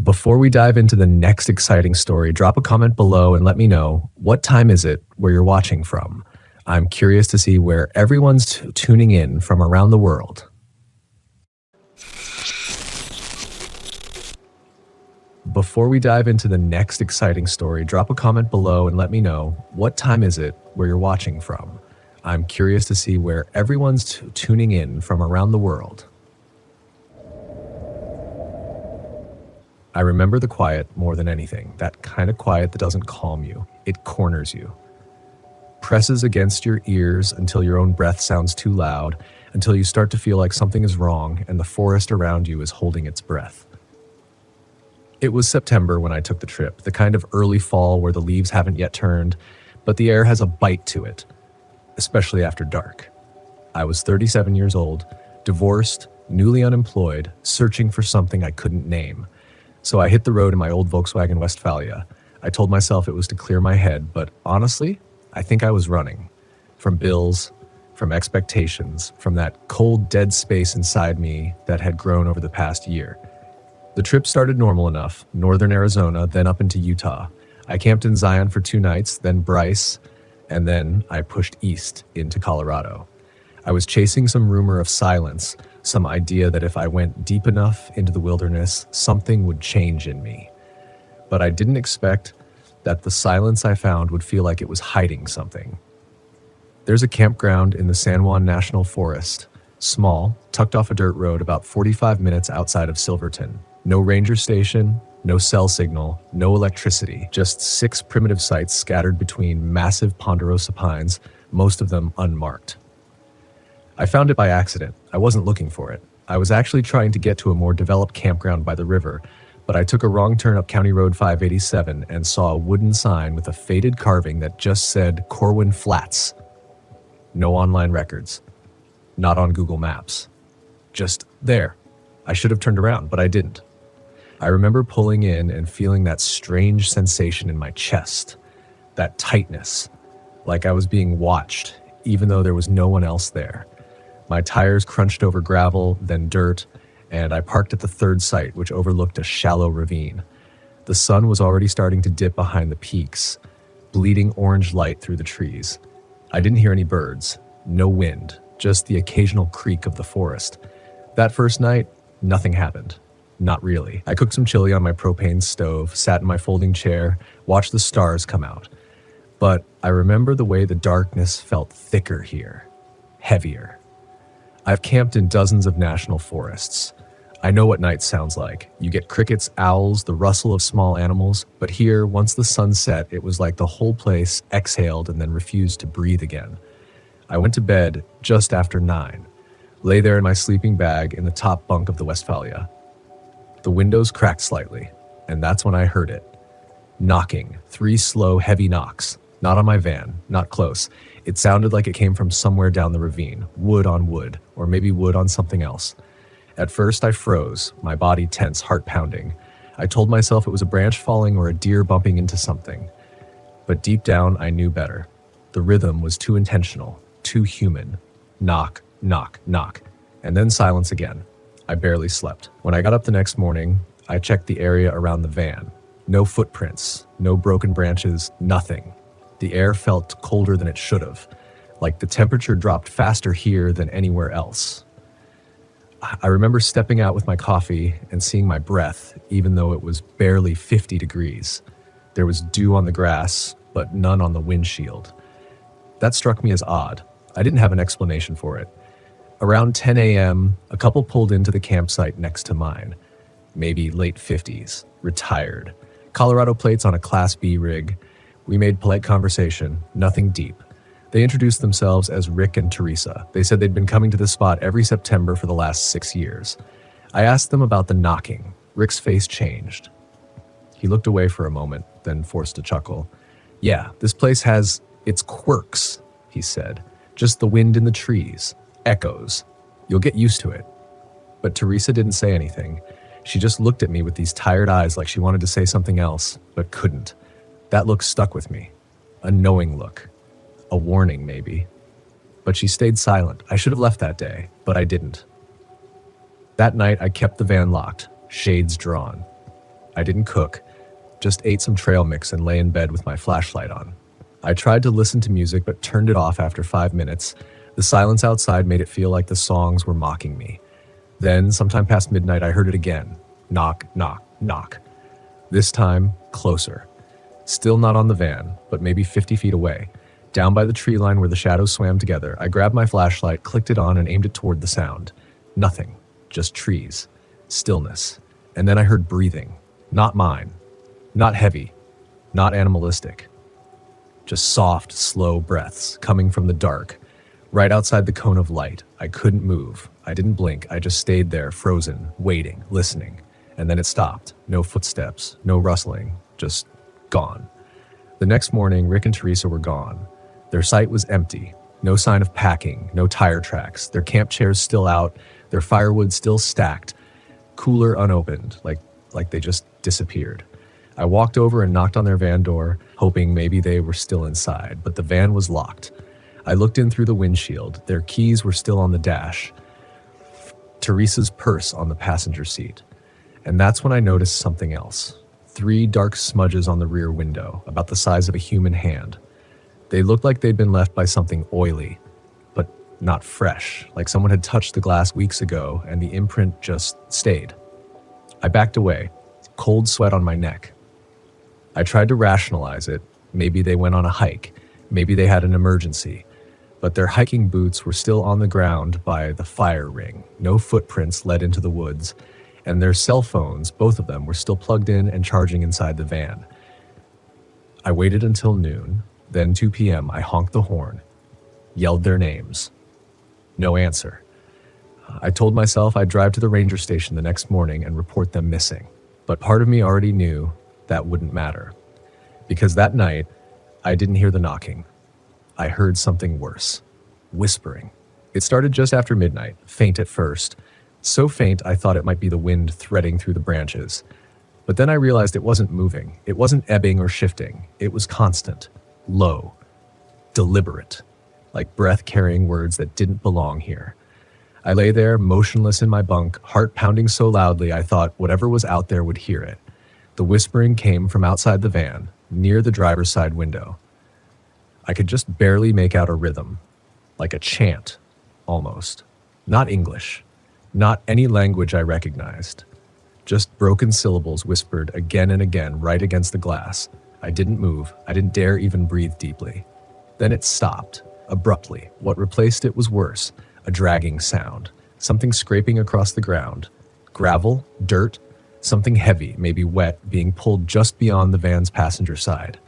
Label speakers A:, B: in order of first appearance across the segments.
A: Before we dive into the next exciting story, drop a comment below and let me know, what time is it where you're watching from? I'm curious to see where everyone's tuning in from around the world. Before we dive into the next exciting story, drop a comment below and let me know, what time is it where you're watching from? I'm curious to see where everyone's tuning in from around the world. I remember the quiet more than anything, that kind of quiet that doesn't calm you, it corners you. Presses against your ears until your own breath sounds too loud, until you start to feel like something is wrong and the forest around you is holding its breath. It was September when I took the trip, the kind of early fall where the leaves haven't yet turned, but the air has a bite to it, especially after dark. I was 37 years old, divorced, newly unemployed, searching for something I couldn't name. So I hit the road in my old Volkswagen Westphalia. I told myself it was to clear my head, but honestly, I think I was running. From bills, from expectations, from that cold, dead space inside me that had grown over the past year. The trip started normal enough, northern Arizona, then up into Utah. I camped in Zion for 2 nights, then Bryce, and then I pushed east into Colorado. I was chasing some rumor of silence, some idea that if I went deep enough into the wilderness, something would change in me. But I didn't expect that the silence I found would feel like it was hiding something. There's a campground in the San Juan National Forest, small, tucked off a dirt road about 45 minutes outside of Silverton. No ranger station, no cell signal, no electricity, just 6 primitive sites scattered between massive ponderosa pines, most of them unmarked. I found it by accident. I wasn't looking for it. I was actually trying to get to a more developed campground by the river, but I took a wrong turn up County Road 587 and saw a wooden sign with a faded carving that just said Corwin Flats. No online records. Not on Google Maps. Just there. I should have turned around, but I didn't. I remember pulling in and feeling that strange sensation in my chest, that tightness, like I was being watched, even though there was no one else there. My tires crunched over gravel, then dirt, and I parked at the 3rd site, which overlooked a shallow ravine. The sun was already starting to dip behind the peaks, bleeding orange light through the trees. I didn't hear any birds, no wind, just the occasional creak of the forest. That first night, nothing happened. Not really. I cooked some chili on my propane stove, sat in my folding chair, watched the stars come out. But I remember the way the darkness felt thicker here, heavier. I've camped in dozens of national forests. I know what night sounds like. You get crickets, owls, the rustle of small animals, but here, once the sun set, it was like the whole place exhaled and then refused to breathe again. I went to bed just after 9, lay there in my sleeping bag in the top bunk of the Westphalia. The windows cracked slightly, and that's when I heard it. Knocking, 3 slow, heavy knocks. Not on my van, not close. It sounded like it came from somewhere down the ravine, wood on wood, or maybe wood on something else. At first I froze, my body tense, heart pounding. I told myself it was a branch falling or a deer bumping into something. But deep down I knew better. The rhythm was too intentional, too human. Knock, knock, knock, and then silence again. I barely slept. When I got up the next morning, I checked the area around the van. No footprints, no broken branches, nothing. The air felt colder than it should have, like the temperature dropped faster here than anywhere else. I remember stepping out with my coffee and seeing my breath, even though it was barely 50 degrees. There was dew on the grass, but none on the windshield. That struck me as odd. I didn't have an explanation for it. Around 10 a.m., a couple pulled into the campsite next to mine. Maybe late 50s, retired. Colorado plates on a Class B rig. We made polite conversation, nothing deep. They introduced themselves as Rick and Teresa. They said they'd been coming to this spot every September for the last 6 years. I asked them about the knocking. Rick's face changed. He looked away for a moment, then forced a chuckle. Yeah, this place has its quirks, he said. Just the wind in the trees. Echoes. You'll get used to it. But Teresa didn't say anything. She just looked at me with these tired eyes like she wanted to say something else, but couldn't. That look stuck with me. A knowing look. A warning, maybe. But she stayed silent. I should have left that day, but I didn't. That night, I kept the van locked, shades drawn. I didn't cook, just ate some trail mix and lay in bed with my flashlight on. I tried to listen to music but turned it off after 5 minutes. The silence outside made it feel like the songs were mocking me. Then, sometime past midnight, I heard it again. Knock, knock, knock. This time, closer. Still not on the van, but maybe 50 feet away. Down by the tree line where the shadows swam together, I grabbed my flashlight, clicked it on, and aimed it toward the sound. Nothing. Just trees. Stillness. And then I heard breathing. Not mine. Not heavy. Not animalistic. Just soft, slow breaths coming from the dark. Right outside the cone of light. I couldn't move. I didn't blink. I just stayed there, frozen, waiting, listening. And then it stopped. No footsteps. No rustling. Just gone. The next morning, Rick and Teresa were gone. Their site was empty. No sign of packing, no tire tracks. Their camp chairs still out, their firewood still stacked. Cooler unopened, like they just disappeared. I walked over and knocked on their van door, hoping maybe they were still inside, but the van was locked. I looked in through the windshield. Their keys were still on the dash. Teresa's purse on the passenger seat. And that's when I noticed something else. 3 dark smudges on the rear window, about the size of a human hand. They looked like they'd been left by something oily, but not fresh, like someone had touched the glass weeks ago and the imprint just stayed. I backed away, cold sweat on my neck. I tried to rationalize it. Maybe they went on a hike. Maybe they had an emergency. But their hiking boots were still on the ground by the fire ring. No footprints led into the woods. And their cell phones, both of them, were still plugged in and charging inside the van. I waited until noon. Then 2 p.m., I honked the horn, yelled their names. No answer. I told myself I'd drive to the ranger station the next morning and report them missing. But part of me already knew that wouldn't matter. Because that night, I didn't hear the knocking. I heard something worse. Whispering. It started just after midnight, faint at first. So faint I thought it might be the wind threading through the branches. But then I realized it wasn't moving. It wasn't ebbing or shifting. It was constant. Low, deliberate, like breath carrying words that didn't belong here. I lay there, motionless in my bunk, heart pounding so loudly I thought whatever was out there would hear it. The whispering came from outside the van, near the driver's side window. I could just barely make out a rhythm, like a chant, almost. Not English, not any language I recognized. Just broken syllables whispered again and again right against the glass. I didn't move. I didn't dare even breathe deeply. Then it stopped, abruptly. What replaced it was worse, a dragging sound, something scraping across the ground. Gravel, dirt, something heavy, maybe wet, being pulled just beyond the van's passenger side.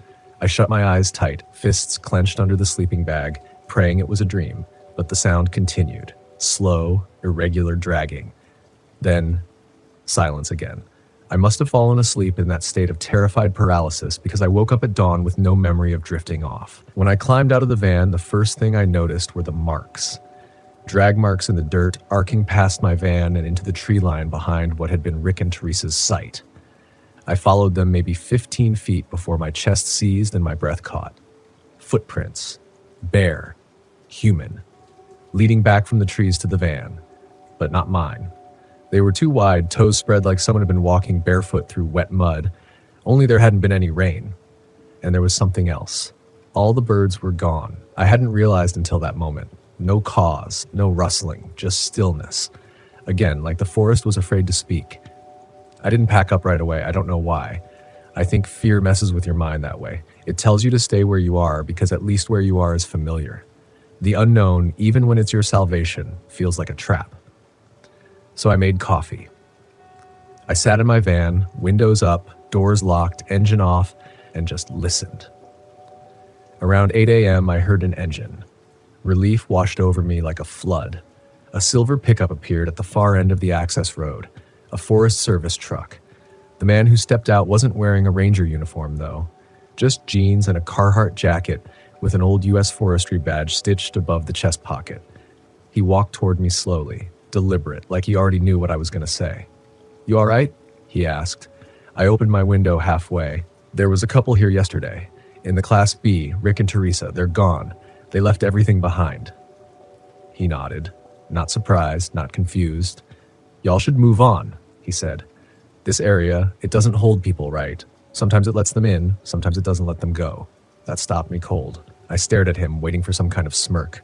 A: I shut my eyes tight, fists clenched under the sleeping bag, praying it was a dream, but the sound continued, slow, irregular dragging. Then, silence again. I must have fallen asleep in that state of terrified paralysis because I woke up at dawn with no memory of drifting off. When I climbed out of the van, the first thing I noticed were the marks. Drag marks in the dirt, arcing past my van and into the tree line behind what had been Rick and Teresa's site. I followed them maybe 15 feet before my chest seized and my breath caught. Footprints. Bare. Human. Leading back from the trees to the van. But not mine. They were too wide, toes spread like someone had been walking barefoot through wet mud. Only there hadn't been any rain. And there was something else. All the birds were gone. I hadn't realized until that moment. No cause, no rustling, just stillness. Again, like the forest was afraid to speak. I didn't pack up right away. I don't know why. I think fear messes with your mind that way. It tells you to stay where you are because at least where you are is familiar. The unknown, even when it's your salvation, feels like a trap. So I made coffee. I sat in my van, windows up, doors locked, engine off, and just listened. Around 8 a.m., I heard an engine. Relief washed over me like a flood. A silver pickup appeared at the far end of the access road, a Forest Service truck. The man who stepped out wasn't wearing a ranger uniform, though. Just jeans and a Carhartt jacket with an old U.S. Forestry badge stitched above the chest pocket. He walked toward me slowly, deliberate, like he already knew what I was going to say. "You all right?" he asked. I opened my window halfway. "There was a couple here yesterday. In the Class B, Rick and Teresa. They're gone. They left everything behind." He nodded, not surprised, not confused. "Y'all should move on," he said. This area, it doesn't hold people right. Sometimes it lets them in, sometimes it doesn't let them go. That stopped me cold. I stared at him, waiting for some kind of smirk.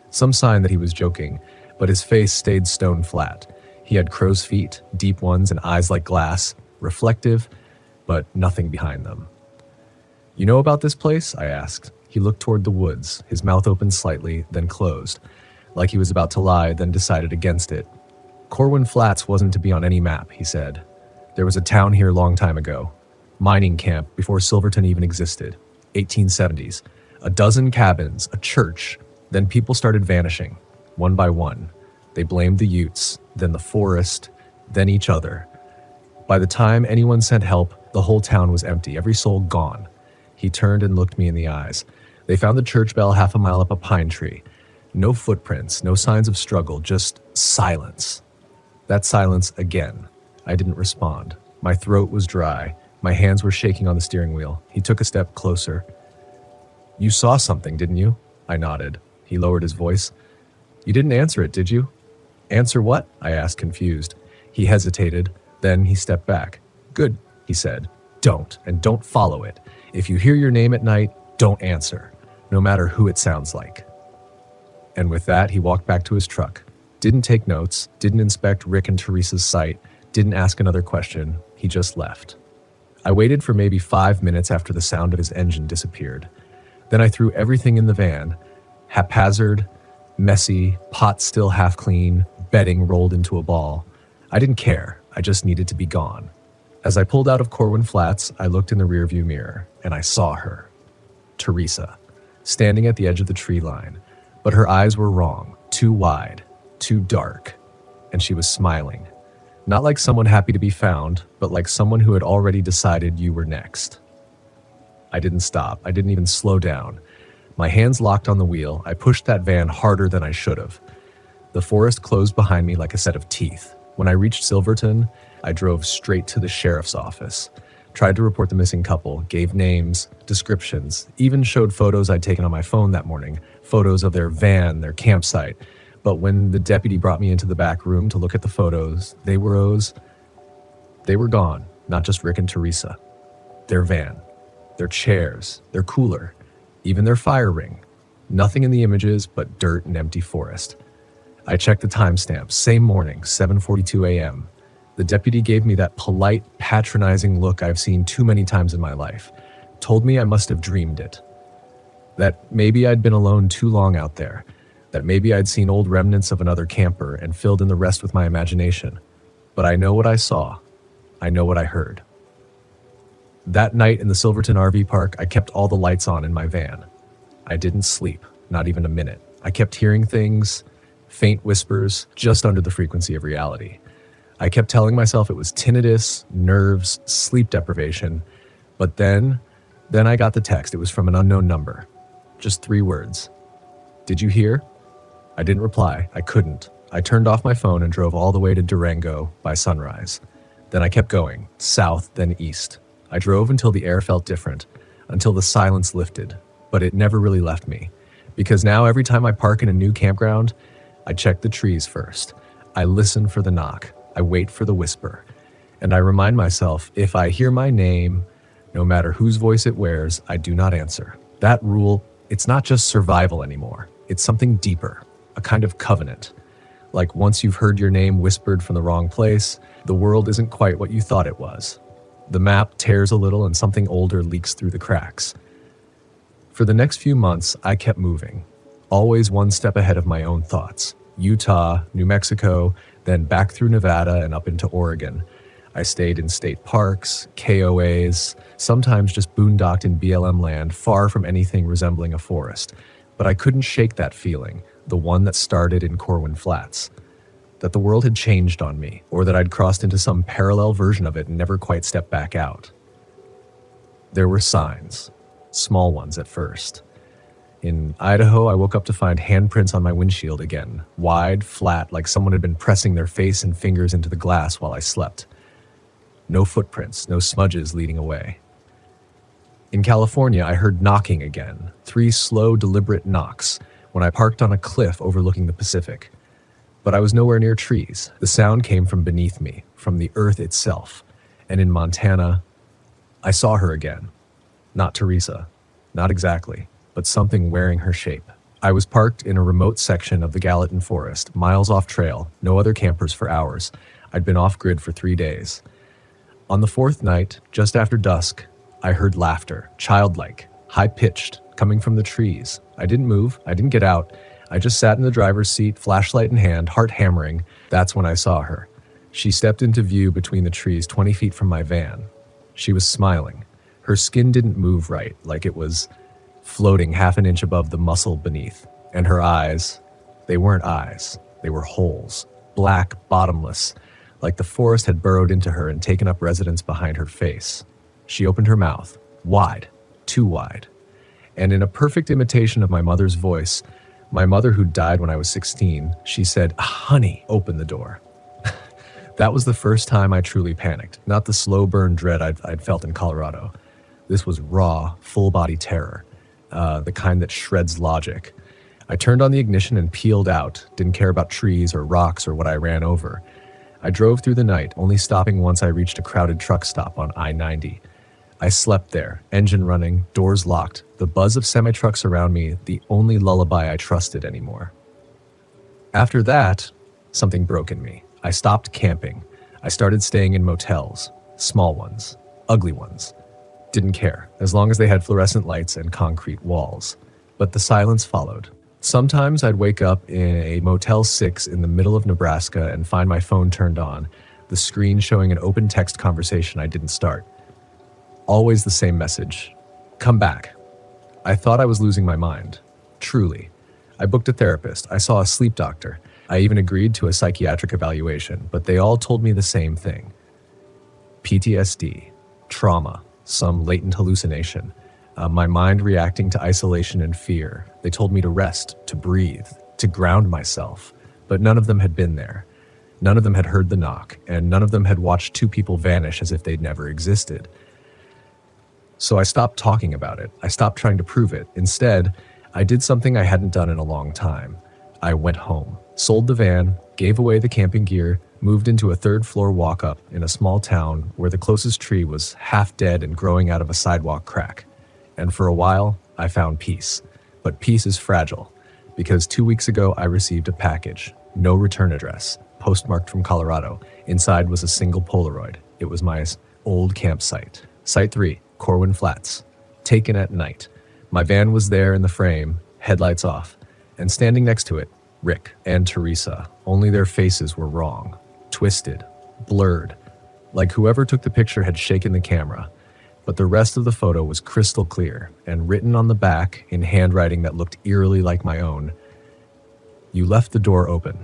A: Some sign that he was joking, but his face stayed stone flat. He had crow's feet, deep ones, and eyes like glass, reflective, but nothing behind them. "You know about this place?" I asked. He looked toward the woods, his mouth opened slightly, then closed, like he was about to lie, then decided against it. "Corwin Flats wasn't to be on any map," he said. "There was a town here a long time ago. Mining camp before Silverton even existed. 1870s. A dozen cabins, a church. Then people started vanishing, one by one. They blamed the Utes, then the forest, then each other. By the time anyone sent help, the whole town was empty, every soul gone." He turned and looked me in the eyes. "They found the church bell half a mile up a pine tree. No footprints, no signs of struggle, just silence." That silence again. I didn't respond. My throat was dry. My hands were shaking on the steering wheel. He took a step closer. "You saw something, didn't you?" I nodded. He lowered his voice. "You didn't answer it, did you?" "Answer what?" I asked, confused. He hesitated. Then he stepped back. "Good," he said. "Don't, and don't follow it. If you hear your name at night, don't answer, no matter who it sounds like." And with that, he walked back to his truck. Didn't take notes, didn't inspect Rick and Teresa's site, didn't ask another question. He just left. I waited for maybe 5 minutes after the sound of his engine disappeared. Then I threw everything in the van, haphazard, messy, pot still half clean, bedding rolled into a ball. I didn't care. I just needed to be gone. As I pulled out of Corwin Flats, I looked in the rearview mirror, and I saw her. Teresa, standing at the edge of the tree line. But her eyes were wrong, too wide, too dark, and she was smiling. Not like someone happy to be found, but like someone who had already decided you were next. I didn't stop. I didn't even slow down. My hands locked on the wheel. I pushed that van harder than I should have. The forest closed behind me like a set of teeth. When I reached Silverton, I drove straight to the sheriff's office. Tried to report the missing couple, gave names, descriptions, even showed photos I'd taken on my phone that morning, photos of their van, their campsite. But when the deputy brought me into the back room to look at the photos, they were gone, not just Rick and Teresa. Their van, their chairs, their cooler, even their fire ring. Nothing in the images but dirt and empty forest. I checked the timestamp, same morning, 7:42 a.m. The deputy gave me that polite, patronizing look I've seen too many times in my life. Told me I must have dreamed it. That maybe I'd been alone too long out there. That maybe I'd seen old remnants of another camper and filled in the rest with my imagination. But I know what I saw. I know what I heard. That night in the Silverton RV park, I kept all the lights on in my van. I didn't sleep, not even a minute. I kept hearing things, faint whispers, just under the frequency of reality. I kept telling myself it was tinnitus, nerves, sleep deprivation. But then I got the text. It was from an unknown number. Just 3 words. "Did you hear?" I didn't reply. I couldn't. I turned off my phone and drove all the way to Durango by sunrise. Then I kept going, south, then east. I drove until the air felt different, until the silence lifted. But it never really left me. Because now every time I park in a new campground, I check the trees first. I listen for the knock. I wait for the whisper. And I remind myself, if I hear my name, no matter whose voice it wears, I do not answer. That rule, it's not just survival anymore. It's something deeper, a kind of covenant. Like once you've heard your name whispered from the wrong place, the world isn't quite what you thought it was. The map tears a little and something older leaks through the cracks. For the next few months, I kept moving, always one step ahead of my own thoughts. Utah, New Mexico, then back through Nevada and up into Oregon. I stayed in state parks, KOAs, sometimes just boondocked in BLM land, far from anything resembling a forest. But I couldn't shake that feeling, the one that started in Corwin Flats. That the world had changed on me, or that I'd crossed into some parallel version of it and never quite stepped back out. There were signs, small ones at first. In Idaho, I woke up to find handprints on my windshield again, wide, flat, like someone had been pressing their face and fingers into the glass while I slept. No footprints, no smudges leading away. In California, I heard knocking again, 3 slow, deliberate knocks, when I parked on a cliff overlooking the Pacific. But I was nowhere near trees. The sound came from beneath me, from the earth itself. And in Montana, I saw her again. Not Teresa. Not exactly, but something wearing her shape. I was parked in a remote section of the Gallatin Forest, miles off trail, no other campers for hours. I'd been off-grid for 3 days. On the fourth night, just after dusk, I heard laughter, childlike, high-pitched, coming from the trees. I didn't move, I didn't get out. I just sat in the driver's seat, flashlight in hand, heart hammering. That's when I saw her. She stepped into view between the trees 20 feet from my van. She was smiling. Her skin didn't move right, like it was floating half an inch above the muscle beneath. And her eyes, they weren't eyes, they were holes, black, bottomless, like the forest had burrowed into her and taken up residence behind her face. She opened her mouth, wide, too wide. And in a perfect imitation of my mother's voice, my mother who died when I was 16, she said, "Honey, open the door." That was the first time I truly panicked, not the slow burn dread I'd felt in Colorado. This was raw, full-body terror. The kind that shreds logic. I turned on the ignition and peeled out, didn't care about trees or rocks or what I ran over. I drove through the night, only stopping once I reached a crowded truck stop on I-90. I slept there, engine running, doors locked, the buzz of semi-trucks around me, the only lullaby I trusted anymore. After that, something broke in me. I stopped camping. I started staying in motels, small ones, ugly ones. Didn't care, as long as they had fluorescent lights and concrete walls. But the silence followed. Sometimes I'd wake up in a Motel 6 in the middle of Nebraska and find my phone turned on, the screen showing an open text conversation I didn't start. Always the same message. Come back. I thought I was losing my mind. Truly. I booked a therapist. I saw a sleep doctor. I even agreed to a psychiatric evaluation, but they all told me the same thing. PTSD, trauma, some latent hallucination, my mind reacting to isolation and fear. They told me to rest, to breathe, to ground myself, but none of them had been there. None of them had heard the knock, and none of them had watched two people vanish as if they'd never existed. So I stopped talking about it. I stopped trying to prove it. Instead, I did something I hadn't done in a long time. I went home, sold the van, gave away the camping gear, moved into a third-floor walk-up in a small town where the closest tree was half dead and growing out of a sidewalk crack. And for a while, I found peace. But peace is fragile, because 2 weeks ago I received a package, no return address, postmarked from Colorado. Inside was a single Polaroid. It was my old campsite. Site 3, Corwin Flats. Taken at night. My van was there in the frame, headlights off, and standing next to it, Rick and Teresa. Only their faces were wrong, twisted, blurred, like whoever took the picture had shaken the camera. But the rest of the photo was crystal clear, and written on the back in handwriting that looked eerily like my own, "You left the door open."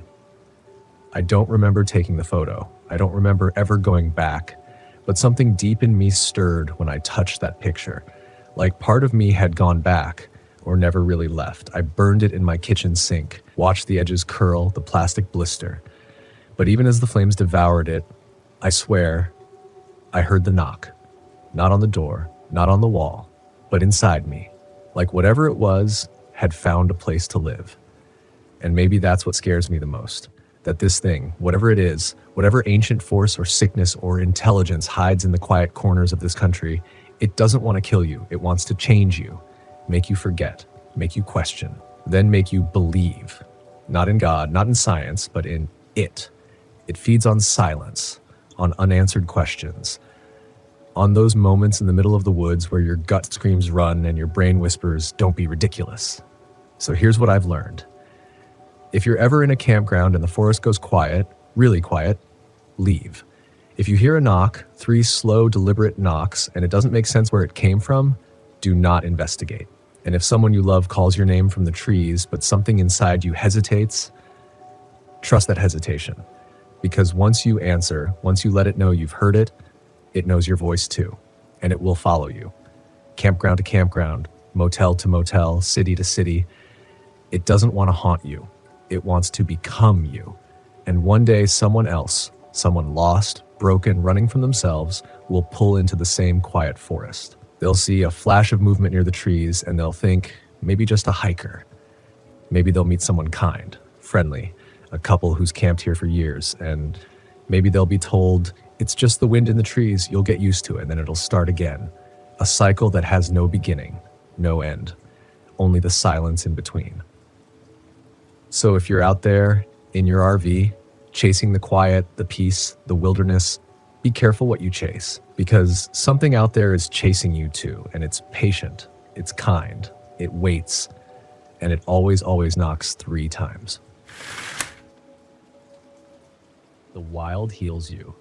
A: I don't remember taking the photo. I don't remember ever going back, but something deep in me stirred when I touched that picture. Like part of me had gone back, or never really left. I burned it in my kitchen sink, watched the edges curl, the plastic blister. But even as the flames devoured it, I swear, I heard the knock. Not on the door, not on the wall, but inside me. Like whatever it was had found a place to live. And maybe that's what scares me the most. That this thing, whatever it is, whatever ancient force or sickness or intelligence hides in the quiet corners of this country, it doesn't want to kill you. It wants to change you, make you forget, make you question, then make you believe. Not in God, not in science, but in it. It feeds on silence, on unanswered questions, on those moments in the middle of the woods where your gut screams run and your brain whispers, don't be ridiculous. So here's what I've learned. If you're ever in a campground and the forest goes quiet, really quiet, leave. If you hear a knock, 3 slow, deliberate knocks, and it doesn't make sense where it came from, do not investigate. And if someone you love calls your name from the trees, but something inside you hesitates, trust that hesitation. Because once you answer, once you let it know you've heard it, it knows your voice too, and it will follow you. Campground to campground, motel to motel, city to city. It doesn't want to haunt you. It wants to become you. And one day someone else, someone lost, broken, running from themselves, will pull into the same quiet forest. They'll see a flash of movement near the trees and they'll think, maybe just a hiker. Maybe they'll meet someone kind, friendly, a couple who's camped here for years, and maybe they'll be told, It's just the wind in the trees. You'll get used to it, and then it'll start again. A cycle that has no beginning, no end, only the silence in between. So if you're out there in your RV, chasing the quiet, the peace, the wilderness, be careful what you chase, because something out there is chasing you too, and it's patient, it's kind, it waits, and it always knocks 3 times. The wild heals you.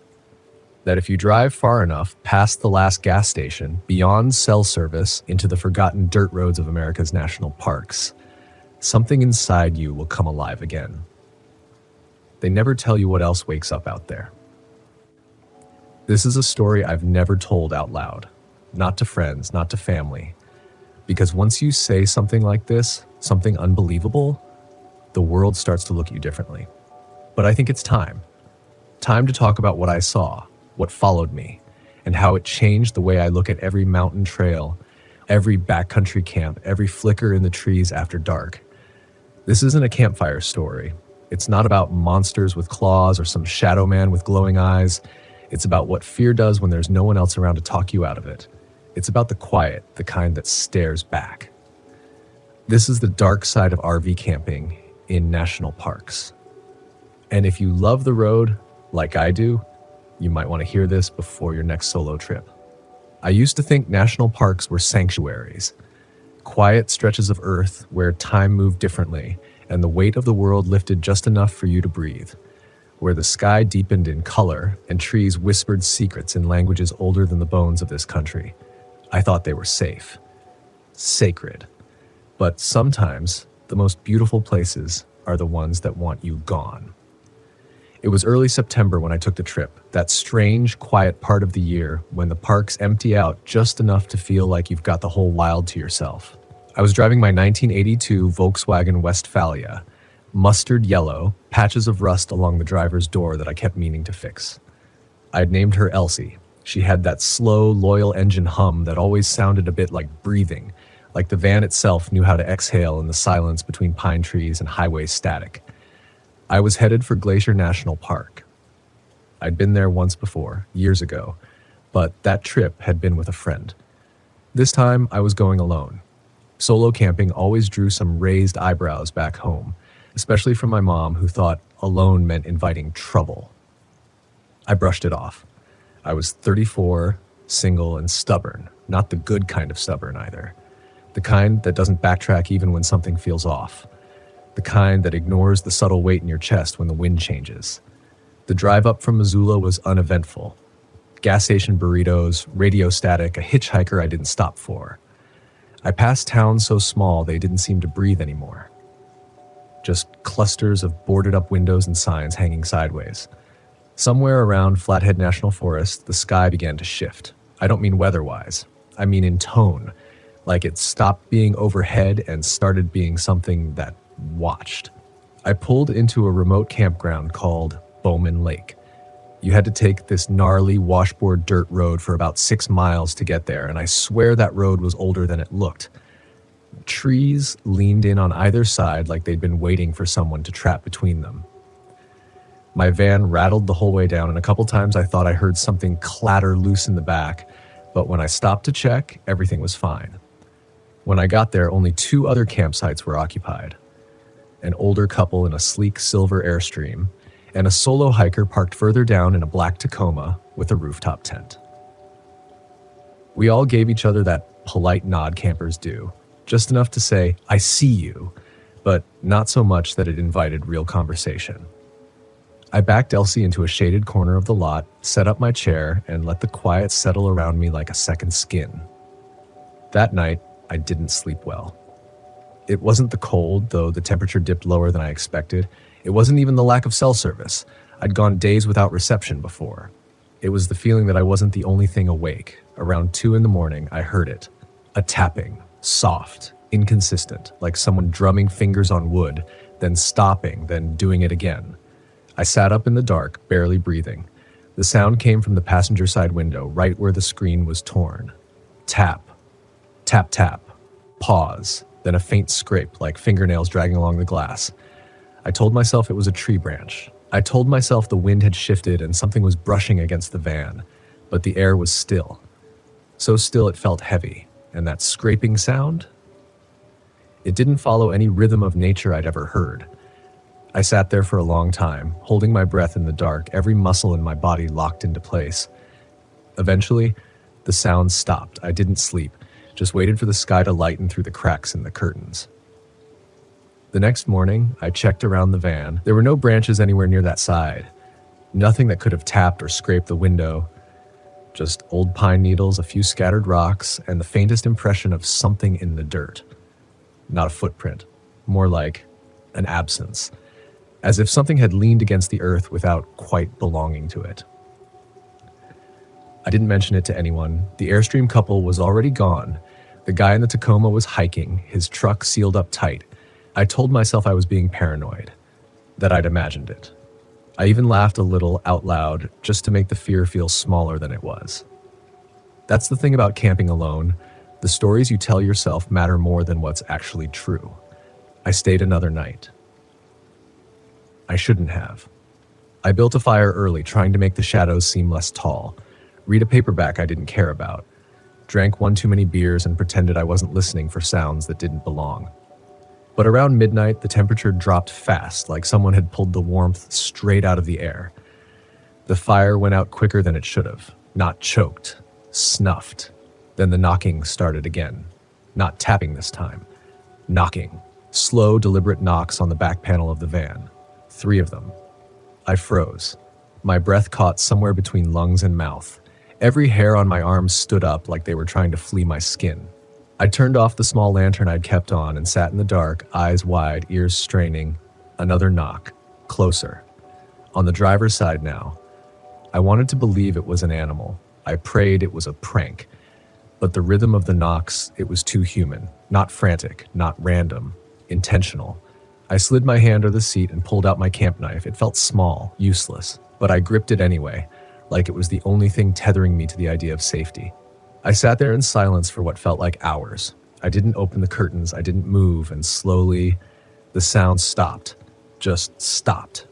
A: That if you drive far enough past the last gas station, beyond cell service, into the forgotten dirt roads of America's national parks, something inside you will come alive again. They never tell you what else wakes up out there. This is a story I've never told out loud, not to friends, not to family, because once you say something like this, something unbelievable, the world starts to look at you differently. But I think it's time to talk about what I saw, what followed me, and how it changed the way I look at every mountain trail, every backcountry camp, every flicker in the trees after dark. This isn't a campfire story. It's not about monsters with claws or some shadow man with glowing eyes. It's about what fear does when there's no one else around to talk you out of it. It's about the quiet, the kind that stares back. This is the dark side of RV camping in national parks. And if you love the road, like I do, you might want to hear this before your next solo trip. I used to think national parks were sanctuaries, quiet stretches of earth where time moved differently and the weight of the world lifted just enough for you to breathe, where the sky deepened in color and trees whispered secrets in languages older than the bones of this country. I thought they were safe, sacred. But sometimes the most beautiful places are the ones that want you gone. It was early September when I took the trip, that strange, quiet part of the year when the parks empty out just enough to feel like you've got the whole wild to yourself. I was driving my 1982 Volkswagen Westfalia, mustard yellow, patches of rust along the driver's door that I kept meaning to fix. I'd named her Elsie. She had that slow, loyal engine hum that always sounded a bit like breathing, like the van itself knew how to exhale in the silence between pine trees and highway static. I was headed for Glacier National Park. I'd been there once before, years ago, but that trip had been with a friend. This time, I was going alone. Solo camping always drew some raised eyebrows back home, especially from my mom, who thought alone meant inviting trouble. I brushed it off. I was 34, single, and stubborn, not the good kind of stubborn either. The kind that doesn't backtrack even when something feels off. The kind that ignores the subtle weight in your chest when the wind changes. The drive up from Missoula was uneventful. Gas station burritos, radio static, a hitchhiker I didn't stop for. I passed towns so small they didn't seem to breathe anymore. Just clusters of boarded up windows and signs hanging sideways. Somewhere around Flathead National Forest, the sky began to shift. I don't mean weather-wise. I mean in tone. Like it stopped being overhead and started being something that watched. I pulled into a remote campground called Bowman Lake. You had to take this gnarly washboard dirt road for about 6 miles to get there, and I swear that road was older than it looked. Trees leaned in on either side like they'd been waiting for someone to trap between them. My van rattled the whole way down, and a couple times I thought I heard something clatter loose in the back, but when I stopped to check, everything was fine. When I got there, only 2 other campsites were occupied. An older couple in a sleek silver Airstream, and a solo hiker parked further down in a black Tacoma with a rooftop tent. We all gave each other that polite nod campers do, just enough to say, "I see you," but not so much that it invited real conversation. I backed Elsie into a shaded corner of the lot, set up my chair, and let the quiet settle around me like a second skin. That night, I didn't sleep well. It wasn't the cold, though the temperature dipped lower than I expected. It wasn't even the lack of cell service. I'd gone days without reception before. It was the feeling that I wasn't the only thing awake. Around 2 a.m, I heard it. A tapping, soft, inconsistent, like someone drumming fingers on wood, then stopping, then doing it again. I sat up in the dark, barely breathing. The sound came from the passenger side window, right where the screen was torn. Tap, tap, tap, pause, then a faint scrape like fingernails dragging along the glass. I told myself it was a tree branch, I told myself the wind had shifted and something was brushing against the van, but the air was still. So still it felt heavy, and that scraping sound? It didn't follow any rhythm of nature I'd ever heard. I sat there for a long time, holding my breath in the dark, every muscle in my body locked into place. Eventually, the sound stopped. I didn't sleep, just waited for the sky to lighten through the cracks in the curtains. The next morning, I checked around the van. There were no branches anywhere near that side. Nothing that could have tapped or scraped the window. Just old pine needles, a few scattered rocks, and the faintest impression of something in the dirt. Not a footprint, more like an absence, as if something had leaned against the earth without quite belonging to it. I didn't mention it to anyone. The Airstream couple was already gone. The guy in the Tacoma was hiking, his truck sealed up tight. I told myself I was being paranoid, that I'd imagined it. I even laughed a little out loud just to make the fear feel smaller than it was. That's the thing about camping alone. The stories you tell yourself matter more than what's actually true. I stayed another night. I shouldn't have. I built a fire early, trying to make the shadows seem less tall. Read a paperback I didn't care about. Drank one too many beers and pretended I wasn't listening for sounds that didn't belong. But around midnight, the temperature dropped fast, like someone had pulled the warmth straight out of the air. The fire went out quicker than it should have. Not choked, snuffed. Then the knocking started again. Not tapping this time. Knocking. Slow, deliberate knocks on the back panel of the van. 3 of them. I froze. My breath caught somewhere between lungs and mouth. Every hair on my arms stood up like they were trying to flee my skin. I turned off the small lantern I'd kept on and sat in the dark, eyes wide, ears straining. Another knock. Closer. On the driver's side now. I wanted to believe it was an animal. I prayed it was a prank. But the rhythm of the knocks, it was too human. Not frantic, not random. Intentional. I slid my hand under the seat and pulled out my camp knife. It felt small, useless, but I gripped it anyway, like it was the only thing tethering me to the idea of safety. I sat there in silence for what felt like hours. I didn't open the curtains, I didn't move, and slowly, the sound stopped. Just stopped.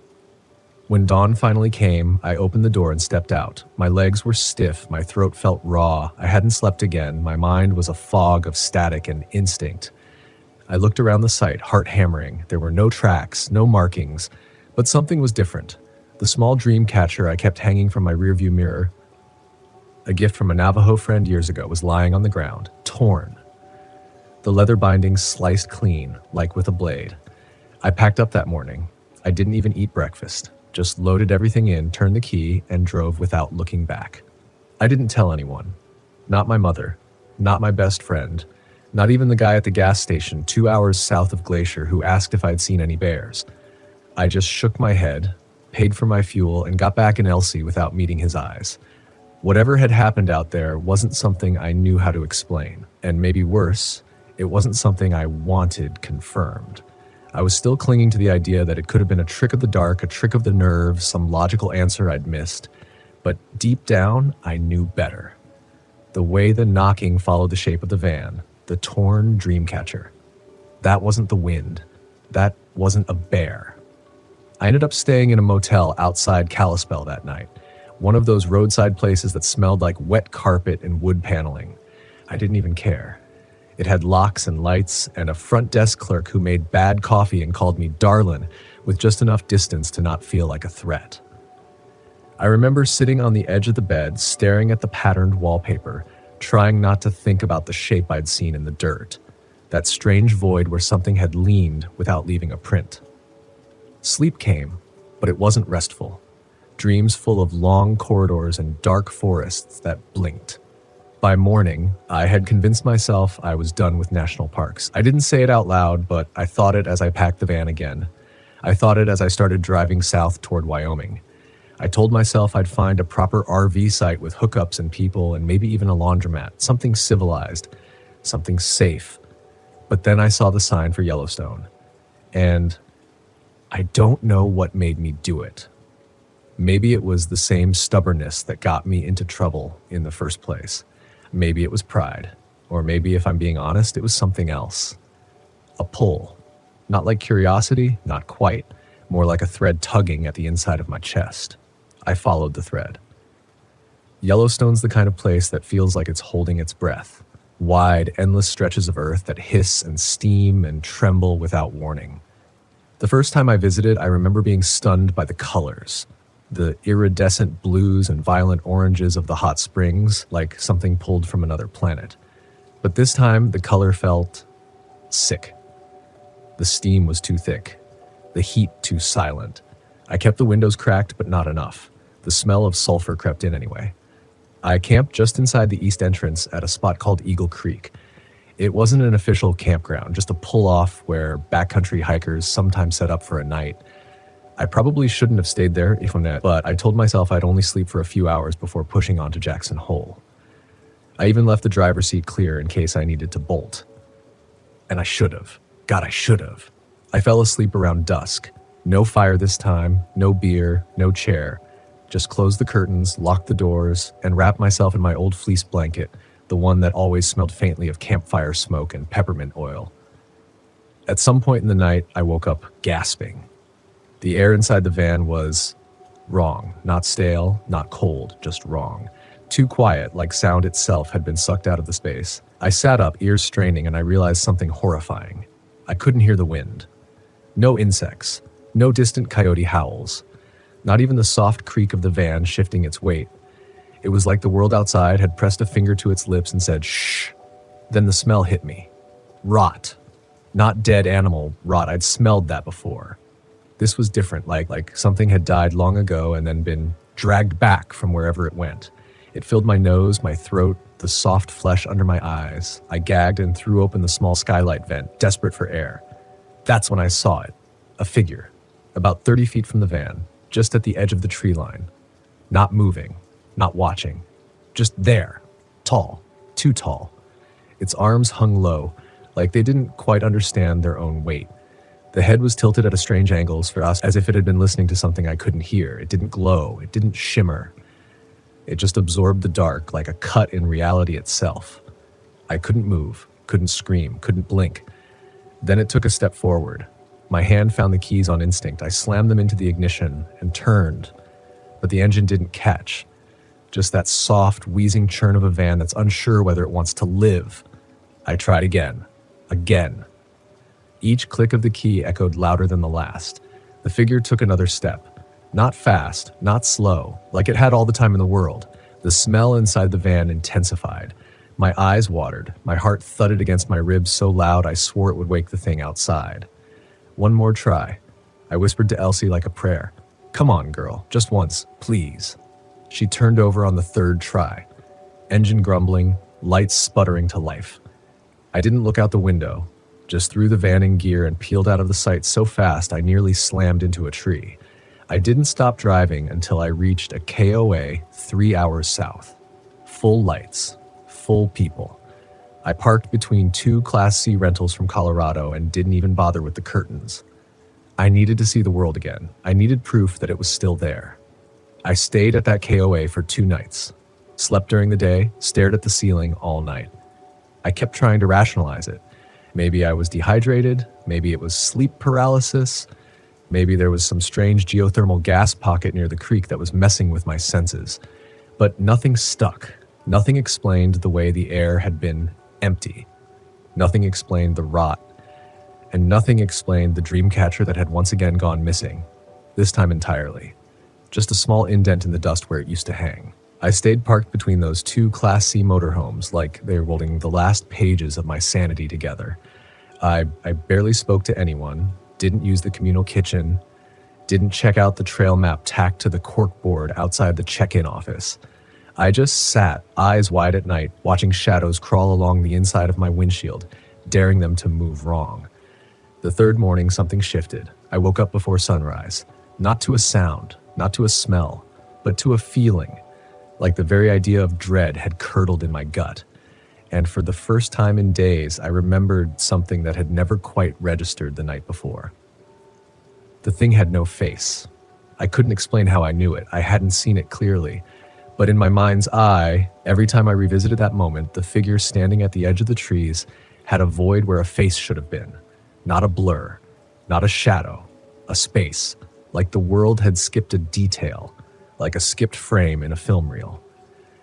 A: When dawn finally came, I opened the door and stepped out. My legs were stiff, my throat felt raw, I hadn't slept again, my mind was a fog of static and instinct. I looked around the site, heart hammering. There were no tracks, no markings, but something was different. The small dream catcher I kept hanging from my rearview mirror, a gift from a Navajo friend years ago, was lying on the ground, torn. The leather binding sliced clean, like with a blade. I packed up that morning. I didn't even eat breakfast, just loaded everything in, turned the key, and drove without looking back. I didn't tell anyone. Not my mother, not my best friend, not even the guy at the gas station 2 hours south of Glacier who asked if I'd seen any bears. I just shook my head, paid for my fuel, and got back in Elsie without meeting his eyes. Whatever had happened out there wasn't something I knew how to explain, and maybe worse, it wasn't something I wanted confirmed. I was still clinging to the idea that it could have been a trick of the dark, a trick of the nerve, some logical answer I'd missed. But deep down, I knew better. The way the knocking followed the shape of the van, the torn dream catcher. That wasn't the wind. That wasn't a bear. I ended up staying in a motel outside Kalispell that night. One of those roadside places that smelled like wet carpet and wood paneling. I didn't even care. It had locks and lights and a front desk clerk who made bad coffee and called me darlin' with just enough distance to not feel like a threat. I remember sitting on the edge of the bed, staring at the patterned wallpaper, trying not to think about the shape I'd seen in the dirt, that strange void where something had leaned without leaving a print. Sleep came, but it wasn't restful. Dreams full of long corridors and dark forests that blinked. By morning, I had convinced myself I was done with national parks. I didn't say it out loud, but I thought it as I packed the van again. I thought it as I started driving south toward Wyoming. I told myself I'd find a proper RV site with hookups and people and maybe even a laundromat, something civilized, something safe. But then I saw the sign for Yellowstone, and I don't know what made me do it. Maybe it was the same stubbornness that got me into trouble in the first place. Maybe it was pride, or maybe, if I'm being honest, it was something else. A pull. Not like curiosity, not quite, more like a thread tugging at the inside of my chest. I followed the thread. Yellowstone's the kind of place that feels like it's holding its breath. Wide, endless stretches of earth that hiss and steam and tremble without warning. The first time I visited, I remember being stunned by the colors. The iridescent blues and violent oranges of the hot springs, like something pulled from another planet. But this time, the color felt sick. The steam was too thick. The heat too silent. I kept the windows cracked, but not enough. The smell of sulfur crept in anyway. I camped just inside the east entrance at a spot called Eagle Creek. It wasn't an official campground, just a pull-off where backcountry hikers sometimes set up for a night. I probably shouldn't have stayed there, but I told myself I'd only sleep for a few hours before pushing on to Jackson Hole. I even left the driver's seat clear in case I needed to bolt. And I should have. God, I should have. I fell asleep around dusk. No fire this time, no beer, no chair. Just closed the curtains, locked the doors, and wrapped myself in my old fleece blanket, the one that always smelled faintly of campfire smoke and peppermint oil. At some point in the night, I woke up gasping. The air inside the van was wrong. Not stale, not cold, just wrong. Too quiet, like sound itself had been sucked out of the space. I sat up, ears straining, and I realized something horrifying. I couldn't hear the wind. No insects. No distant coyote howls. Not even the soft creak of the van shifting its weight. It was like the world outside had pressed a finger to its lips and said, shh. Then the smell hit me. Rot. Not dead animal rot. I'd smelled that before. This was different, like something had died long ago and then been dragged back from wherever it went. It filled my nose, my throat, the soft flesh under my eyes. I gagged and threw open the small skylight vent, desperate for air. That's when I saw it. A figure. About 30 feet from the van, just at the edge of the tree line. Not moving, not watching. Just there. Tall. Too tall. Its arms hung low, like they didn't quite understand their own weight. The head was tilted at strange angles for us, as if it had been listening to something I couldn't hear. It didn't glow. It didn't shimmer. It just absorbed the dark like a cut in reality itself. I couldn't move, couldn't scream, couldn't blink. Then it took a step forward. My hand found the keys on instinct. I slammed them into the ignition and turned, but the engine didn't catch. Just that soft, wheezing churn of a van that's unsure whether it wants to live. I tried again. Again. Each click of the key echoed louder than the last. The figure took another step. Not fast, not slow, like it had all the time in the world. The smell inside the van intensified. My eyes watered. My heart thudded against my ribs so loud I swore it would wake the thing outside. One more try. I whispered to Elsie like a prayer. Come on, girl, just once, please. She turned over on the third try. Engine grumbling, lights sputtering to life. I didn't look out the window, just threw the van in gear and peeled out of the sight so fast I nearly slammed into a tree. I didn't stop driving until I reached a KOA 3 hours south. Full lights, full people. I parked between 2 Class C rentals from Colorado and didn't even bother with the curtains. I needed to see the world again. I needed proof that it was still there. I stayed at that KOA for 2 nights. Slept during the day, stared at the ceiling all night. I kept trying to rationalize it. Maybe I was dehydrated, maybe it was sleep paralysis, maybe there was some strange geothermal gas pocket near the creek that was messing with my senses. But nothing stuck. Nothing explained the way the air had been empty. Nothing explained the rot. And nothing explained the dream catcher that had once again gone missing. This time entirely. Just a small indent in the dust where it used to hang. I stayed parked between those 2 Class C motorhomes like they were holding the last pages of my sanity together. I barely spoke to anyone, didn't use the communal kitchen, didn't check out the trail map tacked to the corkboard outside the check-in office. I just sat, eyes wide at night, watching shadows crawl along the inside of my windshield, daring them to move wrong. The third morning, something shifted. I woke up before sunrise. Not to a sound, not to a smell, but to a feeling, like the very idea of dread had curdled in my gut. And for the first time in days, I remembered something that had never quite registered the night before. The thing had no face. I couldn't explain how I knew it. I hadn't seen it clearly. But in my mind's eye, every time I revisited that moment, the figure standing at the edge of the trees had a void where a face should have been. Not a blur, not a shadow, a space. like the world had skipped a detail, like a skipped frame in a film reel.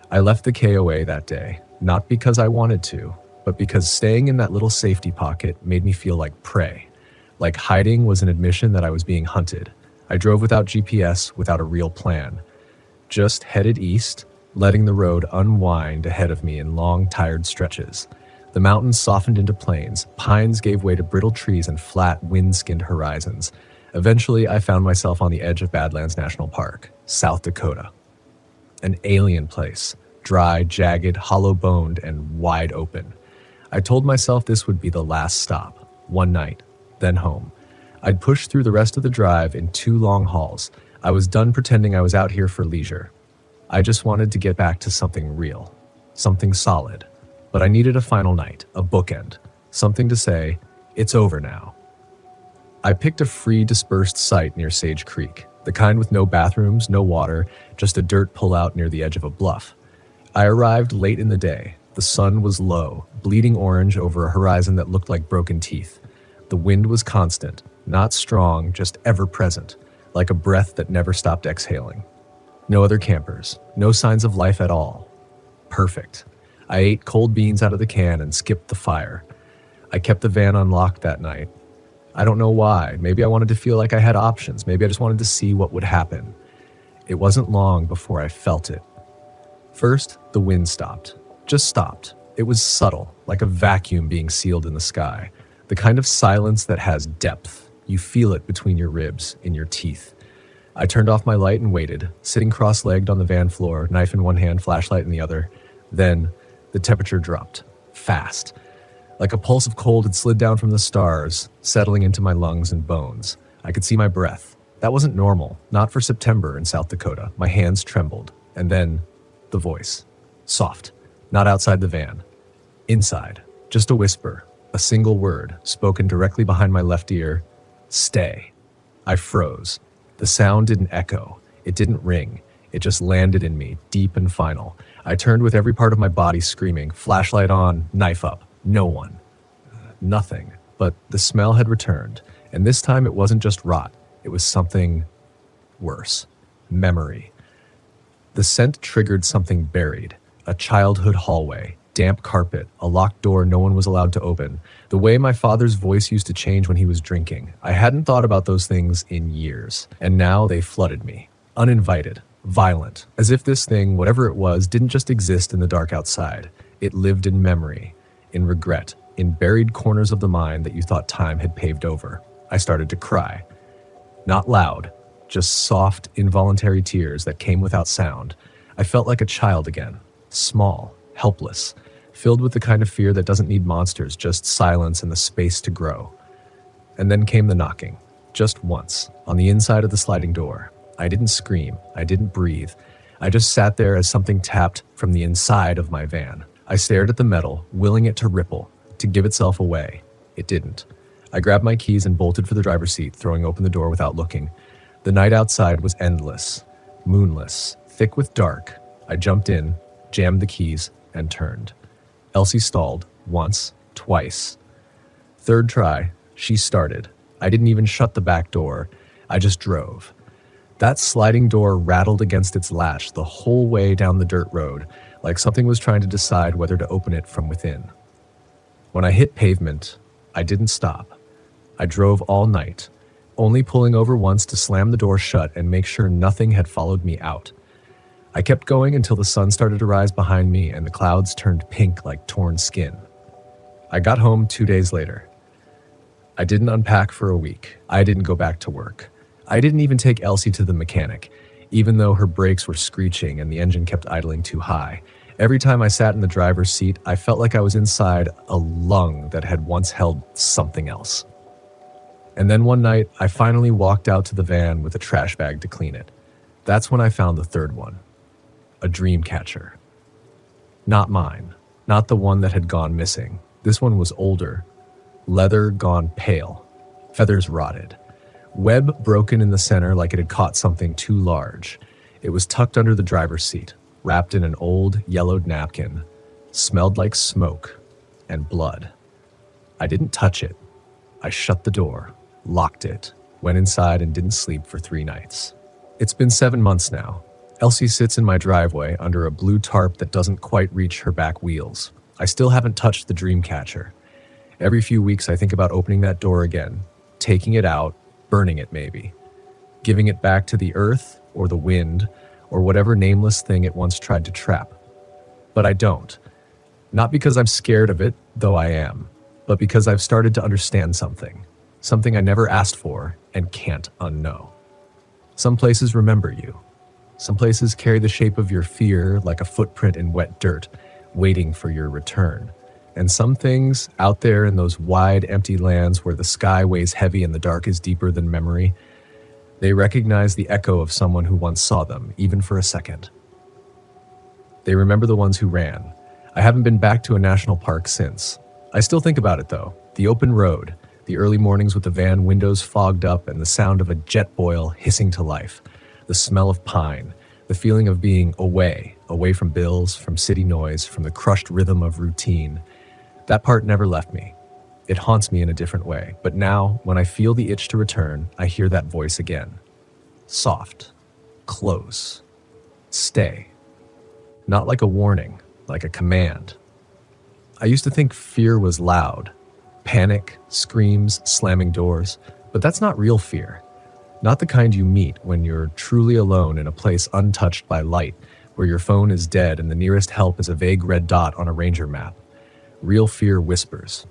A: I left the KOA that day, not because I wanted to, but because staying in that little safety pocket made me feel like prey. Like hiding was an admission that I was being hunted. I drove without GPS, without a real plan. Just headed east, letting the road unwind ahead of me in long, tired stretches. The mountains softened into plains, pines gave way to brittle trees and flat, wind-skinned horizons. Eventually, I found myself on the edge of Badlands National Park, South Dakota. An alien place, dry, jagged, hollow-boned, and wide open. I told myself this would be the last stop, one night, then home. I'd push through the rest of the drive in 2 long hauls. I was done pretending I was out here for leisure. I just wanted to get back to something real, something solid. But I needed a final night, a bookend, something to say, it's over now. I picked a free dispersed site near Sage Creek, the kind with no bathrooms, no water, just a dirt pullout near the edge of a bluff. I arrived late in the day. The sun was low, bleeding orange over a horizon that looked like broken teeth. The wind was constant, not strong, just ever present, like a breath that never stopped exhaling. No other campers, no signs of life at all. Perfect. I ate cold beans out of the can and skipped the fire. I kept the van unlocked that night. I don't know why. Maybe I wanted to feel like I had options. Maybe I just wanted to see what would happen. It wasn't long before I felt it. First, the wind stopped. Just stopped. It was subtle, like a vacuum being sealed in the sky. The kind of silence that has depth. You feel it between your ribs, in your teeth. I turned off my light and waited, sitting cross-legged on the van floor, knife in one hand, flashlight in the other. Then, the temperature dropped. Fast. Like a pulse of cold had slid down from the stars, settling into my lungs and bones. I could see my breath. That wasn't normal, not for September in South Dakota. My hands trembled. And then, the voice. Soft. Not outside the van. Inside. Just a whisper. A single word, spoken directly behind my left ear. Stay. I froze. The sound didn't echo. It didn't ring. It just landed in me, deep and final. I turned with every part of my body screaming, flashlight on, knife up. No one. Nothing. But the smell had returned, and this time it wasn't just rot. It was something worse. Memory. The scent triggered something buried. A childhood hallway, damp carpet, a locked door no one was allowed to open. The way my father's voice used to change when he was drinking. I hadn't thought about those things in years, and now they flooded me. Uninvited. Violent. As if this thing, whatever it was, didn't just exist in the dark outside. It lived in memory, in regret, in buried corners of the mind that you thought time had paved over. I started to cry. Not loud, just soft, involuntary tears that came without sound. I felt like a child again. Small, helpless, filled with the kind of fear that doesn't need monsters, just silence and the space to grow. And then came the knocking. Just once, on the inside of the sliding door. I didn't scream. I didn't breathe. I just sat there as something tapped from the inside of my van. I stared at the metal, willing it to ripple, to give itself away. It didn't. I grabbed my keys and bolted for the driver's seat, throwing open the door without looking. The night outside was endless, moonless, thick with dark. I jumped in, jammed the keys, and turned. Elsie stalled, once, twice. Third try, she started. I didn't even shut the back door. I just drove. That sliding door rattled against its latch the whole way down the dirt road, like something was trying to decide whether to open it from within. When I hit pavement, I didn't stop. I drove all night, only pulling over once to slam the door shut and make sure nothing had followed me out. I kept going until the sun started to rise behind me and the clouds turned pink like torn skin. I got home 2 days later. I didn't unpack for a week. I didn't go back to work. I didn't even take Elsie to the mechanic, even though her brakes were screeching and the engine kept idling too high. Every time I sat in the driver's seat, I felt like I was inside a lung that had once held something else. And then one night, I finally walked out to the van with a trash bag to clean it. That's when I found the third one. A dream catcher. Not mine. Not the one that had gone missing. This one was older. Leather gone pale. Feathers rotted. Web broken in the center like it had caught something too large. It was tucked under the driver's seat, wrapped in an old, yellowed napkin. Smelled like smoke and blood. I didn't touch it. I shut the door, locked it, went inside and didn't sleep for 3 nights. It's been 7 months now. Elsie sits in my driveway under a blue tarp that doesn't quite reach her back wheels. I still haven't touched the dream catcher. Every few weeks I think about opening that door again, taking it out, burning it maybe, giving it back to the earth or the wind or whatever nameless thing it once tried to trap. But I don't. Not because I'm scared of it, though I am, but because I've started to understand something I never asked for and can't unknow. Some places remember you. Some places carry the shape of your fear like a footprint in wet dirt, waiting for your return. And some things out there in those wide, empty lands where the sky weighs heavy and the dark is deeper than memory, they recognize the echo of someone who once saw them, even for a second. They remember the ones who ran. I haven't been back to a national park since. I still think about it though. The open road, the early mornings with the van windows fogged up and the sound of a jet boil hissing to life, the smell of pine, the feeling of being away from bills, from city noise, from the crushed rhythm of routine. That part never left me. It haunts me in a different way. But now, when I feel the itch to return, I hear that voice again. Soft, close, stay. Not like a warning, like a command. I used to think fear was loud. Panic, screams, slamming doors. But that's not real fear. Not the kind you meet when you're truly alone in a place untouched by light, where your phone is dead and the nearest help is a vague red dot on a ranger map. Real fear whispers.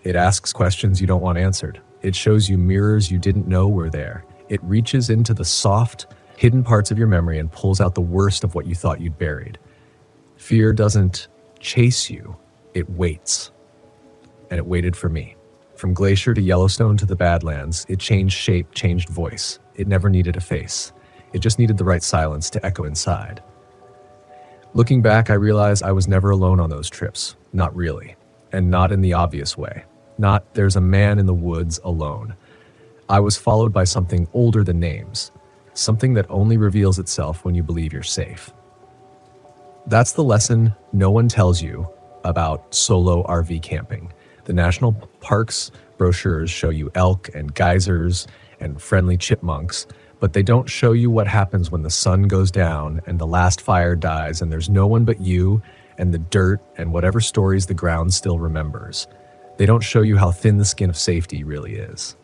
A: It asks questions you don't want answered. It shows you mirrors you didn't know were there. It reaches into the soft, hidden parts of your memory and pulls out the worst of what you thought you'd buried. Fear doesn't chase you, it waits. And it waited for me. From Glacier to Yellowstone to the Badlands, it changed shape, changed voice. It never needed a face. It just needed the right silence to echo inside. Looking back, I realize I was never alone on those trips. Not really. And not in the obvious way. Not, there's a man in the woods alone. I was followed by something older than names. Something that only reveals itself when you believe you're safe. That's the lesson no one tells you about solo RV camping. The national parks brochures show you elk and geysers and friendly chipmunks, but they don't show you what happens when the sun goes down and the last fire dies and there's no one but you and the dirt and whatever stories the ground still remembers. They don't show you how thin the skin of safety really is,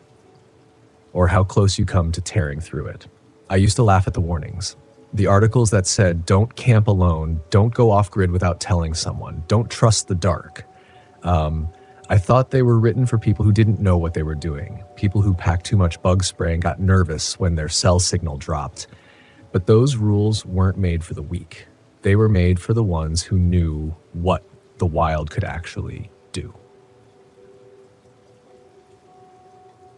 A: or how close you come to tearing through it. I used to laugh at the warnings. The articles that said, don't camp alone, don't go off-grid without telling someone, don't trust the dark. I thought they were written for people who didn't know what they were doing, people who packed too much bug spray and got nervous when their cell signal dropped. But those rules weren't made for the weak. They were made for the ones who knew what the wild could actually do.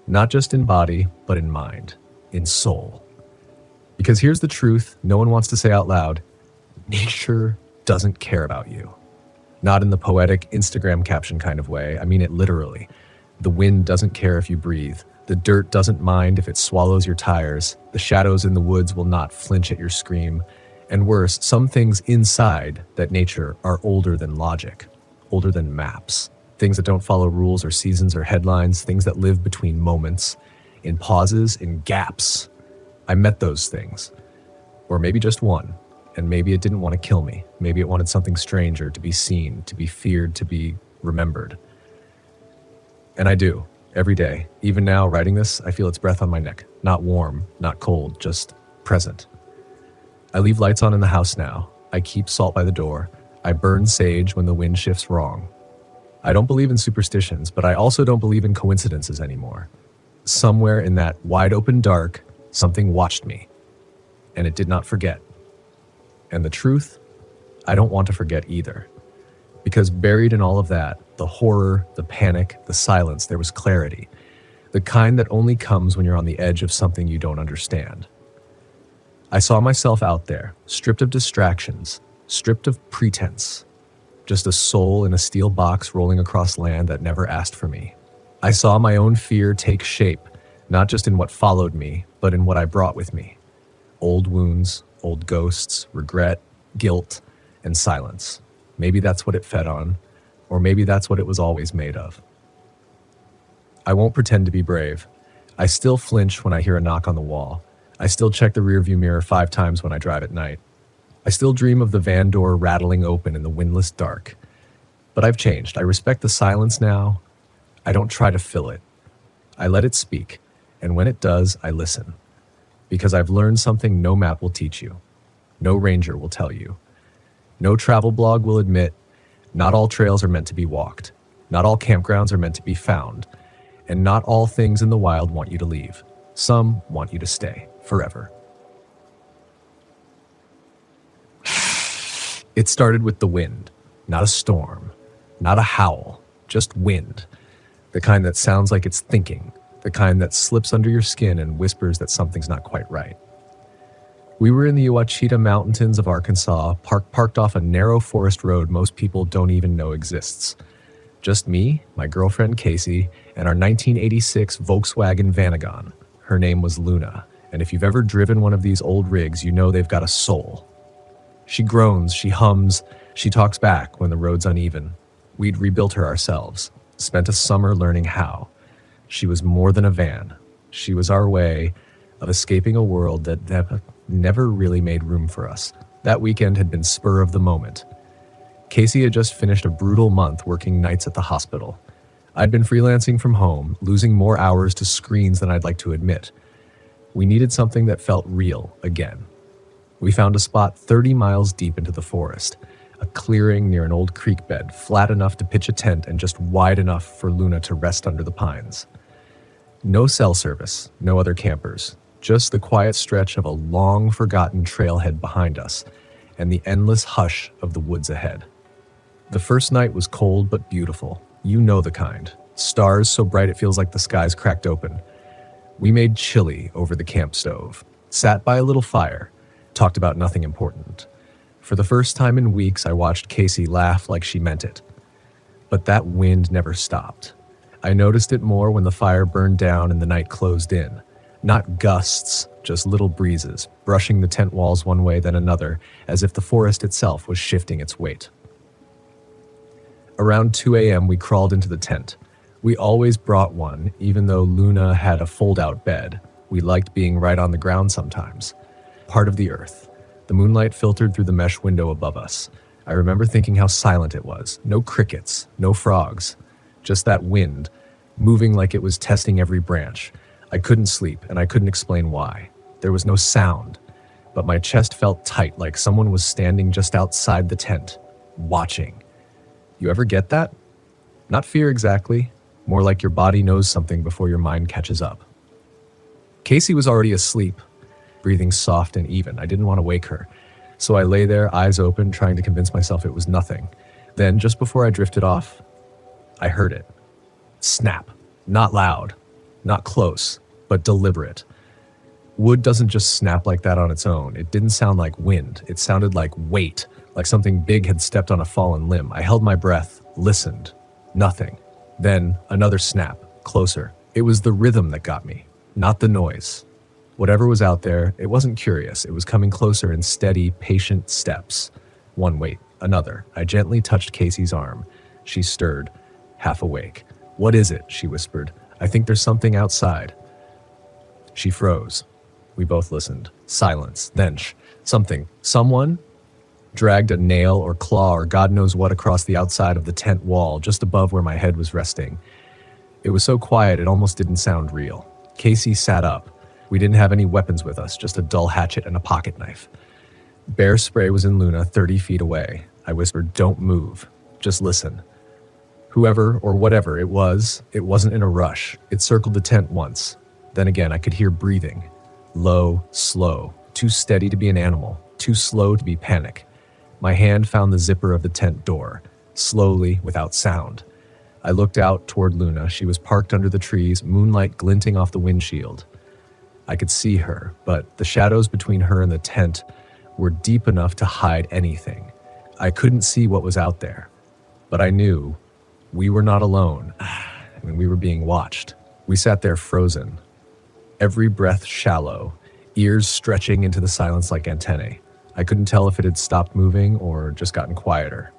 A: Not just in body, but in mind, in soul. Because here's the truth no one wants to say out loud: nature doesn't care about you. Not in the poetic Instagram caption kind of way, I mean it literally. The wind doesn't care if you breathe. The dirt doesn't mind if it swallows your tires. The shadows in the woods will not flinch at your scream. And worse, some things inside that nature are older than logic, older than maps. Things that don't follow rules or seasons or headlines, things that live between moments, in pauses, in gaps. I met those things. Or maybe just one. And maybe it didn't want to kill me. Maybe it wanted something stranger, to be seen, to be feared, to be remembered. And I do, every day. Even now, writing this, I feel its breath on my neck. Not warm, not cold, just present. I leave lights on in the house now. I keep salt by the door. I burn sage when the wind shifts wrong. I don't believe in superstitions, but I also don't believe in coincidences anymore. Somewhere in that wide open dark, something watched me. And it did not forget. And the truth, I don't want to forget either. Because buried in all of that, the horror, the panic, the silence, there was clarity. The kind that only comes when you're on the edge of something you don't understand. I saw myself out there, stripped of distractions, stripped of pretense. Just a soul in a steel box rolling across land that never asked for me. I saw my own fear take shape, not just in what followed me, but in what I brought with me. Old wounds, old ghosts, regret, guilt, and silence. Maybe that's what it fed on, or maybe that's what it was always made of. I won't pretend to be brave. I still flinch when I hear a knock on the wall. I still check the rearview mirror 5 times when I drive at night. I still dream of the van door rattling open in the windless dark. But I've changed. I respect the silence now. I don't try to fill it. I let it speak, and when it does, I listen. Because I've learned something no map will teach you. No ranger will tell you. No travel blog will admit, not all trails are meant to be walked. Not all campgrounds are meant to be found. And not all things in the wild want you to leave. Some want you to stay forever. It started with the wind, not a storm, not a howl, just wind. The kind that sounds like it's thinking, the kind that slips under your skin and whispers that something's not quite right. We were in the Ouachita Mountains of Arkansas, parked off a narrow forest road most people don't even know exists. Just me, my girlfriend Casey, and our 1986 Volkswagen Vanagon. Her name was Luna, and if you've ever driven one of these old rigs, you know they've got a soul. She groans, she hums, she talks back when the road's uneven. We'd rebuilt her ourselves, spent a summer learning how. She was more than a van. She was our way of escaping a world that never really made room for us. That weekend had been spur of the moment. Casey had just finished a brutal month working nights at the hospital. I'd been freelancing from home, losing more hours to screens than I'd like to admit. We needed something that felt real again. We found a spot 30 miles deep into the forest, a clearing near an old creek bed, flat enough to pitch a tent and just wide enough for Luna to rest under the pines. No cell service, no other campers, just the quiet stretch of a long-forgotten trailhead behind us and the endless hush of the woods ahead. The first night was cold but beautiful. You know the kind. Stars so bright it feels like the skies cracked open. We made chili over the camp stove, sat by a little fire, talked about nothing important. For the first time in weeks, I watched Casey laugh like she meant it. But that wind never stopped. I noticed it more when the fire burned down and the night closed in. Not gusts, just little breezes, brushing the tent walls one way then another, as if the forest itself was shifting its weight. Around 2 a.m., we crawled into the tent. We always brought one, even though Luna had a fold-out bed. We liked being right on the ground sometimes. Part of the earth. The moonlight filtered through the mesh window above us. I remember thinking how silent it was. No crickets, no frogs. Just that wind, moving like it was testing every branch. I couldn't sleep, and I couldn't explain why. There was no sound, but my chest felt tight, like someone was standing just outside the tent, watching. You ever get that? Not fear exactly, more like your body knows something before your mind catches up. Casey was already asleep, breathing soft and even. I didn't want to wake her, so I lay there, eyes open, trying to convince myself it was nothing. Then, just before I drifted off, I heard it. Snap. Not loud, not close, but deliberate. Wood doesn't just snap like that on its own. It didn't sound like wind. It sounded like weight, like something big had stepped on a fallen limb. I held my breath, listened. Nothing. Then another snap, closer. It was the rhythm that got me, not the noise. Whatever was out there, it wasn't curious. It was coming closer in steady, patient steps. One wait, another. I gently touched Casey's arm. She stirred, half awake. "What is it?" she whispered. "I think there's something outside." She froze. We both listened. Silence. Then something. Someone dragged a nail or claw or God knows what across the outside of the tent wall just above where my head was resting. It was so quiet it almost didn't sound real. Casey sat up. We didn't have any weapons with us, just a dull hatchet and a pocket knife. Bear spray was in Luna 30 feet away. I whispered, "Don't move. Just listen." Whoever or whatever it wasn't in a rush. It circled the tent once. Then again, I could hear breathing. Low, slow, too steady to be an animal, too slow to be panic. My hand found the zipper of the tent door, slowly, without sound. I looked out toward Luna. She was parked under the trees, moonlight glinting off the windshield. I could see her, but the shadows between her and the tent were deep enough to hide anything. I couldn't see what was out there, but I knew we were not alone. We were being watched. We sat there frozen, every breath shallow, ears stretching into the silence like antennae. I couldn't tell if it had stopped moving or just gotten quieter.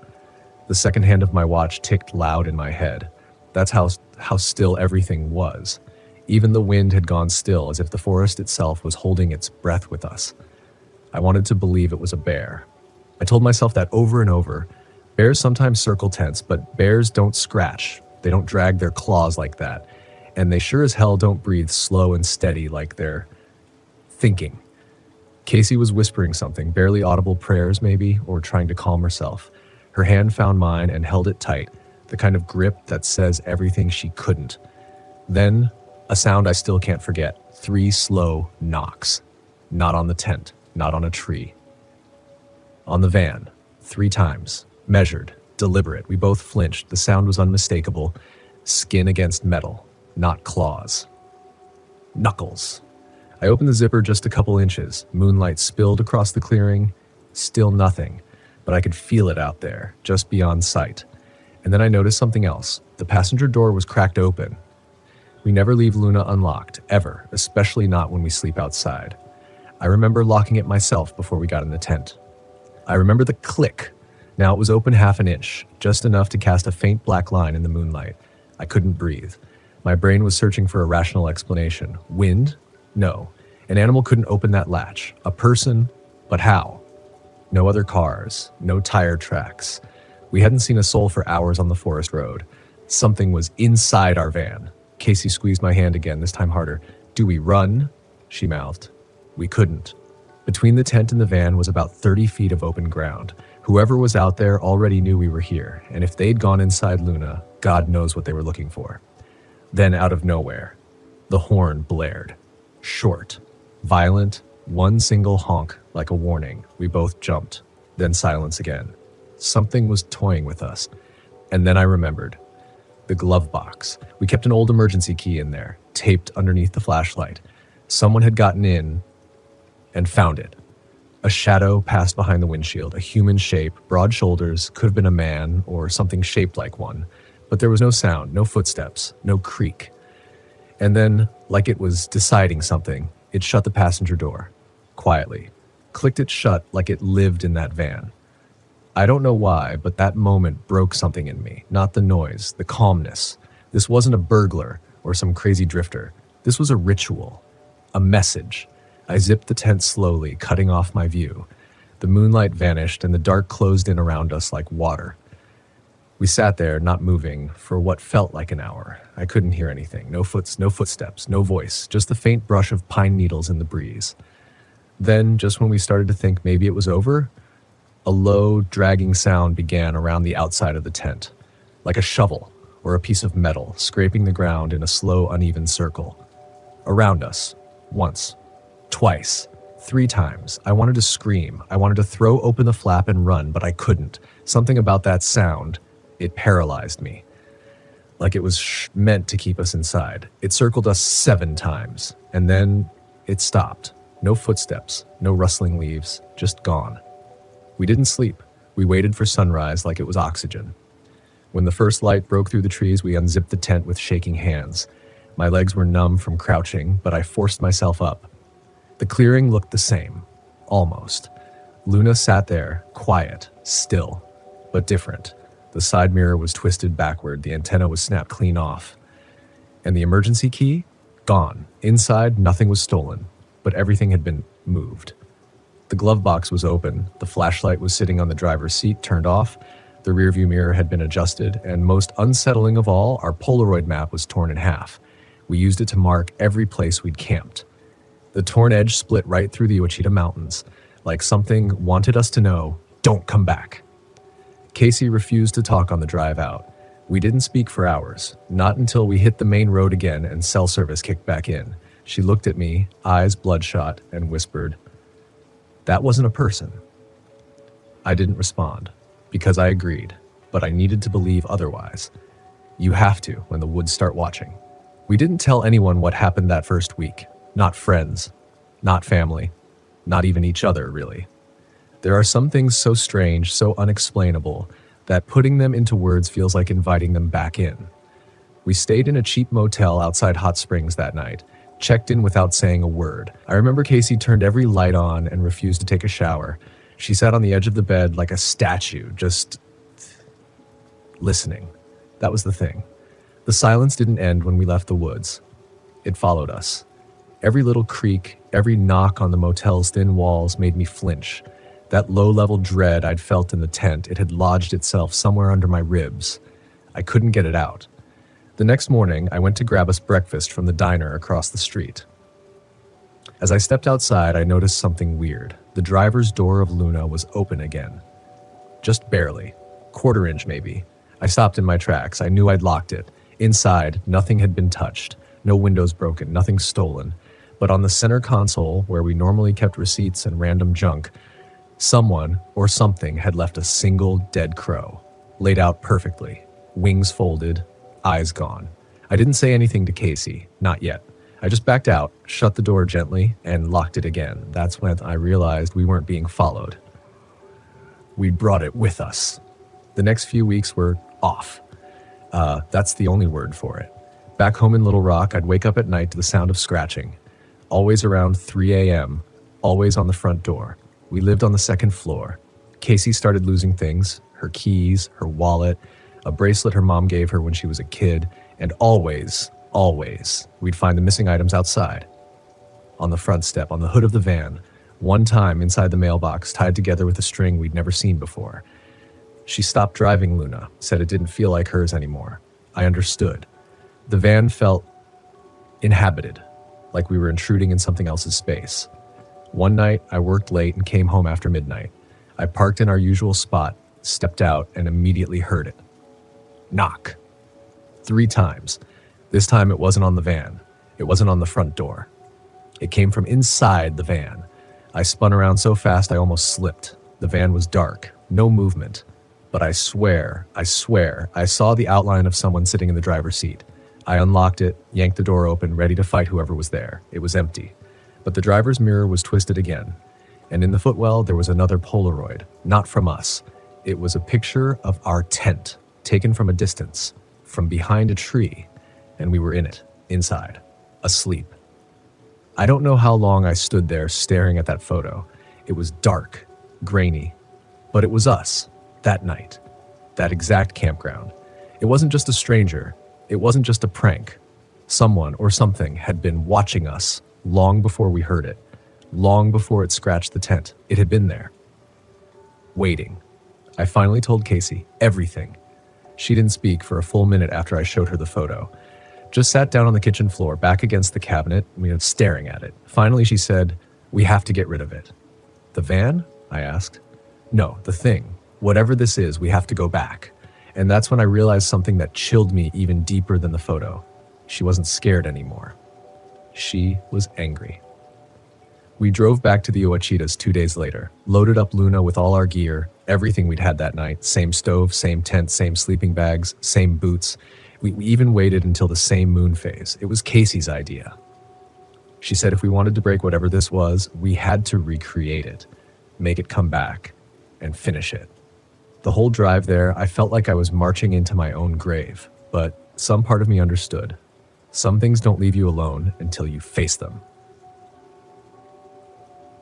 A: The second hand of my watch ticked loud in my head. That's how still everything was. Even the wind had gone still, as if the forest itself was holding its breath with us. I wanted to believe it was a bear. I told myself that over and over. Bears sometimes circle tents, but bears don't scratch. They don't drag their claws like that. And they sure as hell don't breathe slow and steady like they're thinking. Casey was whispering something, barely audible prayers maybe, or trying to calm herself. Her hand found mine and held it tight, the kind of grip that says everything she couldn't. Then, a sound I still can't forget. 3 slow knocks. Not on the tent, not on a tree. On the van, 3 times. Measured, deliberate. We both flinched. The sound was unmistakable. Skin against metal, not claws. Knuckles. I opened the zipper just a couple inches. Moonlight spilled across the clearing. Still nothing, but I could feel it out there, just beyond sight. And then I noticed something else. The passenger door was cracked open. We never leave Luna unlocked, ever, especially not when we sleep outside. I remember locking it myself before we got in the tent. I remember the click. Now it was open half an inch, just enough to cast a faint black line in the moonlight. I couldn't breathe. My brain was searching for a rational explanation. Wind? No. An animal couldn't open that latch. A person? But how? No other cars. No tire tracks. We hadn't seen a soul for hours on the forest road. Something was inside our van. Casey squeezed my hand again, this time harder. Do we run? She mouthed. We couldn't. Between the tent and the van was about 30 feet of open ground. Whoever was out there already knew we were here, and if they'd gone inside Luna, God knows what they were looking for. Then out of nowhere, the horn blared. Short, violent, one single honk like a warning. We both jumped, then silence again. Something was toying with us. And then I remembered. The glove box. We kept an old emergency key in there, taped underneath the flashlight. Someone had gotten in and found it. A shadow passed behind the windshield, a human shape, broad shoulders, could have been a man or something shaped like one. But there was no sound, no footsteps, no creak. And then, like it was deciding something, it shut the passenger door, quietly. Clicked it shut like it lived in that van. I don't know why, but that moment broke something in me. Not the noise, the calmness. This wasn't a burglar or some crazy drifter. This was a ritual, a message. I zipped the tent slowly, cutting off my view. The moonlight vanished and the dark closed in around us like water. We sat there, not moving, for what felt like an hour. I couldn't hear anything. No footsteps, no voice, just the faint brush of pine needles in the breeze. Then, just when we started to think maybe it was over, a low, dragging sound began around the outside of the tent, like a shovel or a piece of metal scraping the ground in a slow, uneven circle. Around us, once, twice, 3 times. I wanted to scream. I wanted to throw open the flap and run, but I couldn't. Something about that sound, it paralyzed me. Like it was meant to keep us inside. It circled us 7 times, and then it stopped. No footsteps, no rustling leaves, just gone. We didn't sleep. We waited for sunrise like it was oxygen. When the first light broke through the trees, we unzipped the tent with shaking hands. My legs were numb from crouching, but I forced myself up. The clearing looked the same, almost. Luna sat there, quiet, still, but different. The side mirror was twisted backward, the antenna was snapped clean off. And the emergency key? Gone. Inside, nothing was stolen, but everything had been moved. The glove box was open, the flashlight was sitting on the driver's seat, turned off, the rearview mirror had been adjusted, and most unsettling of all, our Polaroid map was torn in half. We used it to mark every place we'd camped. The torn edge split right through the Ouachita Mountains, like something wanted us to know, don't come back. Casey refused to talk on the drive out. We didn't speak for hours, not until we hit the main road again and cell service kicked back in. She looked at me, eyes bloodshot, and whispered, "That wasn't a person." I didn't respond, because I agreed, but I needed to believe otherwise. You have to when the woods start watching. We didn't tell anyone what happened that first week. Not friends, not family, not even each other, really. There are some things so strange, so unexplainable, that putting them into words feels like inviting them back in. We stayed in a cheap motel outside Hot Springs that night, checked in without saying a word. I remember Casey turned every light on and refused to take a shower. She sat on the edge of the bed like a statue, just listening. That was the thing. The silence didn't end when we left the woods. It followed us. Every little creak, every knock on the motel's thin walls made me flinch. That low-level dread I'd felt in the tent, it had lodged itself somewhere under my ribs. I couldn't get it out. The next morning, I went to grab us breakfast from the diner across the street. As I stepped outside, I noticed something weird. The driver's door of Luna was open again. Just barely. Quarter-inch, maybe. I stopped in my tracks. I knew I'd locked it. Inside, nothing had been touched. No windows broken, nothing stolen. But on the center console, where we normally kept receipts and random junk, someone or something had left a single dead crow, laid out perfectly, wings folded, eyes gone. I didn't say anything to Casey, not yet. I just backed out, shut the door gently, and locked it again. That's when I realized we weren't being followed. We'd brought it with us. The next few weeks were off. That's the only word for it. Back home in Little Rock, I'd wake up at night to the sound of scratching. Always around 3 a.m., always on the front door. We lived on the second floor. Casey started losing things, her keys, her wallet, a bracelet her mom gave her when she was a kid, and always, we'd find the missing items outside. On the front step, on the hood of the van, one time inside the mailbox, tied together with a string we'd never seen before. She stopped driving Luna, said it didn't feel like hers anymore. I understood. The van felt inhabited, like we were intruding in something else's space. One night, I worked late and came home after midnight. I parked in our usual spot, stepped out, and immediately heard it. Knock. 3 times. This time it wasn't on the van. It wasn't on the front door. It came from inside the van. I spun around so fast I almost slipped. The van was dark, no movement. But I swear, I saw the outline of someone sitting in the driver's seat. I unlocked it, yanked the door open, ready to fight whoever was there. It was empty. But the driver's mirror was twisted again. And in the footwell, there was another Polaroid, not from us. It was a picture of our tent, taken from a distance, from behind a tree, and we were in it, inside, asleep. I don't know how long I stood there staring at that photo. It was dark, grainy, but it was us, that night, that exact campground. It wasn't just a stranger. It wasn't just a prank. Someone or something had been watching us long before we heard it, long before it scratched the tent. It had been there, waiting. I finally told Casey everything. She didn't speak for a full minute after I showed her the photo. Just sat down on the kitchen floor, back against the cabinet, staring at it. Finally, she said, "We have to get rid of it." "The van?" I asked. "No, the thing. Whatever this is, we have to go back." And that's when I realized something that chilled me even deeper than the photo. She wasn't scared anymore. She was angry. We drove back to the Ouachitas 2 days later, loaded up Luna with all our gear, everything we'd had that night, same stove, same tent, same sleeping bags, same boots. We even waited until the same moon phase. It was Casey's idea. She said if we wanted to break whatever this was, we had to recreate it, make it come back, and finish it. The whole drive there, I felt like I was marching into my own grave, but some part of me understood. Some things don't leave you alone until you face them.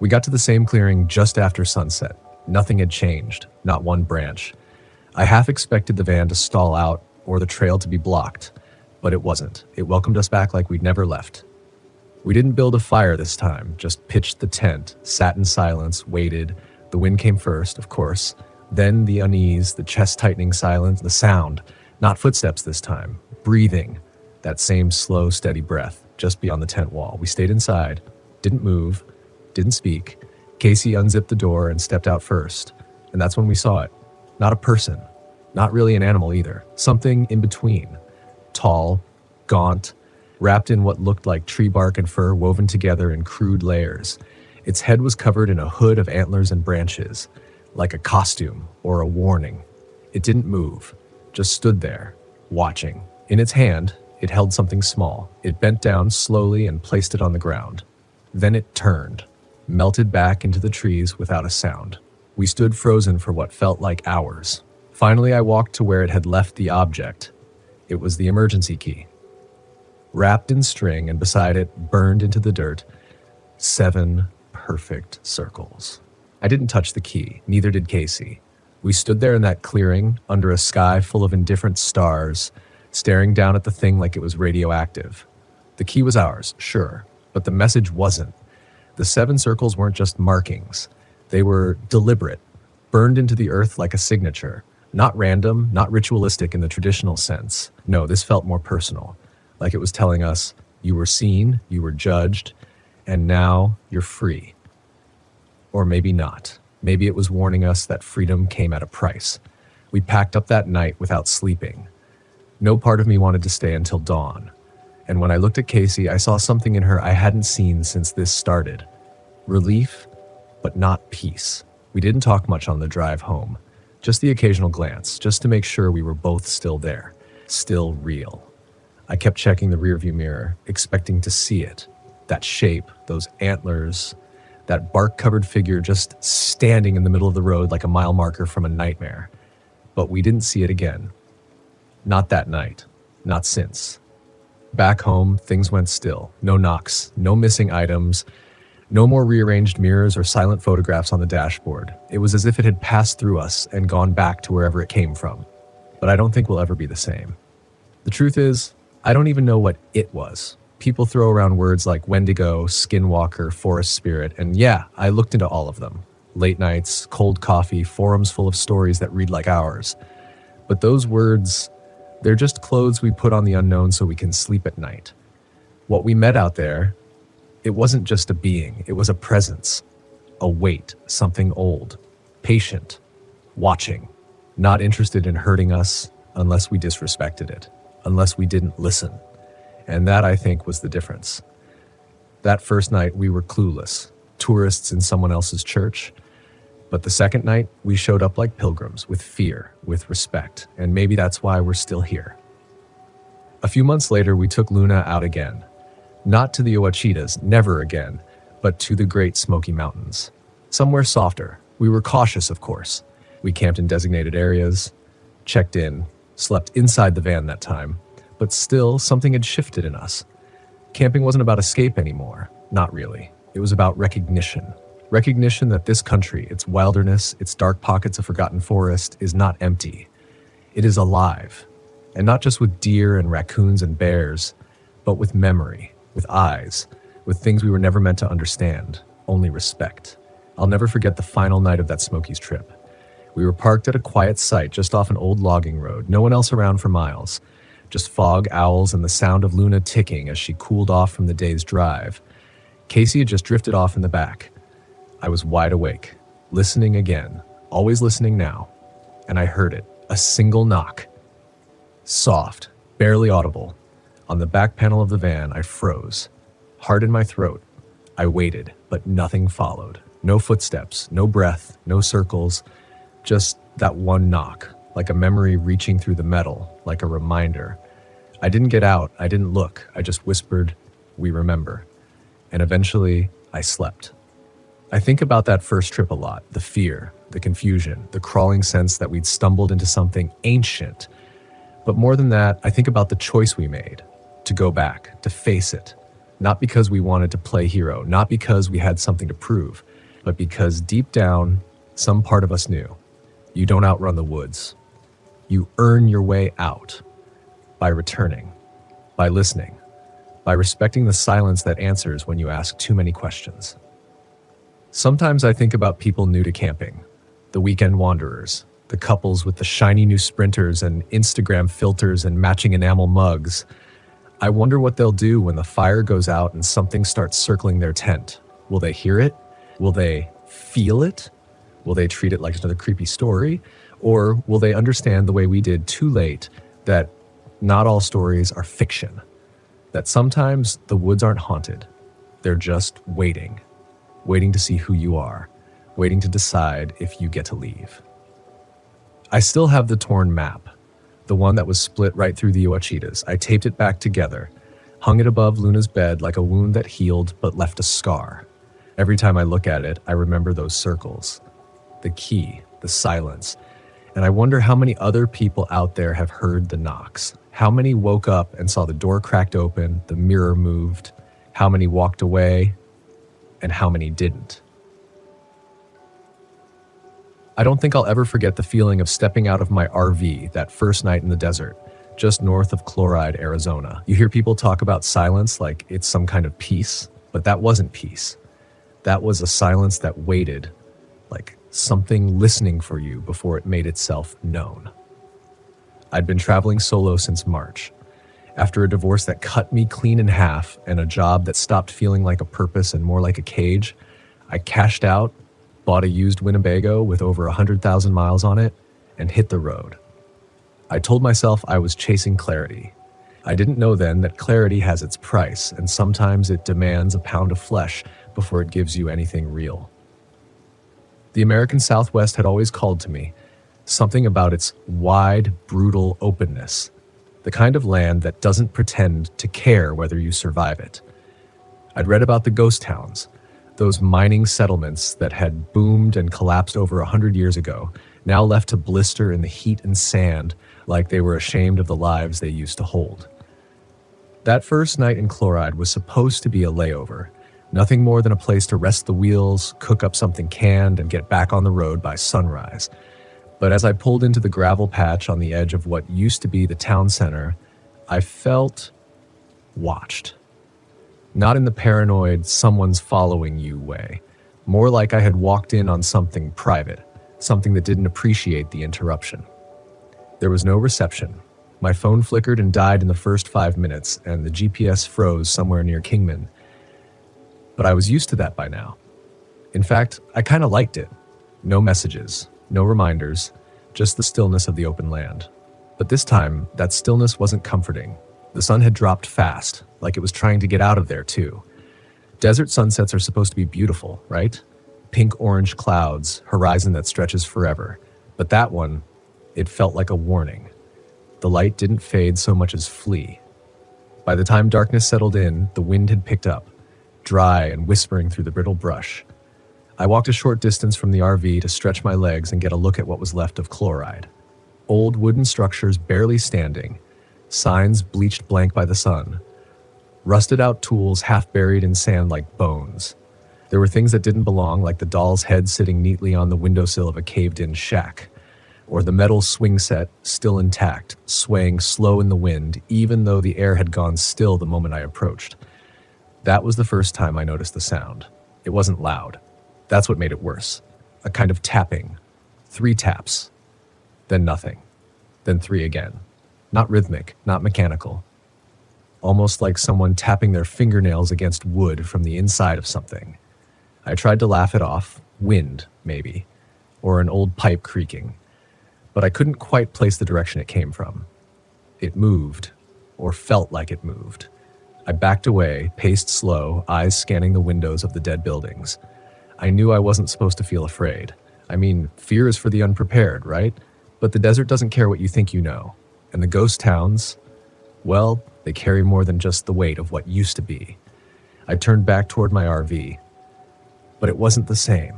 A: We got to the same clearing just after sunset. Nothing had changed, not one branch. I half expected the van to stall out or the trail to be blocked, but it wasn't. It welcomed us back like we'd never left. We didn't build a fire this time, just pitched the tent, sat in silence, waited. The wind came first, of course, then the unease, the chest-tightening silence, the sound, not footsteps this time, breathing, that same slow, steady breath just beyond the tent wall. We stayed inside, didn't move, didn't speak. Casey unzipped the door and stepped out first, and that's when we saw it. Not a person, not really an animal either, something in between. Tall, gaunt, wrapped in what looked like tree bark and fur woven together in crude layers. Its head was covered in a hood of antlers and branches, like a costume or a warning. It didn't move, just stood there, watching. In its hand, it held something small. It bent down slowly and placed it on the ground. Then it turned, melted back into the trees without a sound. We stood frozen for what felt like hours. Finally, I walked to where it had left the object. It was the emergency key. Wrapped in string and beside it, burned into the dirt, 7 perfect circles. I didn't touch the key, neither did Casey. We stood there in that clearing, under a sky full of indifferent stars, staring down at the thing like it was radioactive. The key was ours, sure, but the message wasn't. The 7 circles weren't just markings. They were deliberate, burned into the earth like a signature. Not random, not ritualistic in the traditional sense. No, this felt more personal, like it was telling us, you were seen, you were judged, and now you're free. Or maybe not. Maybe it was warning us that freedom came at a price. We packed up that night without sleeping. No part of me wanted to stay until dawn. And when I looked at Casey, I saw something in her I hadn't seen since this started. Relief, but not peace. We didn't talk much on the drive home. Just the occasional glance, just to make sure we were both still there, still real. I kept checking the rearview mirror, expecting to see it. That shape, those antlers, that bark-covered figure just standing in the middle of the road like a mile marker from a nightmare. But we didn't see it again. Not that night. Not since. Back home, things went still. No knocks, no missing items, no more rearranged mirrors or silent photographs on the dashboard. It was as if it had passed through us and gone back to wherever it came from. But I don't think we'll ever be the same. The truth is, I don't even know what it was. People throw around words like Wendigo, Skinwalker, Forest Spirit, and yeah, I looked into all of them. Late nights, cold coffee, forums full of stories that read like ours. But those words, they're just clothes we put on the unknown so we can sleep at night. What we met out there, it wasn't just a being, it was a presence, a weight, something old, patient, watching, not interested in hurting us unless we disrespected it, unless we didn't listen. And that, I think, was the difference. That first night, we were clueless, tourists in someone else's church. But the second night, we showed up like pilgrims, with fear, with respect, and maybe that's why we're still here. A few months later, we took Luna out again. Not to the Ouachitas, never again, but to the Great Smoky Mountains. Somewhere softer. We were cautious, of course. We camped in designated areas, checked in, slept inside the van that time, but still, something had shifted in us. Camping wasn't about escape anymore. Not really. It was about recognition. Recognition that this country, its wilderness, its dark pockets of forgotten forest, is not empty. It is alive. And not just with deer and raccoons and bears, but with memory, with eyes, with things we were never meant to understand, only respect. I'll never forget the final night of that Smokies trip. We were parked at a quiet site just off an old logging road, no one else around for miles. Just fog, owls, and the sound of Luna ticking as she cooled off from the day's drive. Casey had just drifted off in the back. I was wide awake, listening again, always listening now, and I heard it, a single knock. Soft, barely audible. On the back panel of the van, I froze. Heart in my throat. I waited, but nothing followed. No footsteps, no breath, no circles, just that one knock. Like a memory reaching through the metal, like a reminder. I didn't get out, I didn't look, I just whispered, "We remember." And eventually, I slept. I think about that first trip a lot, the fear, the confusion, the crawling sense that we'd stumbled into something ancient. But more than that, I think about the choice we made, to go back, to face it. Not because we wanted to play hero, not because we had something to prove, but because deep down, some part of us knew. You don't outrun the woods. You earn your way out by returning, by listening, by respecting the silence that answers when you ask too many questions. Sometimes I think about people new to camping, the weekend wanderers, the couples with the shiny new sprinters and Instagram filters and matching enamel mugs. I wonder what they'll do when the fire goes out and something starts circling their tent. Will they hear it? Will they feel it? Will they treat it like another creepy story? Or will they understand the way we did too late that not all stories are fiction? That sometimes the woods aren't haunted. They're just waiting to see who you are, waiting to decide if you get to leave. I still have the torn map, the one that was split right through the Ouachitas. I taped it back together, hung it above Luna's bed like a wound that healed but left a scar. Every time I look at it, I remember those circles, the key, the silence. And I wonder how many other people out there have heard the knocks. How many woke up and saw the door cracked open, the mirror moved, how many walked away, and how many didn't. I don't think I'll ever forget the feeling of stepping out of my RV that first night in the desert, just north of Chloride, Arizona. You hear people talk about silence like it's some kind of peace, but that wasn't peace. That was a silence that waited, like something listening for you before it made itself known. I'd been traveling solo since March. After a divorce that cut me clean in half and a job that stopped feeling like a purpose and more like a cage, I cashed out, bought a used Winnebago with over 100,000 miles on it, and hit the road. I told myself I was chasing clarity. I didn't know then that clarity has its price, and sometimes it demands a pound of flesh before it gives you anything real. The American Southwest had always called to me, something about its wide, brutal openness, the kind of land that doesn't pretend to care whether you survive it. I'd read about the ghost towns, those mining settlements that had boomed and collapsed over 100 years ago, now left to blister in the heat and sand like they were ashamed of the lives they used to hold. That first night in Chloride was supposed to be a layover, nothing more than a place to rest the wheels, cook up something canned, and get back on the road by sunrise. But as I pulled into the gravel patch on the edge of what used to be the town center, I felt watched. Not in the paranoid, someone's following you way. More like I had walked in on something private, something that didn't appreciate the interruption. There was no reception. My phone flickered and died in the first 5 minutes, and the GPS froze somewhere near Kingman. But I was used to that by now. In fact, I kind of liked it. No messages. No reminders, just the stillness of the open land. But this time, that stillness wasn't comforting. The sun had dropped fast, like it was trying to get out of there too. Desert sunsets are supposed to be beautiful, right? Pink-orange clouds, horizon that stretches forever. But that one, it felt like a warning. The light didn't fade so much as flee. By the time darkness settled in, the wind had picked up, dry and whispering through the brittle brush. I walked a short distance from the RV to stretch my legs and get a look at what was left of Chloride. Old wooden structures barely standing, signs bleached blank by the sun, rusted out tools half buried in sand like bones. There were things that didn't belong, like the doll's head sitting neatly on the windowsill of a caved-in shack, or the metal swing set still intact, swaying slow in the wind, even though the air had gone still the moment I approached. That was the first time I noticed the sound. It wasn't loud. That's what made it worse. A kind of tapping. 3 taps. Then nothing. Then 3 again. Not rhythmic, not mechanical. Almost like someone tapping their fingernails against wood from the inside of something. I tried to laugh it off. Wind, maybe. Or an old pipe creaking. But I couldn't quite place the direction it came from. It moved, or felt like it moved. I backed away, paced slow, eyes scanning the windows of the dead buildings. I knew I wasn't supposed to feel afraid. I mean, fear is for the unprepared, right? But the desert doesn't care what you think you know. And the ghost towns, well, they carry more than just the weight of what used to be. I turned back toward my RV. But it wasn't the same.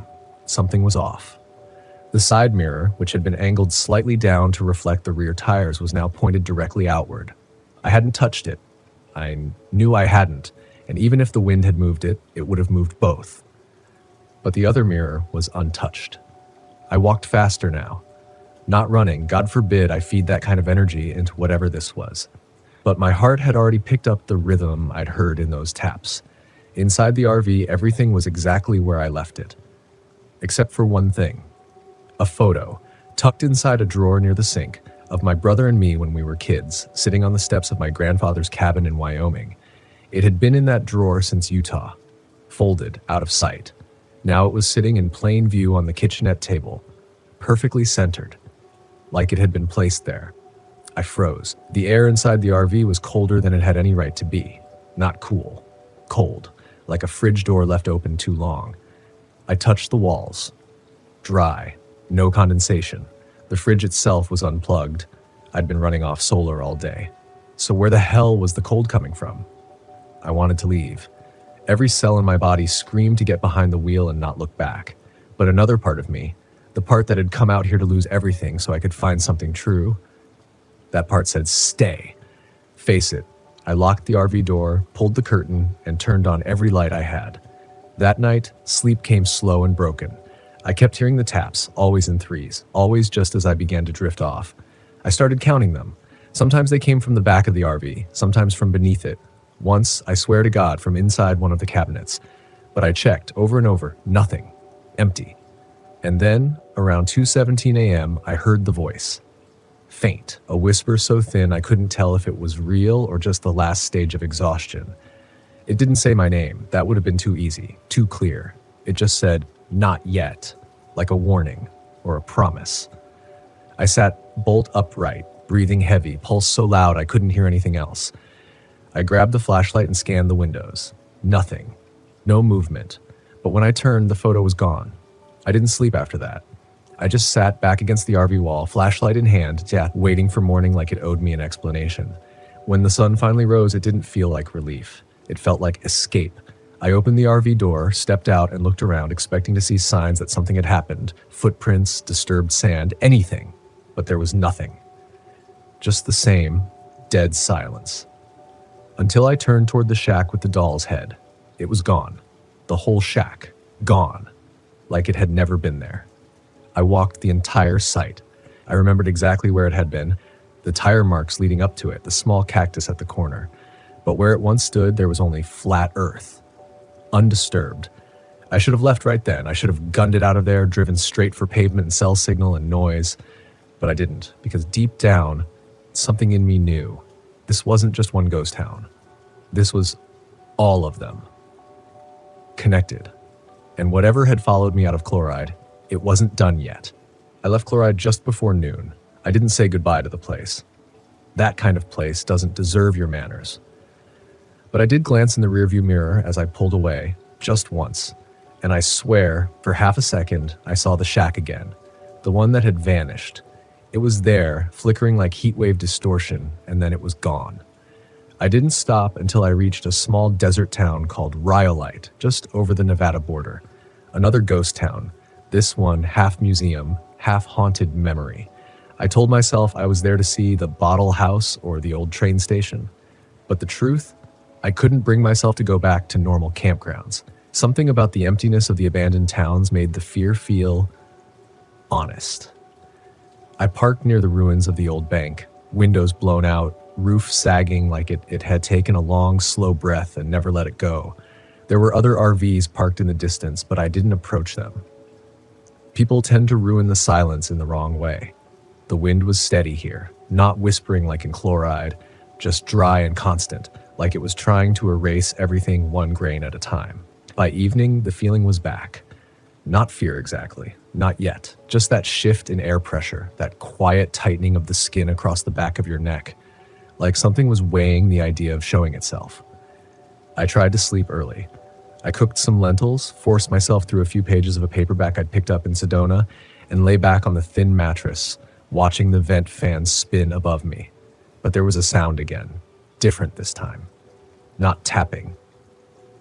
A: Something was off. The side mirror, which had been angled slightly down to reflect the rear tires, was now pointed directly outward. I hadn't touched it. I knew I hadn't, and even if the wind had moved it, it would have moved both. But the other mirror was untouched. I walked faster now. Not running, God forbid I feed that kind of energy into whatever this was. But my heart had already picked up the rhythm I'd heard in those taps. Inside the RV, everything was exactly where I left it. Except for one thing. A photo, tucked inside a drawer near the sink, of my brother and me when we were kids, sitting on the steps of my grandfather's cabin in Wyoming. It had been in that drawer since Utah, folded, out of sight. Now it was sitting in plain view on the kitchenette table, perfectly centered, like it had been placed there. I froze. The air inside the RV was colder than it had any right to be. Not cool. Cold, like a fridge door left open too long. I touched the walls. Dry. No condensation. The fridge itself was unplugged. I'd been running off solar all day. So where the hell was the cold coming from? I wanted to leave. Every cell in my body screamed to get behind the wheel and not look back. But another part of me, the part that had come out here to lose everything so I could find something true, that part said, stay. Face it. I locked the RV door, pulled the curtain, and turned on every light I had. That night, sleep came slow and broken. I kept hearing the taps, always in 3s, always just as I began to drift off. I started counting them. Sometimes they came from the back of the RV, sometimes from beneath it. Once, I swear to God, from inside one of the cabinets. But I checked over and over, nothing. Empty. And then, around 2:17 a.m., I heard the voice. Faint, a whisper so thin I couldn't tell if it was real or just the last stage of exhaustion. It didn't say my name. That would have been too easy, too clear. It just said, not yet, like a warning or a promise. I sat bolt upright, breathing heavy, pulse so loud I couldn't hear anything else. I grabbed the flashlight and scanned the windows. Nothing. No movement. But when I turned, the photo was gone. I didn't sleep after that. I just sat back against the RV wall, flashlight in hand, waiting for morning like it owed me an explanation. When the sun finally rose, it didn't feel like relief. It felt like escape. I opened the RV door, stepped out, and looked around, expecting to see signs that something had happened. Footprints, disturbed sand, anything. But there was nothing. Just the same, dead silence. Until I turned toward the shack with the doll's head. It was gone. The whole shack. Gone. Like it had never been there. I walked the entire site. I remembered exactly where it had been, the tire marks leading up to it, the small cactus at the corner. But where it once stood, there was only flat earth. Undisturbed. I should have left right then. I should have gunned it out of there, driven straight for pavement and cell signal and noise. But I didn't, because deep down, something in me knew. This wasn't just one ghost town. This was all of them. Connected. And whatever had followed me out of Chloride, it wasn't done yet. I left Chloride just before noon. I didn't say goodbye to the place. That kind of place doesn't deserve your manners. But I did glance in the rearview mirror as I pulled away, just once. And I swear, for half a second, I saw the shack again. The one that had vanished. It was there, flickering like heatwave distortion, and then it was gone. I didn't stop until I reached a small desert town called Rhyolite, just over the Nevada border. Another ghost town. This one half museum, half haunted memory. I told myself I was there to see the Bottle House or the old train station. But the truth? I couldn't bring myself to go back to normal campgrounds. Something about the emptiness of the abandoned towns made the fear feel honest. I parked near the ruins of the old bank, windows blown out, roof sagging like it had taken a long, slow breath and never let it go. There were other RVs parked in the distance, but I didn't approach them. People tend to ruin the silence in the wrong way. The wind was steady here, not whispering like in Chloride, just dry and constant, like it was trying to erase everything one grain at a time. By evening, the feeling was back. Not fear exactly, not yet. Just that shift in air pressure, that quiet tightening of the skin across the back of your neck, like something was weighing the idea of showing itself. I tried to sleep early. I cooked some lentils, forced myself through a few pages of a paperback I'd picked up in Sedona, and lay back on the thin mattress, watching the vent fan spin above me. But there was a sound again, different this time. Not tapping,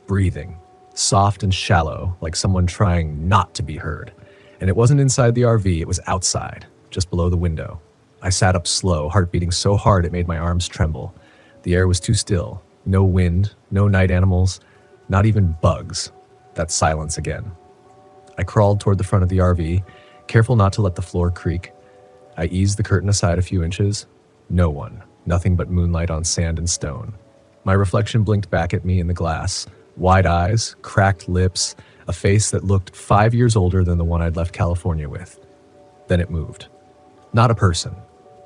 A: breathing, soft and shallow, like someone trying not to be heard. And it wasn't inside the RV, it was outside, just below the window. I sat up slow, heart beating so hard it made my arms tremble. The air was too still, no wind, no night animals, not even bugs. That silence again. I crawled toward the front of the RV, careful not to let the floor creak. I eased the curtain aside a few inches. No one, nothing but moonlight on sand and stone. My reflection blinked back at me in the glass. Wide eyes, cracked lips, a face that looked 5 years older than the one I'd left California with. Then it moved. Not a person,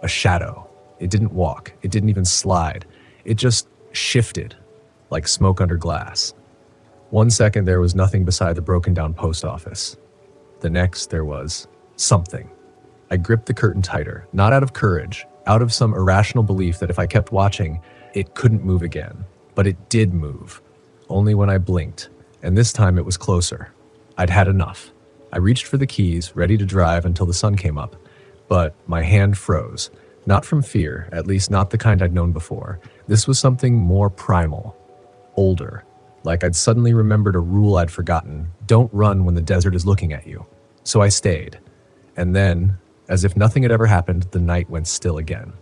A: a shadow. It didn't walk. It didn't even slide. It just shifted, like smoke under glass. 1 second there was nothing beside the broken down post office. The next there was something. I gripped the curtain tighter, not out of courage, out of some irrational belief that if I kept watching, it couldn't move again. But it did move. Only when I blinked, and this time it was closer. I'd had enough. I reached for the keys, ready to drive until the sun came up, but my hand froze. Not from fear, at least not the kind I'd known before. This was something more primal, older, like I'd suddenly remembered a rule I'd forgotten. Don't run when the desert is looking at you. So I stayed. And then, as if nothing had ever happened, the night went still again.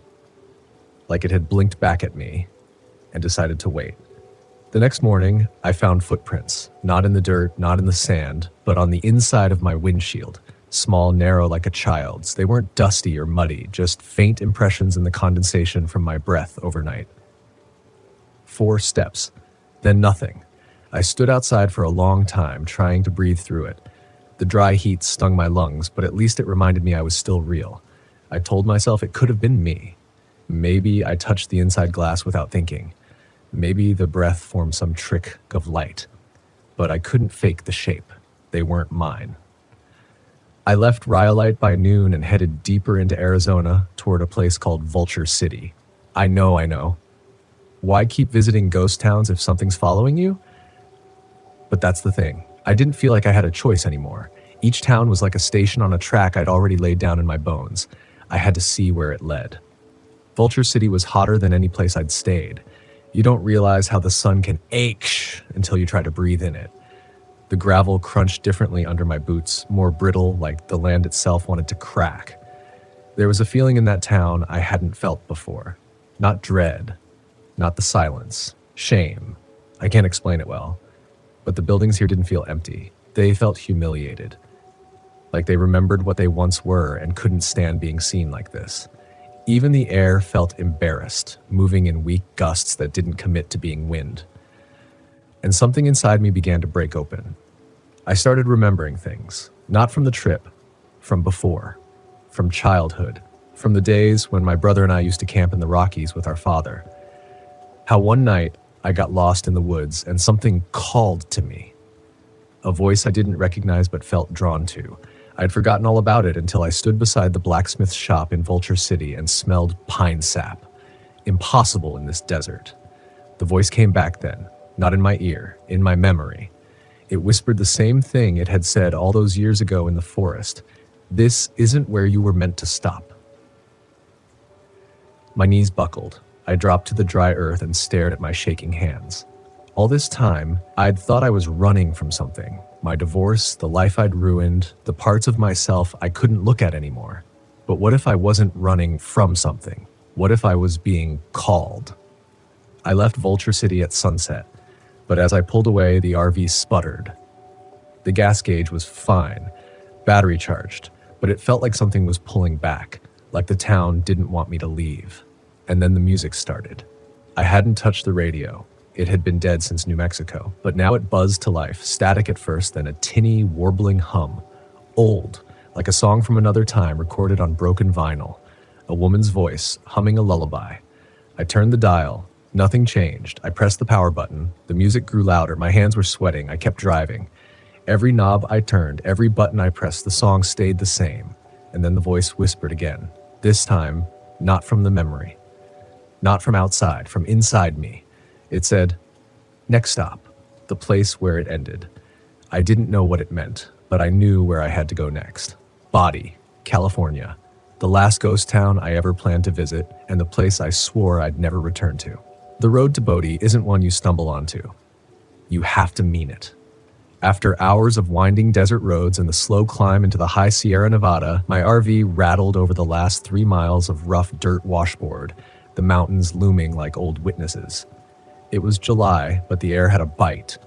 A: Like it had blinked back at me and decided to wait. The next morning, I found footprints, not in the dirt, not in the sand, but on the inside of my windshield, Small, narrow like a child's. They weren't dusty or muddy, just faint impressions in the condensation from my breath overnight. 4 steps, then nothing. I stood outside for a long time, trying to breathe through it. The dry heat stung my lungs, but at least it reminded me I was still real. I told myself it could have been me. Maybe I touched the inside glass without thinking. Maybe the breath formed some trick of light. But I couldn't fake the shape. They weren't mine. I left Rhyolite by noon and headed deeper into Arizona toward a place called Vulture City. I know. Why keep visiting ghost towns if something's following you? But that's the thing. I didn't feel like I had a choice anymore. Each town was like a station on a track I'd already laid down in my bones. I had to see where it led. Vulture City was hotter than any place I'd stayed. You don't realize how the sun can ache until you try to breathe in it. The gravel crunched differently under my boots, more brittle, like the land itself wanted to crack. There was a feeling in that town I hadn't felt before. Not dread, not the silence, shame. I can't explain it well. But the buildings here didn't feel empty. They felt humiliated. Like they remembered what they once were and couldn't stand being seen like this. Even the air felt embarrassed, moving in weak gusts that didn't commit to being wind. And something inside me began to break open. I started remembering things, not from the trip, from before, from childhood, from the days when my brother and I used to camp in the Rockies with our father. How one night I got lost in the woods and something called to me. A voice I didn't recognize but felt drawn to. I'd forgotten all about it until I stood beside the blacksmith's shop in Vulture City and smelled pine sap. Impossible in this desert. The voice came back then, not in my ear, in my memory. It whispered the same thing it had said all those years ago in the forest. This isn't where you were meant to stop. My knees buckled. I dropped to the dry earth and stared at my shaking hands. All this time, I'd thought I was running from something. My divorce, the life I'd ruined, the parts of myself I couldn't look at anymore. But what if I wasn't running from something? What if I was being called? I left Vulture City at sunset, but as I pulled away, the RV sputtered. The gas gauge was fine, battery charged, but it felt like something was pulling back, like the town didn't want me to leave. And then the music started. I hadn't touched the radio. It had been dead since New Mexico, but now it buzzed to life, static at first, then a tinny, warbling hum. Old, like a song from another time recorded on broken vinyl. A woman's voice, humming a lullaby. I turned the dial. Nothing changed. I pressed the power button. The music grew louder. My hands were sweating. I kept driving. Every knob I turned, every button I pressed, the song stayed the same. And then the voice whispered again. This time, not from the memory. Not from outside, from inside me. It said, next stop, the place where it ended. I didn't know what it meant, but I knew where I had to go next. Body, California. The last ghost town I ever planned to visit, and the place I swore I'd never return to. The road to Bodhi isn't one you stumble onto. You have to mean it. After hours of winding desert roads and the slow climb into the high Sierra Nevada, my RV rattled over the last 3 miles of rough dirt washboard, the mountains looming like old witnesses. It was July, but the air had a bite,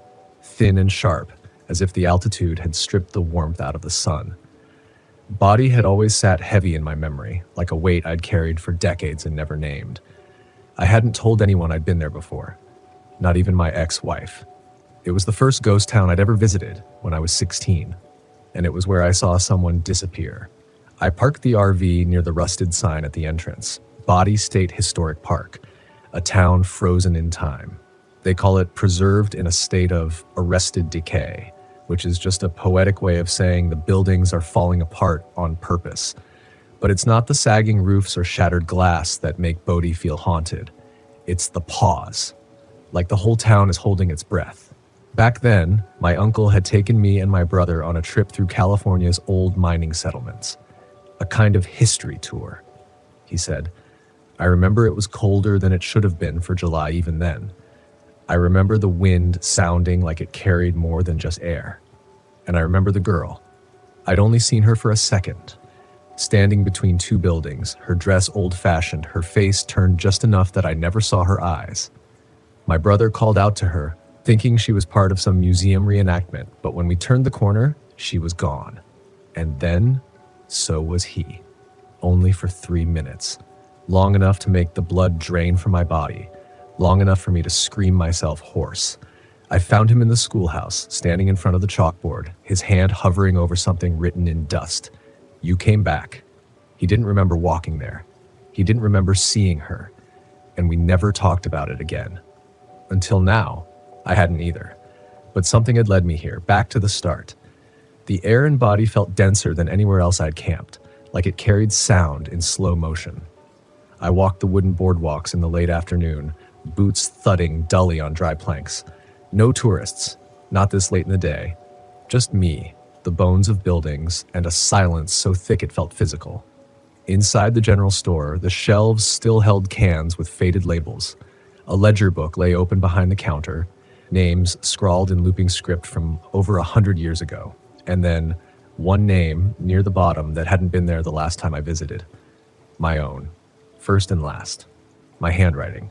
A: thin and sharp, as if the altitude had stripped the warmth out of the sun. Body had always sat heavy in my memory, like a weight I'd carried for decades and never named. I hadn't told anyone I'd been there before, not even my ex-wife. It was the first ghost town I'd ever visited when I was 16, and it was where I saw someone disappear. I parked the RV near the rusted sign at the entrance, Body State Historic Park, a town frozen in time. They call it preserved in a state of arrested decay, which is just a poetic way of saying the buildings are falling apart on purpose. But it's not the sagging roofs or shattered glass that make Bodhi feel haunted. It's the pause, like the whole town is holding its breath. Back then, my uncle had taken me and my brother on a trip through California's old mining settlements. A kind of history tour, he said. I remember it was colder than it should have been for July even then. I remember the wind sounding like it carried more than just air. And I remember the girl. I'd only seen her for a second. Standing between 2 buildings, her dress old-fashioned, her face turned just enough that I never saw her eyes. My brother called out to her, thinking she was part of some museum reenactment, but when we turned the corner, she was gone. And then, so was he. Only for 3 minutes. Long enough to make the blood drain from my body. Long enough for me to scream myself hoarse. I found him in the schoolhouse, standing in front of the chalkboard, his hand hovering over something written in dust. You came back. He didn't remember walking there. He didn't remember seeing her. And we never talked about it again. Until now, I hadn't either. But something had led me here, back to the start. The air and body felt denser than anywhere else I'd camped, like it carried sound in slow motion. I walked the wooden boardwalks in the late afternoon, boots thudding dully on dry planks. No tourists, not this late in the day. Just me, the bones of buildings, and a silence so thick it felt physical. Inside the general store, the shelves still held cans with faded labels. A ledger book lay open behind the counter, names scrawled in looping script from over 100 years ago. And then one name near the bottom that hadn't been there the last time I visited. My own. First and last. My handwriting.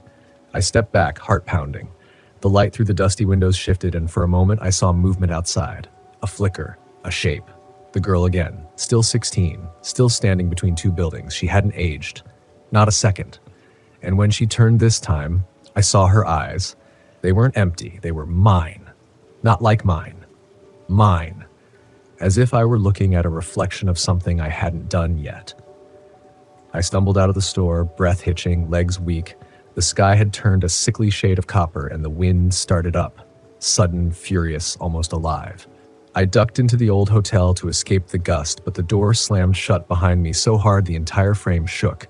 A: I stepped back, heart pounding. The light through the dusty windows shifted, and for a moment I saw movement outside. A flicker, a shape. The girl again, still 16, still standing between two buildings. She hadn't aged. Not a second. And when she turned this time, I saw her eyes. They weren't empty, they were mine. Not like mine. Mine. As if I were looking at a reflection of something I hadn't done yet. I stumbled out of the store, breath hitching, legs weak. The sky had turned a sickly shade of copper, and the wind started up, sudden, furious, almost alive. I ducked into the old hotel to escape the gust, but the door slammed shut behind me so hard the entire frame shook.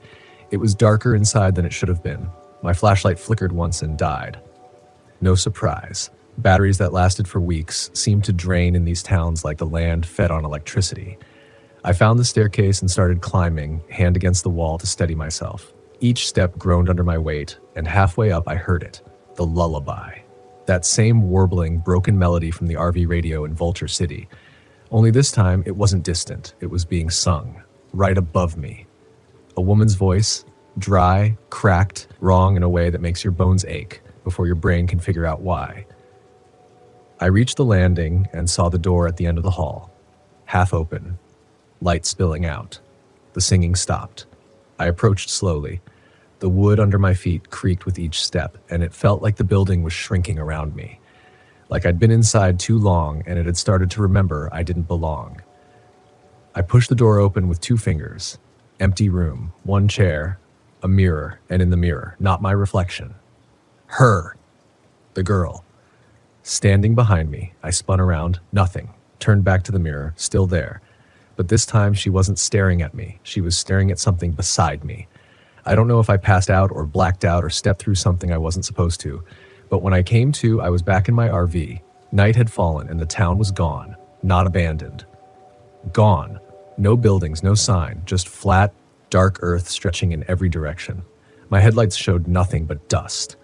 A: It was darker inside than it should have been. My flashlight flickered once and died. No surprise. Batteries that lasted for weeks seemed to drain in these towns like the land fed on electricity. I found the staircase and started climbing, hand against the wall to steady myself. Each step groaned under my weight, and halfway up I heard it, the lullaby. That same warbling, broken melody from the RV radio in Vulture City. Only this time it wasn't distant, it was being sung, right above me. A woman's voice, dry, cracked, wrong in a way that makes your bones ache before your brain can figure out why. I reached the landing and saw the door at the end of the hall, half open, light spilling out. The singing stopped. I approached slowly. The wood under my feet creaked with each step, and it felt like the building was shrinking around me. Like I'd been inside too long and it had started to remember I didn't belong. I pushed the door open with 2 fingers. Empty room, 1 chair, a mirror, and in the mirror, not my reflection. Her. The girl. Standing behind me, I spun around, nothing. Turned back to the mirror, still there. But this time she wasn't staring at me. She was staring at something beside me. I don't know if I passed out or blacked out or stepped through something I wasn't supposed to. But when I came to, I was back in my RV. Night had fallen and the town was gone, not abandoned. Gone. No buildings, no sign, just flat, dark earth stretching in every direction. My headlights showed nothing but dust.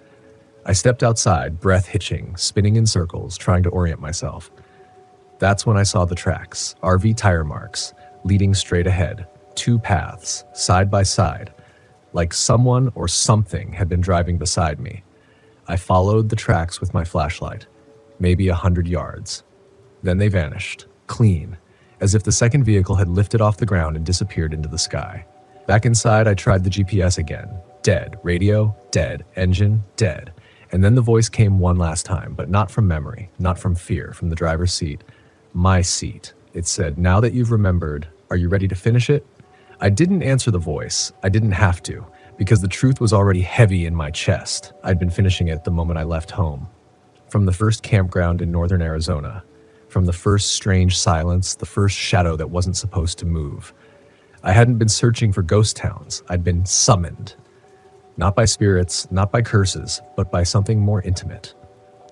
A: I stepped outside, breath hitching, spinning in circles, trying to orient myself. That's when I saw the tracks, RV tire marks, leading straight ahead, 2 paths, side by side, like someone or something had been driving beside me. I followed the tracks with my flashlight, maybe 100 yards. Then they vanished, clean, as if the second vehicle had lifted off the ground and disappeared into the sky. Back inside, I tried the GPS again. Dead. Radio, dead. Engine, dead. And then the voice came one last time, but not from memory, not from fear, from the driver's seat. My seat. It said, "Now that you've remembered, are you ready to finish it?" I didn't answer the voice. I didn't have to, because the truth was already heavy in my chest. I'd been finishing it the moment I left home. From the first campground in northern Arizona, from the first strange silence, the first shadow that wasn't supposed to move. I hadn't been searching for ghost towns. I'd been summoned. Not by spirits, not by curses, but by something more intimate.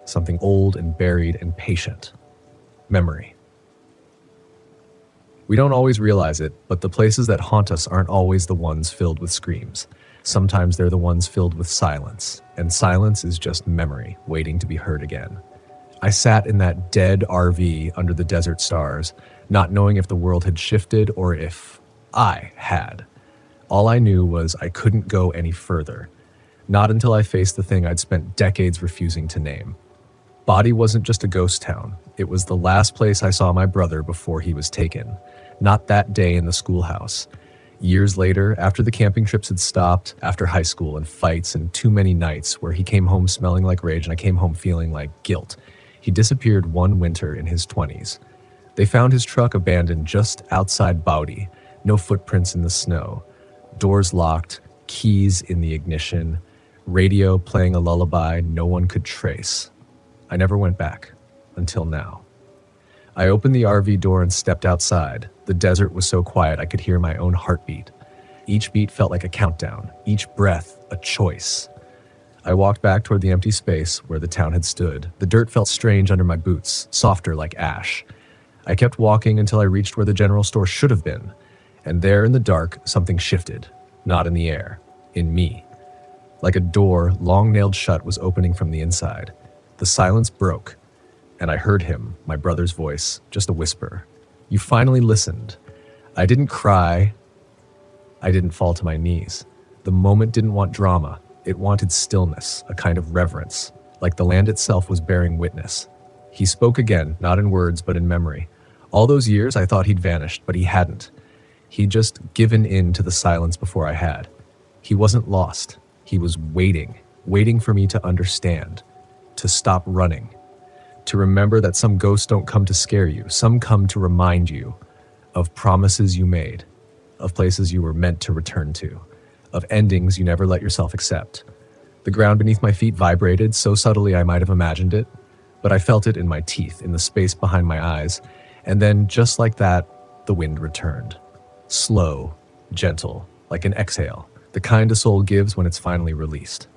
A: Something old and buried and patient. Memory. We don't always realize it, but the places that haunt us aren't always the ones filled with screams. Sometimes they're the ones filled with silence, and silence is just memory waiting to be heard again. I sat in that dead RV under the desert stars, not knowing if the world had shifted or if I had. All I knew was I couldn't go any further. Not until I faced the thing I'd spent decades refusing to name. Body wasn't just a ghost town. It was the last place I saw my brother before he was taken. Not that day in the schoolhouse. Years later, after the camping trips had stopped, after high school and fights and too many nights where he came home smelling like rage and I came home feeling like guilt, he disappeared one winter in his 20s. They found his truck abandoned just outside Baudi, no footprints in the snow, doors locked, keys in the ignition, radio playing a lullaby no one could trace. I never went back, until now. I opened the RV door and stepped outside. The desert was so quiet I could hear my own heartbeat. Each beat felt like a countdown, each breath a choice. I walked back toward the empty space where the town had stood. The dirt felt strange under my boots, softer like ash. I kept walking until I reached where the general store should have been. And there in the dark, something shifted. Not in the air, in me. Like a door, long nailed shut, was opening from the inside. The silence broke, and I heard him, my brother's voice, just a whisper. You finally listened. I didn't cry. I didn't fall to my knees. The moment didn't want drama. It wanted stillness, a kind of reverence, like the land itself was bearing witness. He spoke again, not in words, but in memory. All those years I thought he'd vanished, but he hadn't. He'd just given in to the silence before I had. He wasn't lost. He was waiting for me to understand, to stop running, to remember that some ghosts don't come to scare you. Some come to remind you of promises you made, of places you were meant to return to, of endings you never let yourself accept. The ground beneath my feet vibrated so subtly I might have imagined it, but I felt it in my teeth, in the space behind my eyes, and then, just like that, the wind returned. Slow, gentle, like an exhale, the kind a soul gives when it's finally released.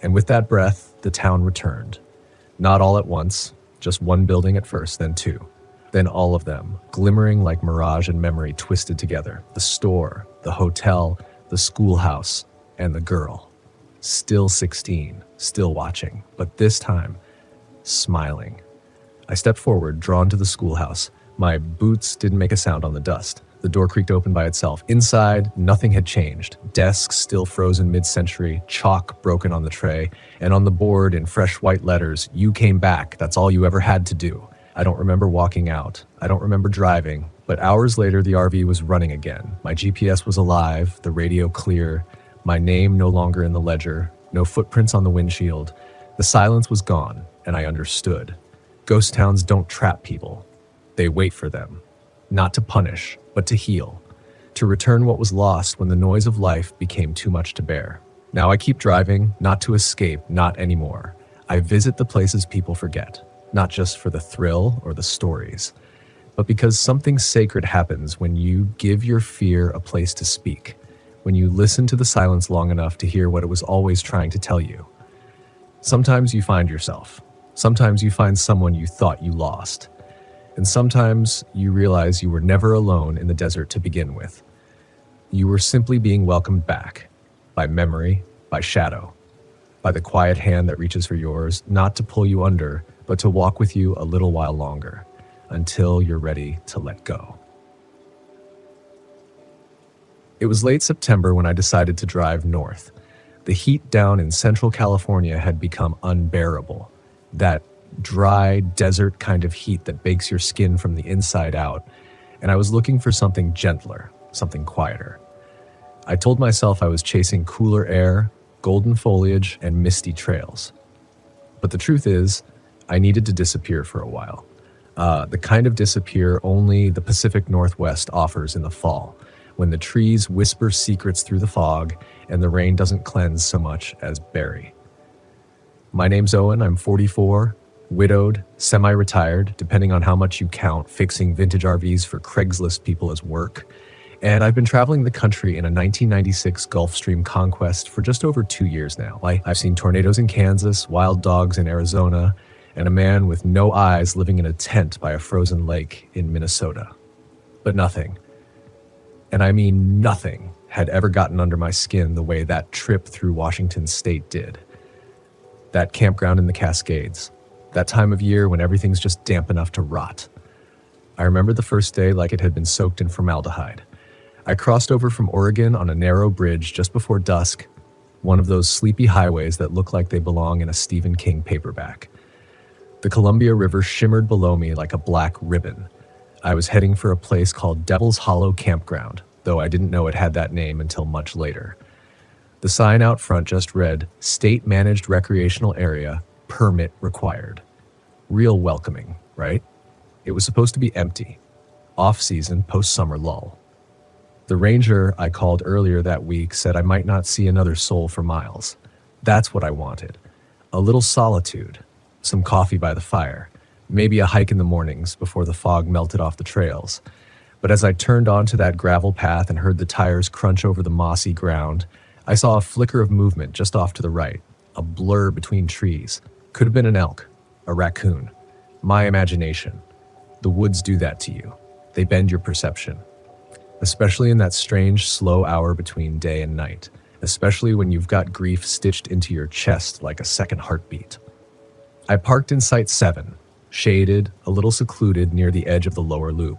A: And with that breath, the town returned. Not all at once, just one building at first, then two. Then all of them, glimmering like mirage and memory twisted together. The store, the hotel, the schoolhouse, and the girl. Still 16, still watching, but this time, smiling. I stepped forward, drawn to the schoolhouse. My boots didn't make a sound on the dust. The door creaked open by itself. Inside, nothing had changed. Desks still frozen mid-century, chalk broken on the tray, and on the board in fresh white letters, "You came back, that's all you ever had to do." I don't remember walking out. I don't remember driving, but hours later the RV was running again. My GPS was alive, the radio clear, my name no longer in the ledger, no footprints on the windshield. The silence was gone, and I understood. Ghost towns don't trap people. They wait for them. Not to punish, but to heal. To return what was lost when the noise of life became too much to bear. Now I keep driving, not to escape, not anymore. I visit the places people forget, not just for the thrill or the stories, but because something sacred happens when you give your fear a place to speak, when you listen to the silence long enough to hear what it was always trying to tell you. Sometimes you find yourself. Sometimes you find someone you thought you lost. And sometimes you realize you were never alone in the desert to begin with. You were simply being welcomed back, by memory, by shadow, by the quiet hand that reaches for yours, not to pull you under, but to walk with you a little while longer, until you're ready to let go. It was late September when I decided to drive north. The heat down in Central California had become unbearable. That dry, desert kind of heat that bakes your skin from the inside out, and I was looking for something gentler, something quieter. I told myself I was chasing cooler air, golden foliage, and misty trails. But the truth is, I needed to disappear for a while. The kind of disappear only the Pacific Northwest offers in the fall, when the trees whisper secrets through the fog and the rain doesn't cleanse so much as bury. My name's Owen, I'm 44, widowed, semi-retired, depending on how much you count, fixing vintage RVs for Craigslist people as work. And I've been traveling the country in a 1996 Gulfstream Conquest for just over 2 years now. I've seen tornadoes in Kansas, wild dogs in Arizona, and a man with no eyes living in a tent by a frozen lake in Minnesota. But nothing, and I mean nothing, had ever gotten under my skin the way that trip through Washington state did. That campground in the Cascades. That time of year when everything's just damp enough to rot. I remember the first day like it had been soaked in formaldehyde. I crossed over from Oregon on a narrow bridge just before dusk, one of those sleepy highways that look like they belong in a Stephen King paperback. The Columbia River shimmered below me like a black ribbon. I was heading for a place called Devil's Hollow Campground, though I didn't know it had that name until much later. The sign out front just read, State Managed Recreational Area, Permit Required. Real welcoming, right? It was supposed to be empty. Off-season, post-summer lull. The ranger I called earlier that week said I might not see another soul for miles. That's what I wanted. A little solitude, some coffee by the fire, maybe a hike in the mornings before the fog melted off the trails. But as I turned onto that gravel path and heard the tires crunch over the mossy ground, I saw a flicker of movement just off to the right, a blur between trees. Could have been an elk, a raccoon. My imagination. The woods do that to you. They bend your perception. Especially in that strange, slow hour between day and night. Especially when you've got grief stitched into your chest like a second heartbeat. I parked in Site 7, shaded, a little secluded near the edge of the lower loop.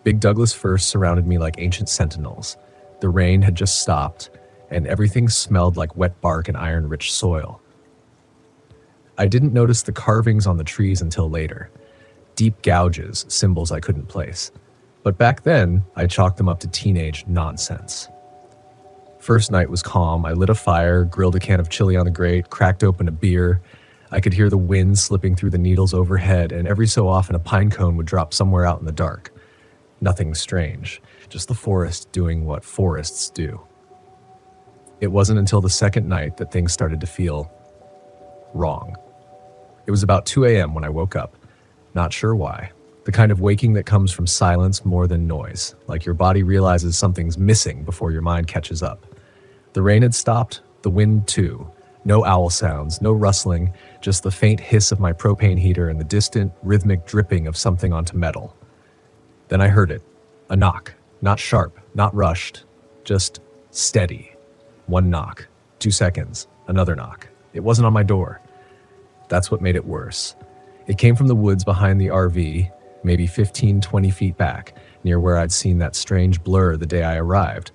A: Big Douglas firs surrounded me like ancient sentinels. The rain had just stopped, and everything smelled like wet bark and iron-rich soil. I didn't notice the carvings on the trees until later. Deep gouges, symbols I couldn't place. But back then, I chalked them up to teenage nonsense. First night was calm. I lit a fire, grilled a can of chili on the grate, cracked open a beer. I could hear the wind slipping through the needles overhead, and every so often a pine cone would drop somewhere out in the dark. Nothing strange, just the forest doing what forests do. It wasn't until the second night that things started to feel wrong. It was about 2 a.m. when I woke up. Not sure why. The kind of waking that comes from silence more than noise, like your body realizes something's missing before your mind catches up. The rain had stopped, the wind too. No owl sounds, no rustling, just the faint hiss of my propane heater and the distant, rhythmic dripping of something onto metal. Then I heard it. A knock. Not sharp, not rushed, just steady. One knock. 2 seconds. Another knock. It wasn't on my door. That's what made it worse. It came from the woods behind the RV, maybe 15, 20 feet back, near where I'd seen that strange blur the day I arrived.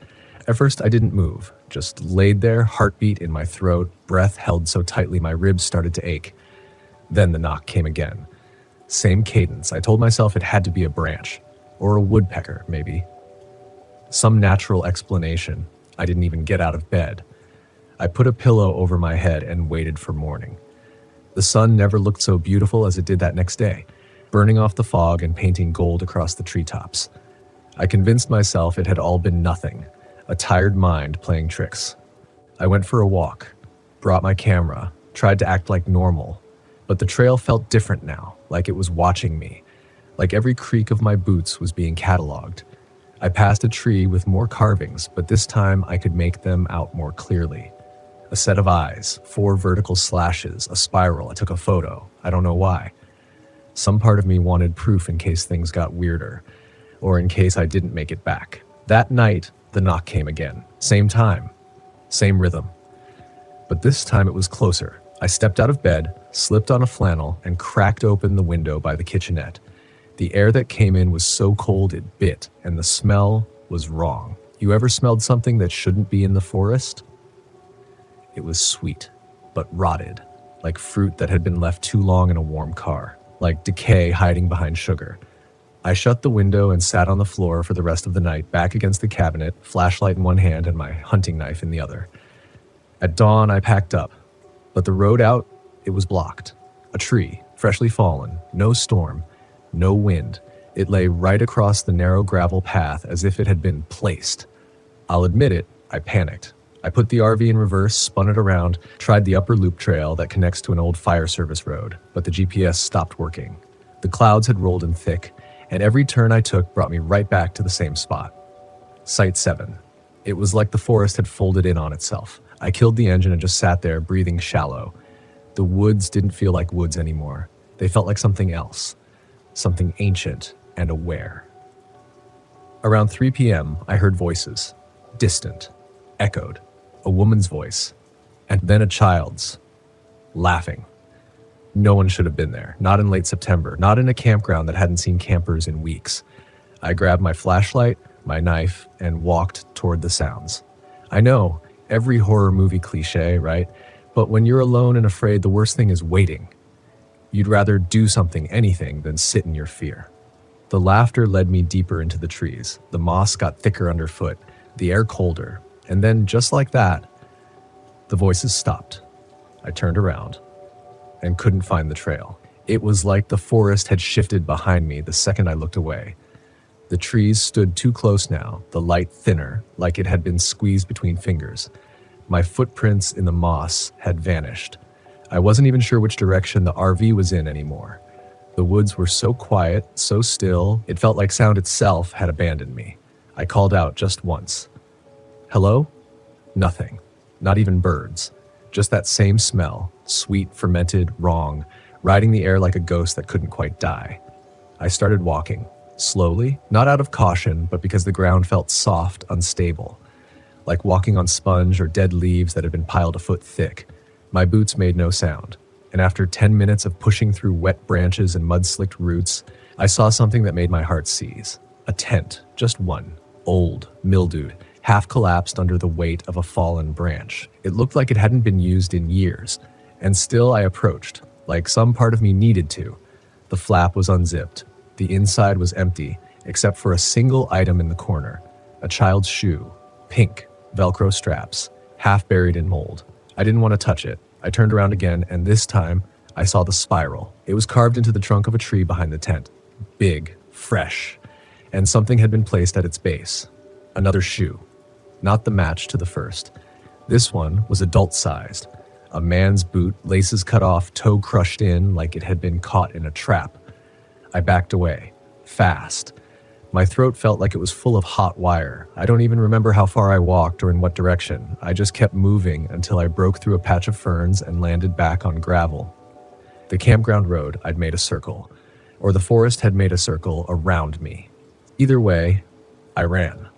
A: At first, I didn't move, just laid there, heartbeat in my throat, breath held so tightly my ribs started to ache. Then the knock came again. Same cadence. I told myself it had to be a branch, or a woodpecker, maybe. Some natural explanation. I didn't even get out of bed. I put a pillow over my head and waited for morning. The sun never looked so beautiful as it did that next day, burning off the fog and painting gold across the treetops. I convinced myself it had all been nothing, a tired mind playing tricks. I went for a walk, brought my camera, tried to act like normal, but the trail felt different now, like it was watching me, like every creak of my boots was being cataloged. I passed a tree with more carvings, but this time I could make them out more clearly. A set of eyes, 4 vertical slashes, a spiral. I took a photo. I don't know why. Some part of me wanted proof in case things got weirder, or in case I didn't make it back. That night, the knock came again. Same time, same rhythm. But this time it was closer. I stepped out of bed, slipped on a flannel, and cracked open the window by the kitchenette. The air that came in was so cold it bit, and the smell was wrong. You ever smelled something that shouldn't be in the forest? It was sweet, but rotted, like fruit that had been left too long in a warm car, like decay hiding behind sugar. I shut the window and sat on the floor for the rest of the night, back against the cabinet, flashlight in one hand and my hunting knife in the other. At dawn, I packed up, but the road out, it was blocked. A tree, freshly fallen, no storm, no wind. It lay right across the narrow gravel path as if it had been placed. I'll admit it, I panicked. I put the RV in reverse, spun it around, tried the upper loop trail that connects to an old fire service road, but the GPS stopped working. The clouds had rolled in thick, and every turn I took brought me right back to the same spot. Site 7. It was like the forest had folded in on itself. I killed the engine and just sat there, breathing shallow. The woods didn't feel like woods anymore. They felt like something else. Something ancient and aware. Around 3 p.m., I heard voices. Distant. Echoed. A woman's voice. And then a child's. Laughing. No one should have been there. Not in late September. Not in a campground that hadn't seen campers in weeks. I grabbed my flashlight, my knife, and walked toward the sounds. I know, every horror movie cliche, right? But when you're alone and afraid, the worst thing is waiting. You'd rather do something, anything, than sit in your fear. The laughter led me deeper into the trees. The moss got thicker underfoot, the air colder, and then, just like that, the voices stopped. I turned around and couldn't find the trail. It was like the forest had shifted behind me the second I looked away. The trees stood too close now, the light thinner, like it had been squeezed between fingers. My footprints in the moss had vanished. I wasn't even sure which direction the RV was in anymore. The woods were so quiet, so still, it felt like sound itself had abandoned me. I called out just once. Hello? Nothing. Not even birds. Just that same smell, sweet, fermented, wrong, riding the air like a ghost that couldn't quite die. I started walking, slowly, not out of caution, but because the ground felt soft, unstable, like walking on sponge or dead leaves that had been piled a foot thick. My boots made no sound, and after 10 minutes of pushing through wet branches and mud-slicked roots, I saw something that made my heart seize. A tent, just one, old, mildewed, half collapsed under the weight of a fallen branch. It looked like it hadn't been used in years, and still I approached, like some part of me needed to. The flap was unzipped. The inside was empty, except for a single item in the corner, a child's shoe, pink, Velcro straps, half buried in mold. I didn't want to touch it. I turned around again, and this time, I saw the spiral. It was carved into the trunk of a tree behind the tent. Big, fresh, and something had been placed at its base. Another shoe. Not the match to the first. This one was adult-sized. A man's boot, laces cut off, toe crushed in like it had been caught in a trap. I backed away, fast. My throat felt like it was full of hot wire. I don't even remember how far I walked or in what direction. I just kept moving until I broke through a patch of ferns and landed back on gravel. The campground road, I'd made a circle, or the forest had made a circle around me. Either way, I ran.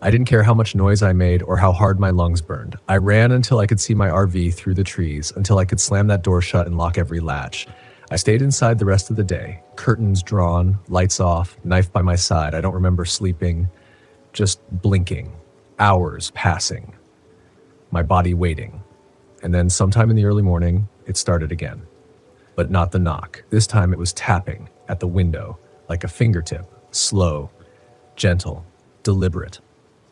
A: I didn't care how much noise I made or how hard my lungs burned. I ran until I could see my RV through the trees, until I could slam that door shut and lock every latch. I stayed inside the rest of the day, curtains drawn, lights off, knife by my side. I don't remember sleeping, just blinking, hours passing, my body waiting. And then sometime in the early morning, it started again. But not the knock. This time it was tapping at the window, like a fingertip, slow, gentle, deliberate.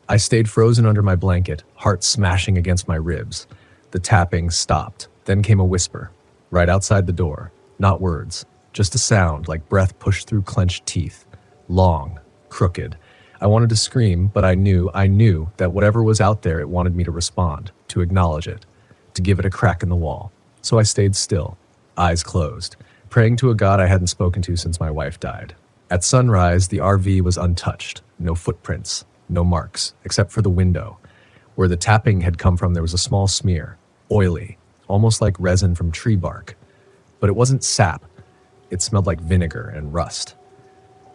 A: I stayed frozen under my blanket, heart smashing against my ribs. The tapping stopped. Then came a whisper, right outside the door. Not words, just a sound like breath pushed through clenched teeth. Long, crooked. I wanted to scream, but I knew that whatever was out there, it wanted me to respond, to acknowledge it, to give it a crack in the wall. So I stayed still, eyes closed, praying to a God I hadn't spoken to since my wife died. At sunrise, the RV was untouched. No footprints, no marks, except for the window. Where the tapping had come from, there was a small smear, oily, almost like resin from tree bark. But it wasn't sap. It smelled like vinegar and rust.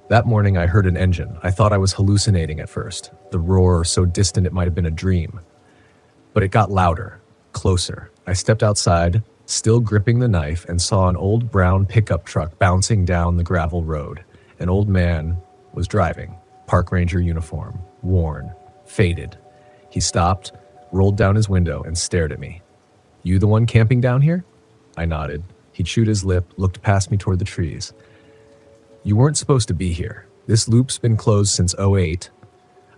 A: That morning, I heard an engine. I thought I was hallucinating at first, the roar so distant it might have been a dream. But it got louder, closer. I stepped outside, still gripping the knife, and saw an old brown pickup truck bouncing down the gravel road. An old man was driving, park ranger uniform, worn, faded. He stopped, rolled down his window, and stared at me. "You the one camping down here?" I nodded. He chewed his lip, looked past me toward the trees. "You weren't supposed to be here. This loop's been closed since '08.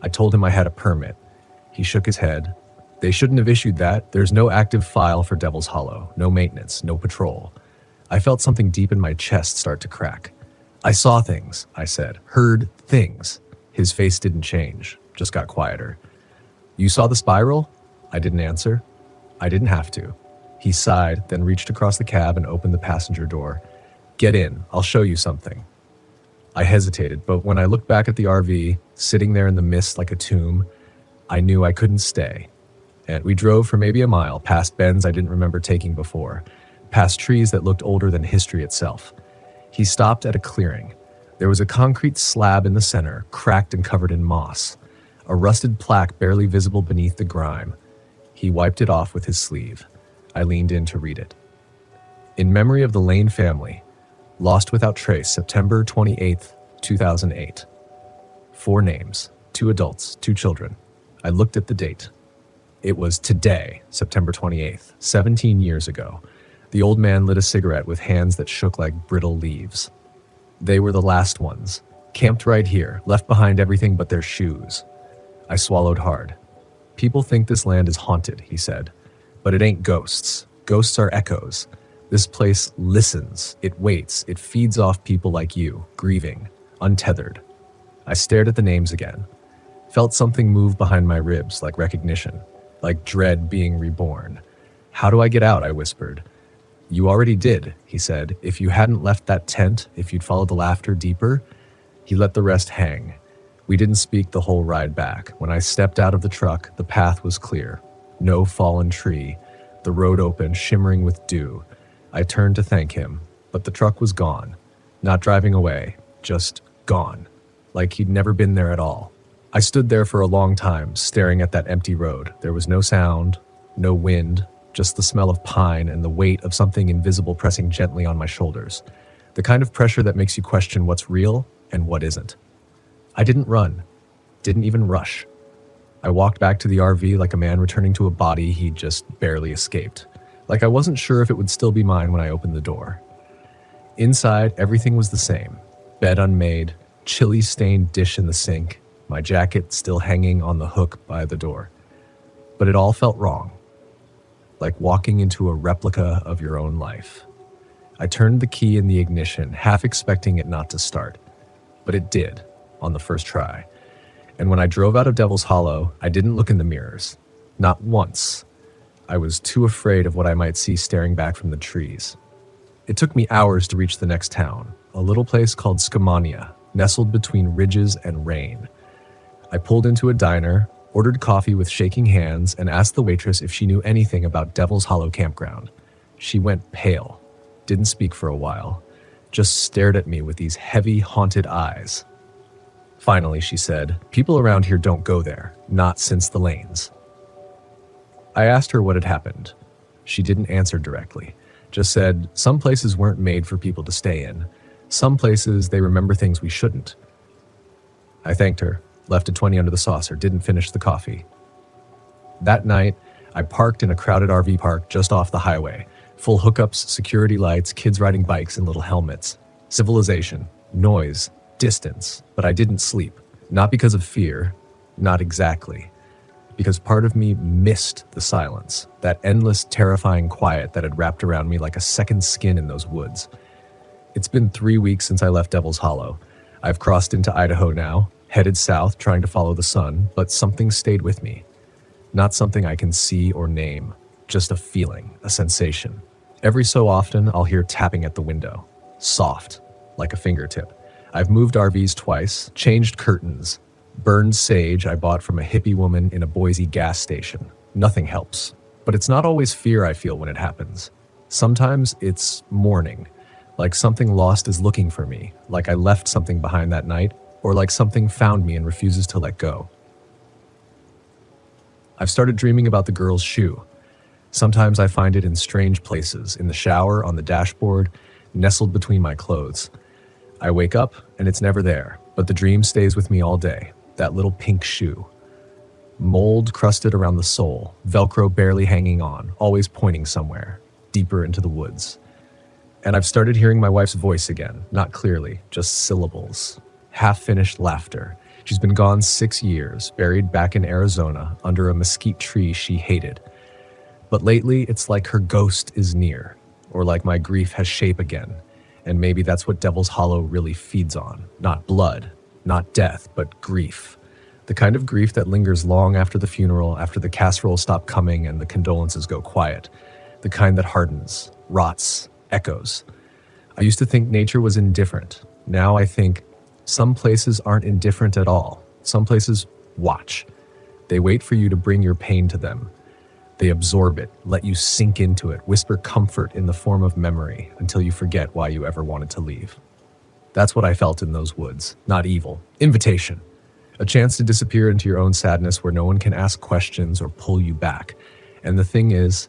A: I told him I had a permit. He shook his head. "They shouldn't have issued that. There's no active file for Devil's Hollow. No maintenance, no patrol." I felt something deep in my chest start to crack. "I saw things," I said. "Heard things." His face didn't change, just got quieter. "You saw the spiral?" I didn't answer. I didn't have to. He sighed, then reached across the cab and opened the passenger door. "Get in, I'll show you something." I hesitated, but when I looked back at the RV, sitting there in the mist like a tomb, I knew I couldn't stay. And we drove for maybe a mile, past bends I didn't remember taking before, past trees that looked older than history itself. He stopped at a clearing. There was a concrete slab in the center, cracked and covered in moss, a rusted plaque barely visible beneath the grime. He wiped it off with his sleeve. I leaned in to read it. "In memory of the Lane family, lost without trace, September 28th, 2008. 4 names, 2 adults, 2 children." I looked at the date. It was today, September 28th, 17 years ago. The old man lit a cigarette with hands that shook like brittle leaves. They were the last ones. Camped right here, left behind everything but their shoes. I swallowed hard. People think this land is haunted, he said. But it ain't ghosts. Ghosts are echoes. This place listens, it waits, it feeds off people like you, grieving, untethered. I stared at the names again. Felt something move behind my ribs, like recognition, like dread being reborn. How do I get out? I whispered. You already did, he said. If you hadn't left that tent, if you'd followed the laughter deeper. He let the rest hang. We didn't speak the whole ride back. When I stepped out of the truck, the path was clear. No fallen tree. The road open, shimmering with dew. I turned to thank him, but the truck was gone. Not driving away, just gone. Like he'd never been there at all. I stood there for a long time, staring at that empty road. There was no sound, no wind, just the smell of pine and the weight of something invisible pressing gently on my shoulders. The kind of pressure that makes you question what's real and what isn't. I didn't run, didn't even rush. I walked back to the RV like a man returning to a body he'd just barely escaped. Like I wasn't sure if it would still be mine when I opened the door. Inside, everything was the same. Bed unmade, chili-stained dish in the sink, my jacket still hanging on the hook by the door. But it all felt wrong. Like walking into a replica of your own life. I turned the key in the ignition, half expecting it not to start. But it did, on the first try. And when I drove out of Devil's Hollow, I didn't look in the mirrors. Not once. I was too afraid of what I might see staring back from the trees. It took me hours to reach the next town, a little place called Skamania, nestled between ridges and rain. I pulled into a diner, ordered coffee with shaking hands, and asked the waitress if she knew anything about Devil's Hollow Campground. She went pale, didn't speak for a while, just stared at me with these heavy, haunted eyes. Finally, she said, "People around here don't go there, not since the Lanes." I asked her what had happened. She didn't answer directly, just said some places weren't made for people to stay in. Some places they remember things we shouldn't. I thanked her, left a 20 under the saucer, didn't finish the coffee. That night, I parked in a crowded RV park just off the highway. Full hookups, security lights, kids riding bikes in little helmets. Civilization, noise, distance, but I didn't sleep. Not because of fear, not exactly. Because part of me missed the silence, that endless, terrifying quiet that had wrapped around me like a second skin in those woods. It's been 3 weeks since I left Devil's Hollow. I've crossed into Idaho now, headed south, trying to follow the sun, but something stayed with me. Not something I can see or name, just a feeling, a sensation. Every so often, I'll hear tapping at the window. Soft, like a fingertip. I've moved RVs twice, changed curtains, burned sage I bought from a hippie woman in a Boise gas station. Nothing helps. But it's not always fear I feel when it happens. Sometimes it's mourning, like something lost is looking for me, like I left something behind that night, or like something found me and refuses to let go. I've started dreaming about the girl's shoe. Sometimes I find it in strange places, in the shower, on the dashboard, nestled between my clothes. I wake up and it's never there, but the dream stays with me all day. That little pink shoe. Mold crusted around the sole, Velcro barely hanging on, always pointing somewhere, deeper into the woods. And I've started hearing my wife's voice again, not clearly, just syllables. Half-finished laughter. She's been gone 6 years, buried back in Arizona, under a mesquite tree she hated. But lately, it's like her ghost is near, or like my grief has shape again. And maybe that's what Devil's Hollow really feeds on. Not blood, not death, but grief. The kind of grief that lingers long after the funeral, after the casseroles stop coming and the condolences go quiet. The kind that hardens, rots, echoes. I used to think nature was indifferent. Now I think some places aren't indifferent at all. Some places watch. They wait for you to bring your pain to them. They absorb it, let you sink into it, whisper comfort in the form of memory until you forget why you ever wanted to leave. That's what I felt in those woods. Not evil. Invitation. A chance to disappear into your own sadness where no one can ask questions or pull you back. And the thing is,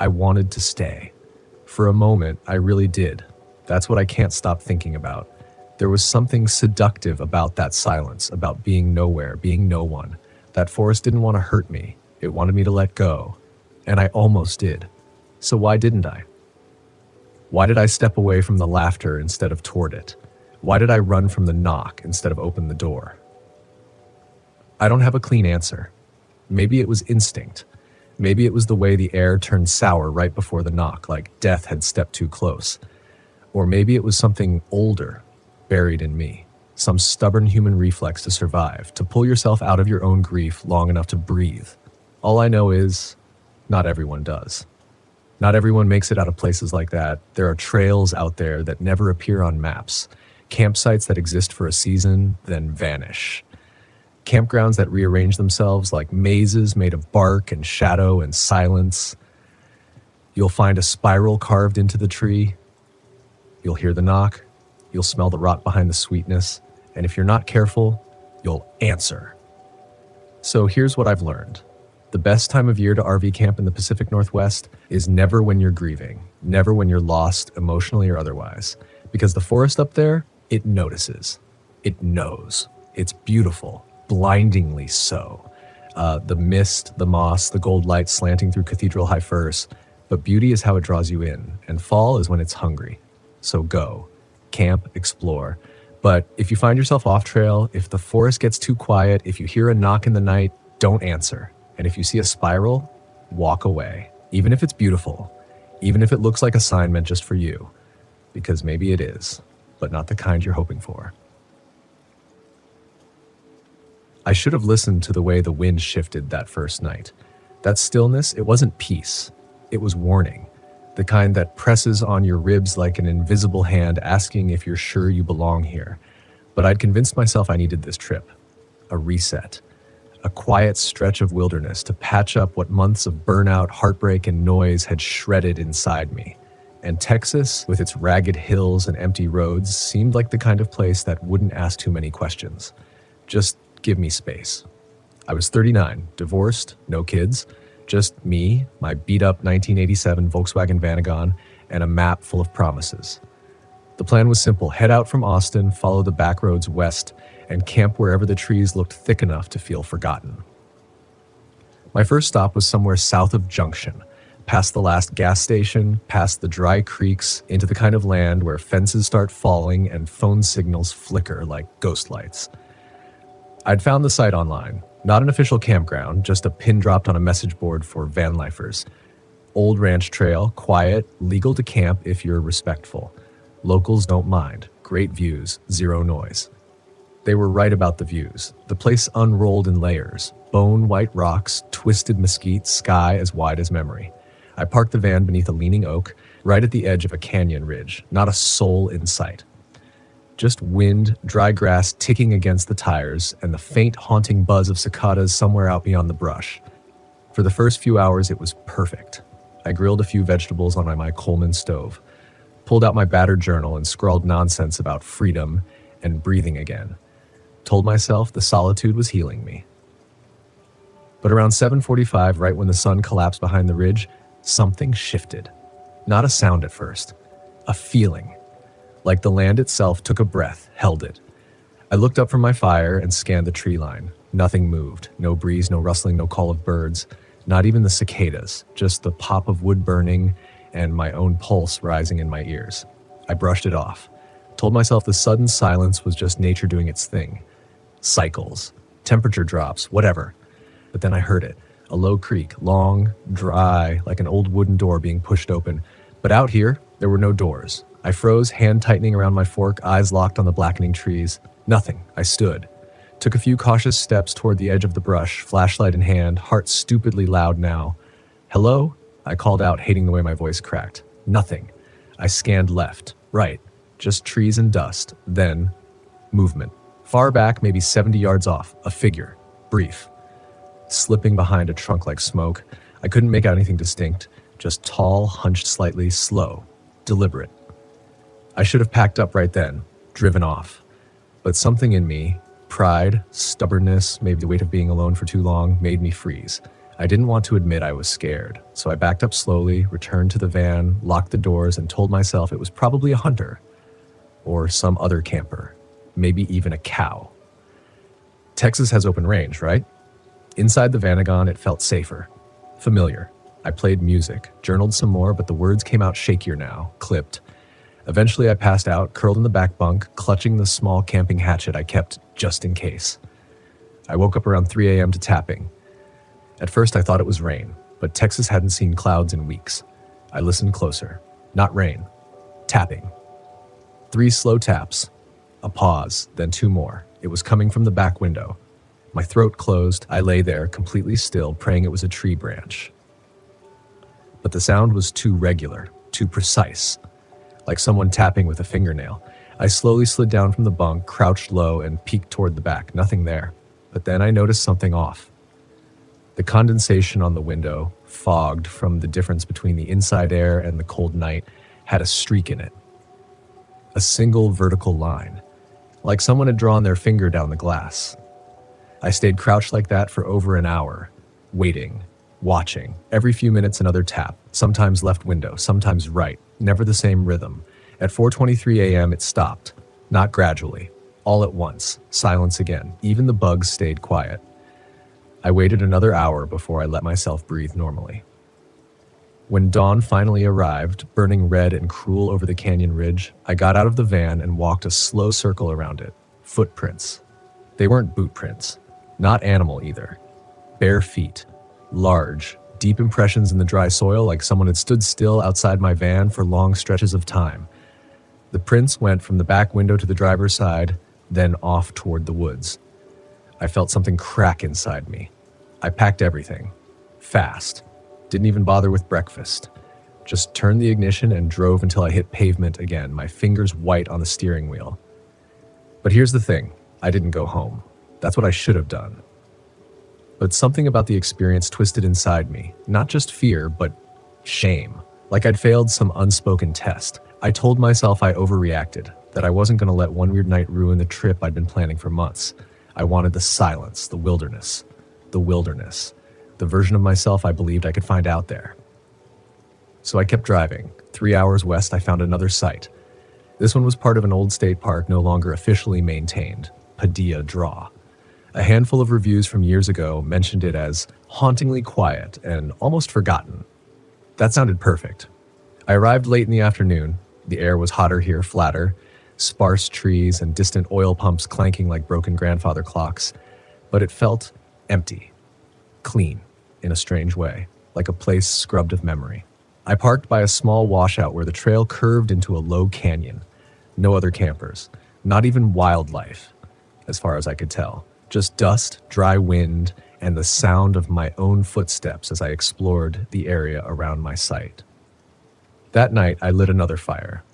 A: I wanted to stay. For a moment, I really did. That's what I can't stop thinking about. There was something seductive about that silence, about being nowhere, being no one. That forest didn't want to hurt me. It wanted me to let go. And I almost did. So why didn't I? Why did I step away from the laughter instead of toward it? Why did I run from the knock instead of open the door? I don't have a clean answer. Maybe it was instinct. Maybe it was the way the air turned sour right before the knock, like death had stepped too close. Or maybe it was something older, buried in me. Some stubborn human reflex to survive, to pull yourself out of your own grief long enough to breathe. All I know is, not everyone does. Not everyone makes it out of places like that. There are trails out there that never appear on maps. Campsites that exist for a season, then vanish. Campgrounds that rearrange themselves like mazes made of bark and shadow and silence. You'll find a spiral carved into the tree. You'll hear the knock. You'll smell the rot behind the sweetness. And if you're not careful, you'll answer. So here's what I've learned. The best time of year to RV camp in the Pacific Northwest is never when you're grieving, never when you're lost emotionally or otherwise. Because the forest up there, it notices. It knows. It's beautiful, blindingly so. The mist, the moss, the gold light slanting through Cathedral High firs. But beauty is how it draws you in, and fall is when it's hungry. So go, camp, explore. But if you find yourself off trail, if the forest gets too quiet, if you hear a knock in the night, don't answer. And if you see a spiral, walk away. Even if it's beautiful, even if it looks like a sign meant just for you, because maybe it is, but not the kind you're hoping for. I should have listened to the way the wind shifted that first night. That stillness, it wasn't peace, it was warning. The kind that presses on your ribs like an invisible hand asking if you're sure you belong here. But I'd convinced myself I needed this trip. A reset. A quiet stretch of wilderness to patch up what months of burnout, heartbreak, and noise had shredded inside me. And Texas, with its ragged hills and empty roads, seemed like the kind of place that wouldn't ask too many questions. Just give me space. I was 39, divorced, no kids, just me, my beat-up 1987 Volkswagen Vanagon, and a map full of promises. The plan was simple: head out from Austin, follow the back roads west, and camp wherever the trees looked thick enough to feel forgotten. My first stop was somewhere south of Junction, past the last gas station, past the dry creeks, into the kind of land where fences start falling and phone signals flicker like ghost lights. I'd found the site online. Not an official campground, just a pin dropped on a message board for van lifers. Old ranch trail, quiet, legal to camp if you're respectful. Locals don't mind. Great views, zero noise. They were right about the views. The place unrolled in layers. Bone white rocks, twisted mesquite, sky as wide as memory. I parked the van beneath a leaning oak, right at the edge of a canyon ridge. Not a soul in sight. Just wind, dry grass ticking against the tires, and the faint, haunting buzz of cicadas somewhere out beyond the brush. For the first few hours, it was perfect. I grilled a few vegetables on my Coleman stove, pulled out my battered journal and scrawled nonsense about freedom and breathing again. Told myself the solitude was healing me. But around 7:45, right when the sun collapsed behind the ridge, something shifted. Not a sound at first, a feeling. Like the land itself took a breath, held it. I looked up from my fire and scanned the tree line. Nothing moved. No breeze, no rustling, no call of birds. Not even the cicadas, just the pop of wood burning and my own pulse rising in my ears. I brushed it off. Told myself the sudden silence was just nature doing its thing. Cycles, temperature drops, whatever. But then I heard it. A low creak, long, dry, like an old wooden door being pushed open. But out here, there were no doors. I froze, hand tightening around my fork, eyes locked on the blackening trees. Nothing. I stood. Took a few cautious steps toward the edge of the brush, flashlight in hand, heart stupidly loud now. Hello? I called out, hating the way my voice cracked. Nothing. I scanned left, right. Just trees and dust. Then, movement. Far back, maybe 70 yards off. A figure. Brief. Slipping behind a trunk like smoke. I couldn't make out anything distinct. Just tall, hunched slightly, slow. Deliberate. I should have packed up right then. Driven off. But something in me, pride, stubbornness, maybe the weight of being alone for too long, made me freeze. I didn't want to admit I was scared, so I backed up slowly, returned to the van, locked the doors, and told myself it was probably a hunter. Or some other camper. Maybe even a cow. Texas has open range, right? Inside the Vanagon, it felt safer. Familiar. I played music, journaled some more, but the words came out shakier now, clipped. Eventually, I passed out, curled in the back bunk, clutching the small camping hatchet I kept just in case. I woke up around 3 a.m. to tapping. At first, I thought it was rain, but Texas hadn't seen clouds in weeks. I listened closer. Not rain. Tapping. 3 slow taps. A pause, then 2 more. It was coming from the back window. My throat closed. I lay there, completely still, praying it was a tree branch. But the sound was too regular, too precise, like someone tapping with a fingernail. I slowly slid down from the bunk, crouched low, and peeked toward the back. Nothing there. But then I noticed something off. The condensation on the window, fogged from the difference between the inside air and the cold night, had a streak in it. A single vertical line, like someone had drawn their finger down the glass. I stayed crouched like that for over an hour, waiting, watching. Every few minutes another tap, sometimes left window, sometimes right, never the same rhythm. At 4:23 a.m. it stopped, not gradually, all at once, silence again. Even the bugs stayed quiet. I waited another hour before I let myself breathe normally. When dawn finally arrived, burning red and cruel over the canyon ridge, I got out of the van and walked a slow circle around it. Footprints. They weren't boot prints, not animal either. Bare feet, large, deep impressions in the dry soil like someone had stood still outside my van for long stretches of time. The prints went from the back window to the driver's side, then off toward the woods. I felt something crack inside me. I packed everything. Fast. Didn't even bother with breakfast. Just turned the ignition and drove until I hit pavement again, my fingers white on the steering wheel. But here's the thing. I didn't go home. That's what I should have done. But something about the experience twisted inside me. Not just fear, but shame. Like I'd failed some unspoken test. I told myself I overreacted, that I wasn't going to let one weird night ruin the trip I'd been planning for months. I wanted the silence, the wilderness. The version of myself I believed I could find out there. So I kept driving. 3 hours west, I found another site. This one was part of an old state park no longer officially maintained, Padilla Draw. A handful of reviews from years ago mentioned it as hauntingly quiet and almost forgotten. That sounded perfect. I arrived late in the afternoon. The air was hotter here, flatter, sparse trees and distant oil pumps clanking like broken grandfather clocks. But it felt empty, clean. In a strange way, like a place scrubbed of memory. I parked by a small washout where the trail curved into a low canyon. No other campers, not even wildlife, as far as I could tell. Just dust, dry wind, and the sound of my own footsteps as I explored the area around my site. That night, I lit another fire,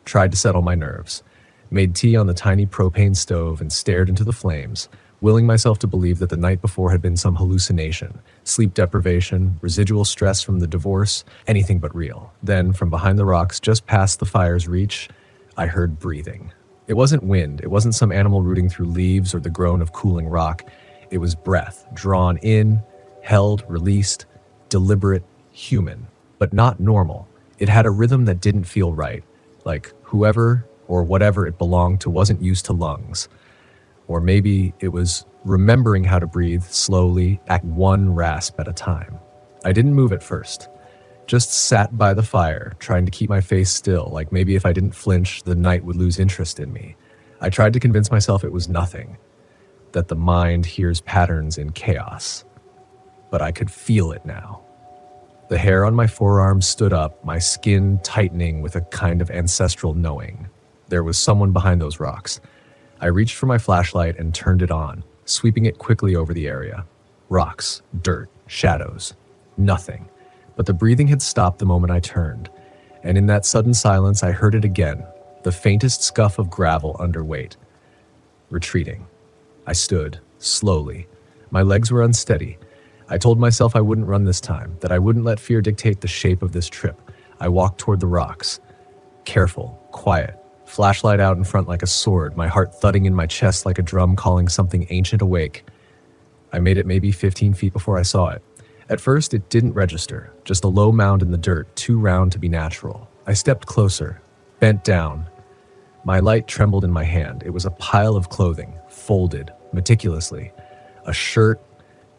A: tried to settle my nerves, made tea on the tiny propane stove and stared into the flames, willing myself to believe that the night before had been some hallucination, sleep deprivation, residual stress from the divorce, anything but real. Then, from behind the rocks just past the fire's reach, I heard breathing. It wasn't wind, it wasn't some animal rooting through leaves or the groan of cooling rock. It was breath, drawn in, held, released, deliberate, human, but not normal. It had a rhythm that didn't feel right, like whoever or whatever it belonged to wasn't used to lungs. Or maybe it was remembering how to breathe slowly at one rasp at a time. I didn't move at first, just sat by the fire, trying to keep my face still, like maybe if I didn't flinch, the night would lose interest in me. I tried to convince myself it was nothing, that the mind hears patterns in chaos. But I could feel it now. The hair on my forearms stood up, my skin tightening with a kind of ancestral knowing. There was someone behind those rocks. I reached for my flashlight and turned it on, sweeping it quickly over the area. Rocks, dirt, shadows, nothing. But the breathing had stopped the moment I turned, and in that sudden silence I heard it again, the faintest scuff of gravel under weight. Retreating. I stood, slowly. My legs were unsteady. I told myself I wouldn't run this time, that I wouldn't let fear dictate the shape of this trip. I walked toward the rocks. Careful, quiet. Flashlight out in front like a sword, my heart thudding in my chest like a drum calling something ancient awake. I made it maybe 15 feet before I saw it. At first, it didn't register, just a low mound in the dirt, too round to be natural. I stepped closer, bent down. My light trembled in my hand. It was a pile of clothing, folded, meticulously. A shirt,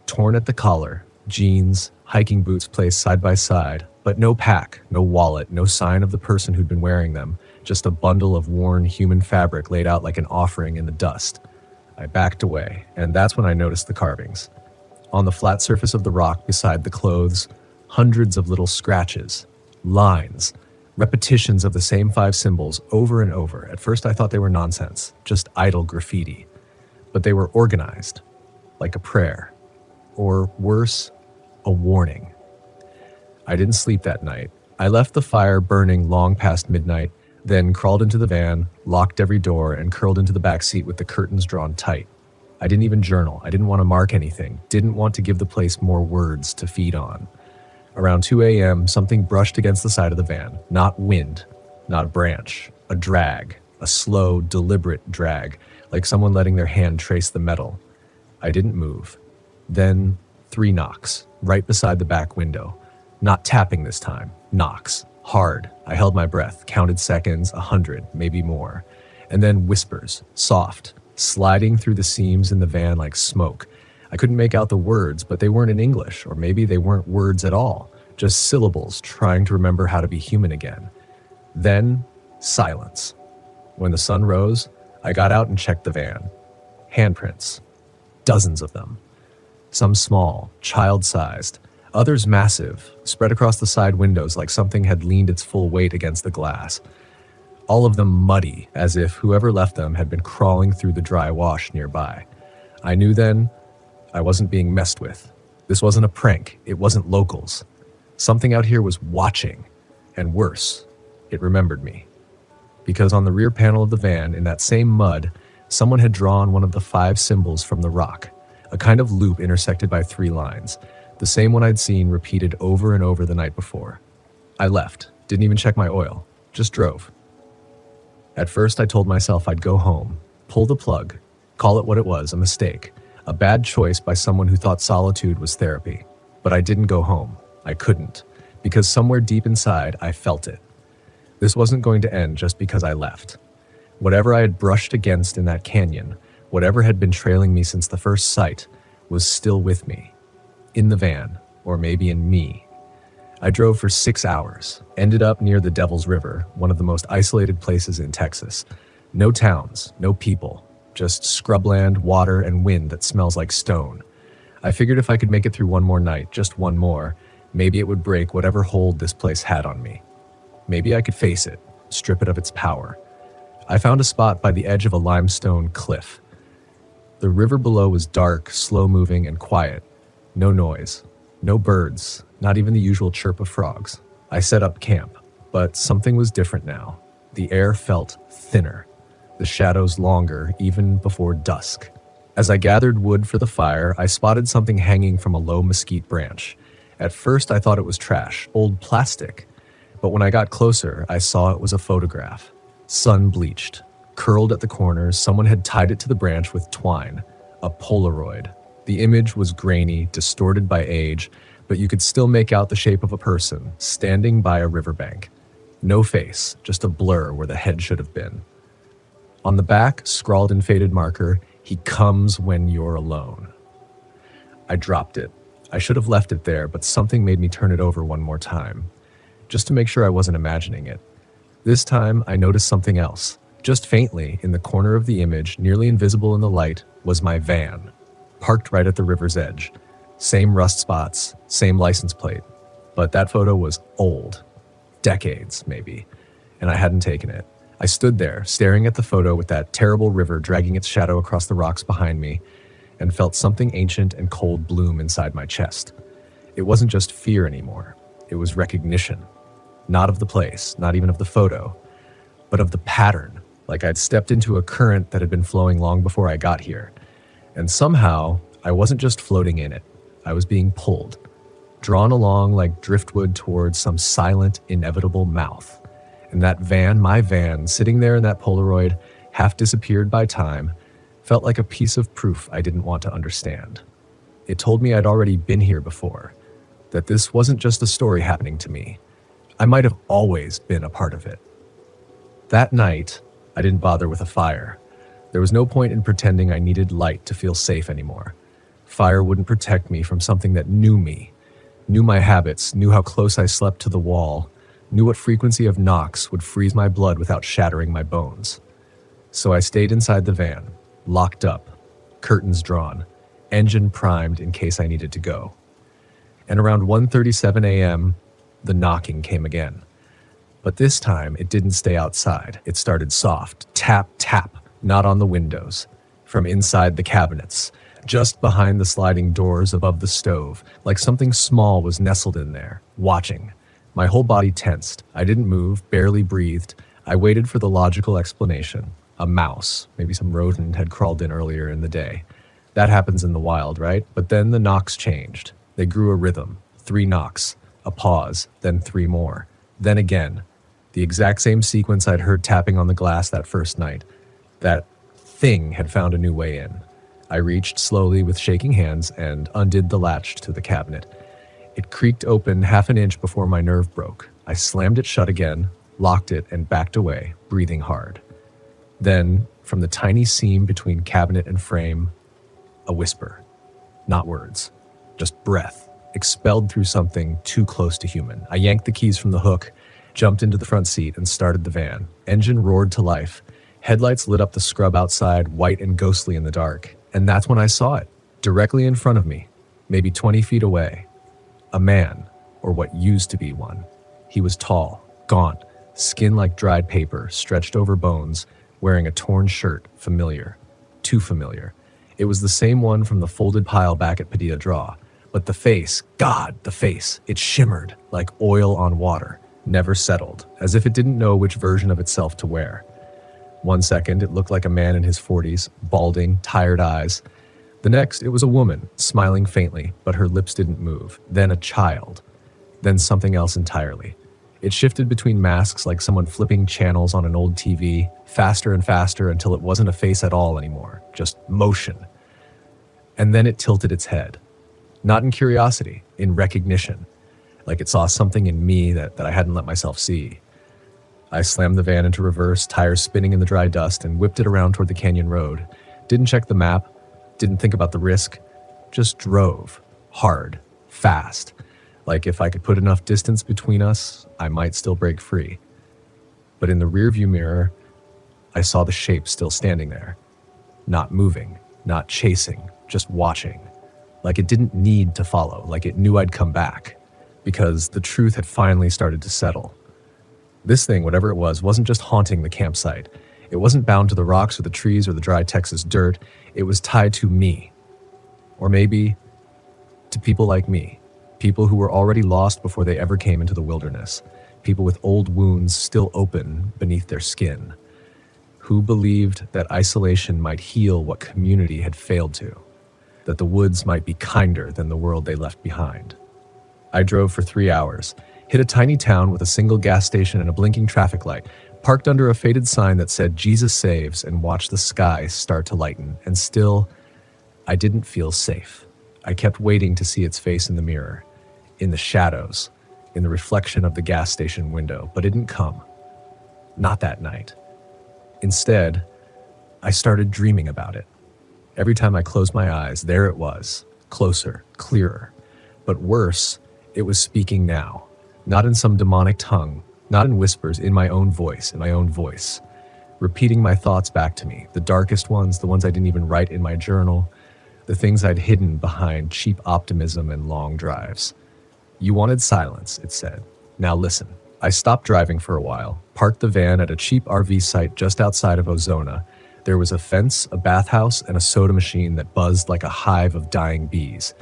A: torn at the collar, Jeans, hiking boots placed side by side, but no pack, no wallet, no sign of the person who'd been wearing them, just a bundle of worn human fabric laid out like an offering in the dust. I backed away, and that's when I noticed the carvings. On the flat surface of the rock beside the clothes, hundreds of little scratches, lines, repetitions of the same 5 symbols over and over. At first I thought they were nonsense, just idle graffiti. But they were organized, like a prayer. Or worse, a warning. I didn't sleep that night. I left the fire burning long past midnight, then crawled into the van, locked every door, and curled into the back seat with the curtains drawn tight. I didn't even journal. I didn't want to mark anything. Didn't want to give the place more words to feed on. Around 2 a.m., something brushed against the side of the van. Not wind, not a branch. A drag. A slow, deliberate drag, like someone letting their hand trace the metal. I didn't move. Then 3 knocks, right beside the back window. Not tapping this time. Knocks. Hard. I held my breath, counted seconds, 100, maybe more. And then whispers, soft, sliding through the seams in the van like smoke. I couldn't make out the words, but they weren't in English, or maybe they weren't words at all, just syllables trying to remember how to be human again. Then, silence. When the sun rose, I got out and checked the van. Handprints. Dozens of them. Some small, child-sized, others massive, spread across the side windows like something had leaned its full weight against the glass. All of them muddy, as if whoever left them had been crawling through the dry wash nearby. I knew then I wasn't being messed with. This wasn't a prank. It wasn't locals. Something out here was watching, and worse, it remembered me. Because on the rear panel of the van, in that same mud, someone had drawn one of the 5 symbols from the rock, a kind of loop intersected by 3 lines, the same one I'd seen repeated over and over the night before. I left, didn't even check my oil, just drove. At first I told myself I'd go home, pull the plug, call it what it was, a mistake, a bad choice by someone who thought solitude was therapy. But I didn't go home. I couldn't, because somewhere deep inside I felt it. This wasn't going to end just because I left. Whatever I had brushed against in that canyon, whatever had been trailing me since the first sight, was still with me. In the van, or maybe in me. I drove for 6 hours, ended up near the Devil's River, one of the most isolated places in Texas. No towns, no people, just scrubland, water, and wind that smells like stone. I figured if I could make it through one more night, just one more, maybe it would break whatever hold this place had on me. Maybe I could face it, strip it of its power. I found a spot by the edge of a limestone cliff. The river below was dark, slow-moving, and quiet. No noise, no birds, not even the usual chirp of frogs. I set up camp, but something was different now. The air felt thinner, the shadows longer, even before dusk. As I gathered wood for the fire, I spotted something hanging from a low mesquite branch. At first, I thought it was trash, old plastic. But when I got closer, I saw it was a photograph. Sun-bleached. Curled at the corners, someone had tied it to the branch with twine. A Polaroid. The image was grainy, distorted by age, but you could still make out the shape of a person, standing by a riverbank. No face, just a blur where the head should have been. On the back, scrawled in faded marker, "He comes when you're alone." I dropped it. I should have left it there, but something made me turn it over one more time, just to make sure I wasn't imagining it. This time, I noticed something else. Just faintly, in the corner of the image, nearly invisible in the light, was my van, parked right at the river's edge. Same rust spots, same license plate. But that photo was old. Decades, maybe. And I hadn't taken it. I stood there, staring at the photo with that terrible river dragging its shadow across the rocks behind me, and felt something ancient and cold bloom inside my chest. It wasn't just fear anymore. It was recognition. Not of the place, not even of the photo, but of the pattern, like I'd stepped into a current that had been flowing long before I got here. And somehow, I wasn't just floating in it. I was being pulled, drawn along like driftwood towards some silent, inevitable mouth. And that van, my van, sitting there in that Polaroid, half disappeared by time, felt like a piece of proof I didn't want to understand. It told me I'd already been here before, that this wasn't just a story happening to me. I might have always been a part of it. That night, I didn't bother with a fire. There was no point in pretending I needed light to feel safe anymore. Fire wouldn't protect me from something that knew me, knew my habits, knew how close I slept to the wall, knew what frequency of knocks would freeze my blood without shattering my bones. So I stayed inside the van, locked up, curtains drawn, engine primed in case I needed to go. And around 1:37 a.m., the knocking came again. But this time, it didn't stay outside. It started soft, tap, tap, not on the windows, from inside the cabinets, just behind the sliding doors above the stove, like something small was nestled in there, watching. My whole body tensed. I didn't move, barely breathed. I waited for the logical explanation. A mouse, maybe some rodent had crawled in earlier in the day. That happens in the wild, right? But then the knocks changed. They grew a rhythm. 3 knocks, a pause, then 3 more. Then again. The exact same sequence I'd heard tapping on the glass that first night. That thing had found a new way in. I reached slowly with shaking hands and undid the latch to the cabinet. It creaked open half an inch before my nerve broke. I slammed it shut again, locked it, and backed away, breathing hard. Then, from the tiny seam between cabinet and frame, a whisper. Not words, just breath, expelled through something too close to human. I yanked the keys from the hook, jumped into the front seat, and started the van. Engine roared to life. Headlights lit up the scrub outside, white and ghostly in the dark. And that's when I saw it, directly in front of me, maybe 20 feet away. A man, or what used to be one. He was tall, gaunt, skin like dried paper, stretched over bones, wearing a torn shirt, familiar. Too familiar. It was the same one from the folded pile back at Padilla Draw. But the face, God, the face, it shimmered like oil on water, never settled, as if it didn't know which version of itself to wear. 1 second, it looked like a man in his 40s, balding, tired eyes. The next, it was a woman, smiling faintly, but her lips didn't move. Then a child. Then something else entirely. It shifted between masks like someone flipping channels on an old TV, faster and faster until it wasn't a face at all anymore, just motion. And then it tilted its head. Not in curiosity, in recognition, like it saw something in me that I hadn't let myself see. I slammed the van into reverse, tires spinning in the dry dust, and whipped it around toward the canyon road. Didn't check the map, didn't think about the risk, just drove, hard, fast. Like if I could put enough distance between us, I might still break free. But in the rearview mirror, I saw the shape still standing there. Not moving, not chasing, just watching. Like it didn't need to follow, like it knew I'd come back. Because the truth had finally started to settle. This thing, whatever it was, wasn't just haunting the campsite. It wasn't bound to the rocks or the trees or the dry Texas dirt. It was tied to me. Or maybe to people like me. People who were already lost before they ever came into the wilderness. People with old wounds still open beneath their skin. Who believed that isolation might heal what community had failed to. That the woods might be kinder than the world they left behind. I drove for 3 hours, hit a tiny town with a single gas station and a blinking traffic light, parked under a faded sign that said Jesus saves, and watched the sky start to lighten. And still, I didn't feel safe. I kept waiting to see its face in the mirror, in the shadows, in the reflection of the gas station window, but it didn't come. Not that night. Instead, I started dreaming about it. Every time I closed my eyes, there it was, closer, clearer. But worse, it was speaking now, not in some demonic tongue, not in whispers, in my own voice, repeating my thoughts back to me, the darkest ones, the ones I didn't even write in my journal, the things I'd hidden behind cheap optimism and long drives. You wanted silence, it said. Now listen. I stopped driving for a while, parked the van at a cheap RV site just outside of Ozona. There was a fence, a bathhouse, and a soda machine that buzzed like a hive of dying bees.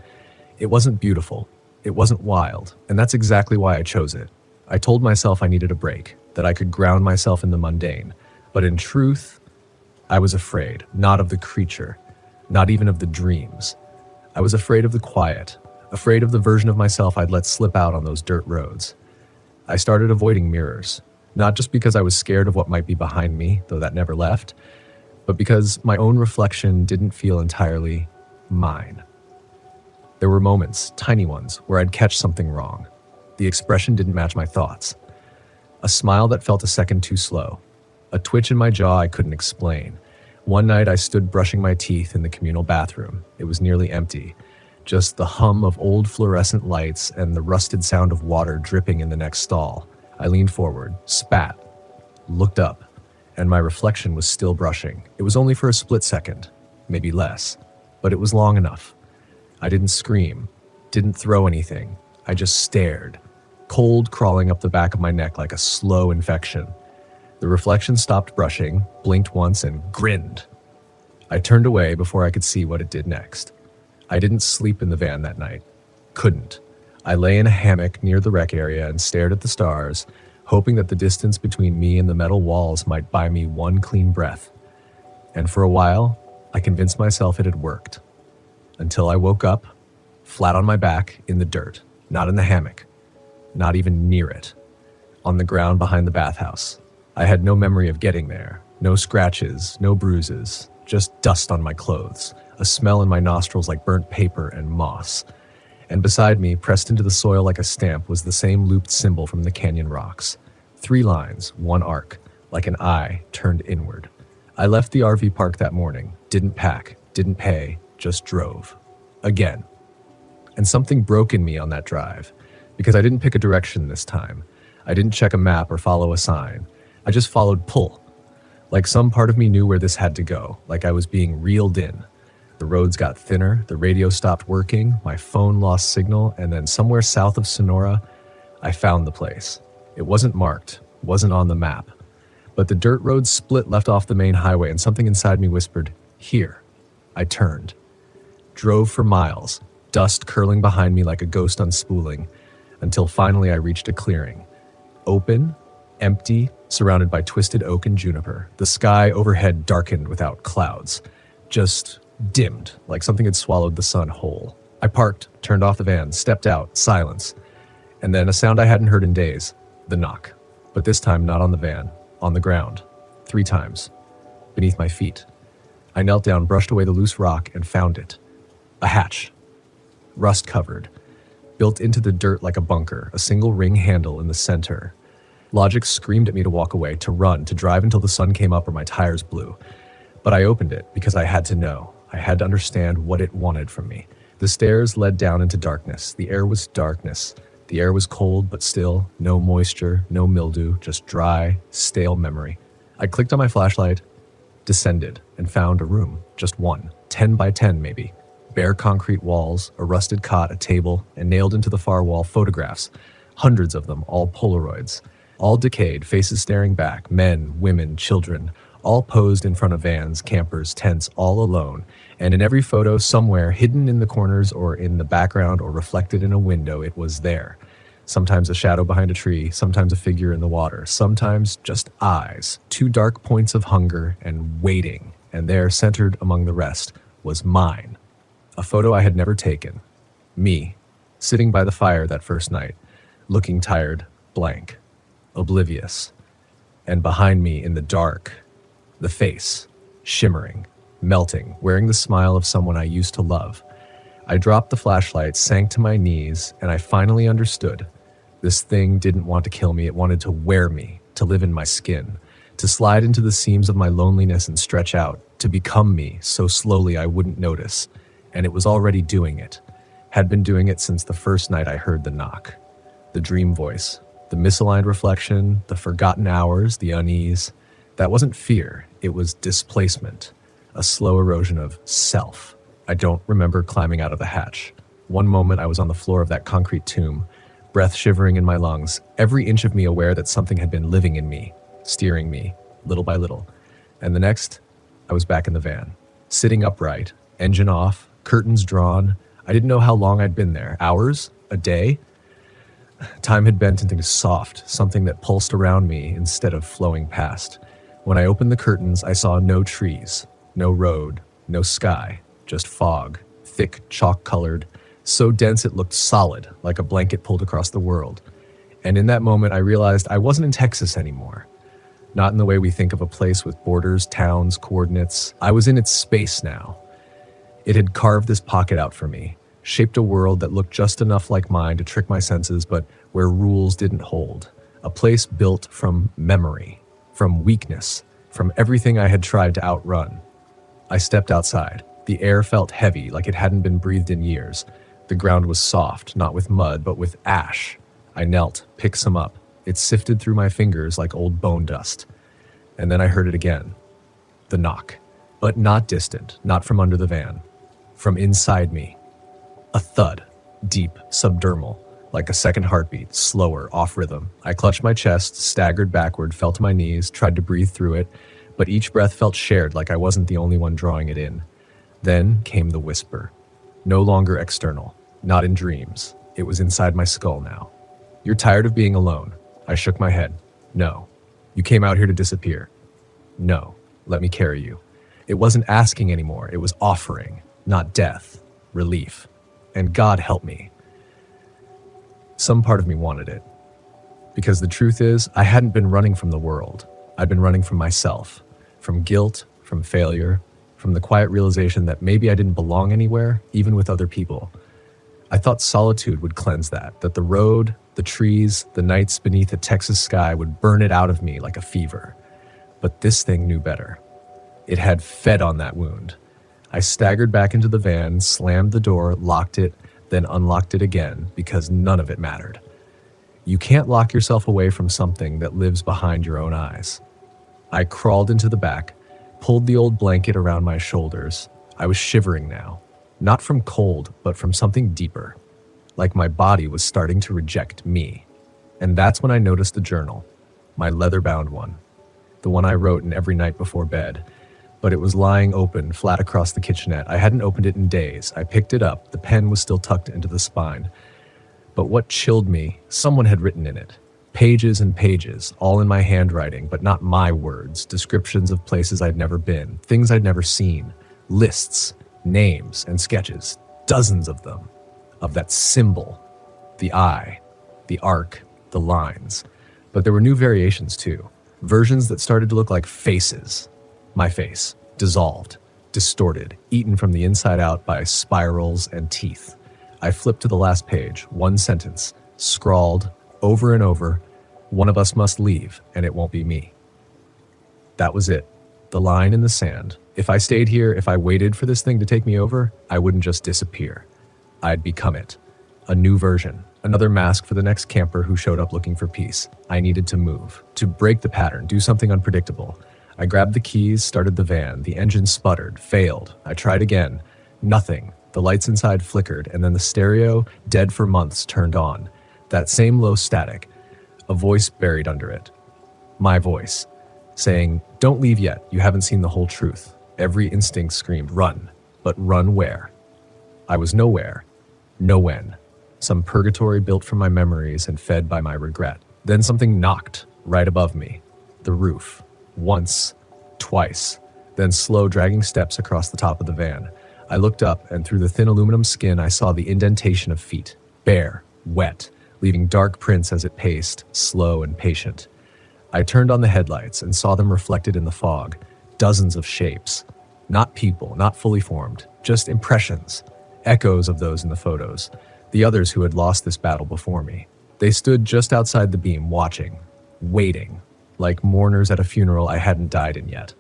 A: It wasn't beautiful. It wasn't wild, and that's exactly why I chose it. I told myself I needed a break, that I could ground myself in the mundane. But in truth, I was afraid, not of the creature, not even of the dreams. I was afraid of the quiet, afraid of the version of myself I'd let slip out on those dirt roads. I started avoiding mirrors, not just because I was scared of what might be behind me, though that never left, but because my own reflection didn't feel entirely mine. There were moments, tiny ones, where I'd catch something wrong. The expression didn't match my thoughts. A smile that felt a second too slow. A twitch in my jaw I couldn't explain. One night I stood brushing my teeth in the communal bathroom. It was nearly empty. Just the hum of old fluorescent lights and the rusted sound of water dripping in the next stall. I leaned forward, spat, looked up, and my reflection was still brushing. It was only for a split second, maybe less, but it was long enough. I didn't scream, didn't throw anything. I just stared, cold crawling up the back of my neck like a slow infection. The reflection stopped brushing, blinked once, and grinned. I turned away before I could see what it did next. I didn't sleep in the van that night. Couldn't. I lay in a hammock near the rec area and stared at the stars, hoping that the distance between me and the metal walls might buy me one clean breath. And for a while, I convinced myself it had worked. Until I woke up, flat on my back, in the dirt, not in the hammock, not even near it, on the ground behind the bathhouse. I had no memory of getting there, no scratches, no bruises, just dust on my clothes, a smell in my nostrils like burnt paper and moss. And beside me, pressed into the soil like a stamp, was the same looped symbol from the canyon rocks. 3 lines, 1 arc, like an eye turned inward. I left the RV park that morning, didn't pack, didn't pay, just drove. Again. And something broke in me on that drive, because I didn't pick a direction this time. I didn't check a map or follow a sign. I just followed pull. Like some part of me knew where this had to go, like I was being reeled in. The roads got thinner, the radio stopped working, my phone lost signal, and then somewhere south of Sonora, I found the place. It wasn't marked, wasn't on the map. But the dirt road split left off the main highway, and something inside me whispered, "Here." I turned. Drove for miles, dust curling behind me like a ghost unspooling, until finally I reached a clearing. Open, empty, surrounded by twisted oak and juniper. The sky overhead darkened without clouds, just dimmed, like something had swallowed the sun whole. I parked, turned off the van, stepped out, silence. And then a sound I hadn't heard in days, the knock. But this time not on the van, on the ground. 3 times. Beneath my feet. I knelt down, brushed away the loose rock, and found it. A hatch. Rust-covered. Built into the dirt like a bunker, a single ring handle in the center. Logic screamed at me to walk away, to run, to drive until the sun came up or my tires blew. But I opened it because I had to know. I had to understand what it wanted from me. The stairs led down into darkness. The air was darkness. The air was cold, but still, no moisture, no mildew, just dry, stale memory. I clicked on my flashlight, descended, and found a room. Just one. 10 by 10, maybe. Bare concrete walls, a rusted cot, a table, and nailed into the far wall photographs. Hundreds of them, all Polaroids. All decayed, faces staring back, men, women, children, all posed in front of vans, campers, tents, all alone. And in every photo, somewhere, hidden in the corners or in the background or reflected in a window, it was there. Sometimes a shadow behind a tree, sometimes a figure in the water, sometimes just eyes, 2 dark points of hunger and waiting. And there, centered among the rest, was mine. A photo I had never taken. Me, sitting by the fire that first night, looking tired, blank, oblivious. And behind me in the dark, the face, shimmering, melting, wearing the smile of someone I used to love. I dropped the flashlight, sank to my knees, and I finally understood. This thing didn't want to kill me. It wanted to wear me, to live in my skin, to slide into the seams of my loneliness and stretch out, to become me so slowly I wouldn't notice. And it was already doing it. Had been doing it since the first night I heard the knock. The dream voice, the misaligned reflection, the forgotten hours, the unease. That wasn't fear, it was displacement, a slow erosion of self. I don't remember climbing out of the hatch. One moment I was on the floor of that concrete tomb, breath shivering in my lungs, every inch of me aware that something had been living in me, steering me, little by little. And the next, I was back in the van, sitting upright, engine off, curtains drawn. I didn't know how long I'd been there, hours, a day. Time had bent into soft, something that pulsed around me instead of flowing past. When I opened the curtains, I saw no trees, no road, no sky, just fog, thick, chalk-colored, so dense it looked solid, like a blanket pulled across the world. And in that moment, I realized I wasn't in Texas anymore. Not in the way we think of a place with borders, towns, coordinates. I was in its space now. It had carved this pocket out for me, shaped a world that looked just enough like mine to trick my senses, but where rules didn't hold. A place built from memory, from weakness, from everything I had tried to outrun. I stepped outside. The air felt heavy, like it hadn't been breathed in years. The ground was soft, not with mud, but with ash. I knelt, picked some up. It sifted through my fingers like old bone dust. And then I heard it again. The knock. But not distant, not from under the van. From inside me. A thud. Deep, subdermal. Like a second heartbeat, slower, off rhythm. I clutched my chest, staggered backward, fell to my knees, tried to breathe through it, but each breath felt shared, like I wasn't the only one drawing it in. Then came the whisper. No longer external, not in dreams. It was inside my skull now. You're tired of being alone. I shook my head. No. You came out here to disappear. No. Let me carry you. It wasn't asking anymore. It was offering, not death, relief. And God help me. Some part of me wanted it. Because the truth is, I hadn't been running from the world. I'd been running from myself, from guilt, from failure, from the quiet realization that maybe I didn't belong anywhere, even with other people. I thought solitude would cleanse that the road, the trees, the nights beneath a Texas sky would burn it out of me like a fever. But this thing knew better. It had fed on that wound. I staggered back into the van, slammed the door, locked it, then unlocked it again because none of it mattered. You can't lock yourself away from something that lives behind your own eyes. I crawled into the back, pulled the old blanket around my shoulders. I was shivering now, not from cold, but from something deeper, like my body was starting to reject me. And that's when I noticed the journal, my leather-bound one, the one I wrote in every night before bed. But it was lying open, flat across the kitchenette. I hadn't opened it in days. I picked it up. The pen was still tucked into the spine. But what chilled me, someone had written in it. Pages and pages, all in my handwriting, but not my words. Descriptions of places I'd never been, things I'd never seen, lists, names, and sketches. Dozens of them. Of that symbol. The eye, the arc, the lines. But there were new variations too. Versions that started to look like faces. My face, dissolved, distorted, eaten from the inside out by spirals and teeth. I flipped to the last page, one sentence, scrawled over and over, one of us must leave, and it won't be me. That was it, the line in the sand. If I stayed here, if I waited for this thing to take me over, I wouldn't just disappear. I'd become it. A new version, another mask for the next camper who showed up looking for peace. I needed to move, to break the pattern, do something unpredictable. I grabbed the keys, started the van. The engine sputtered, failed. I tried again. Nothing. The lights inside flickered, and then the stereo, dead for months, turned on. That same low static. A voice buried under it. My voice, saying, "Don't leave yet. You haven't seen the whole truth." Every instinct screamed, "Run." But run where? I was nowhere. No when. Some purgatory built from my memories and fed by my regret. Then something knocked right above me. The roof. Once, twice, then slow dragging steps across the top of the van. I looked up, and through the thin aluminum skin I saw the indentation of feet, bare, wet, leaving dark prints as it paced, slow and patient. I turned on the headlights and saw them reflected in the fog, dozens of shapes. Not people, not fully formed, just impressions, echoes of those in the photos, the others who had lost this battle before me. They stood just outside the beam, watching, waiting. Like mourners at a funeral I hadn't died in yet.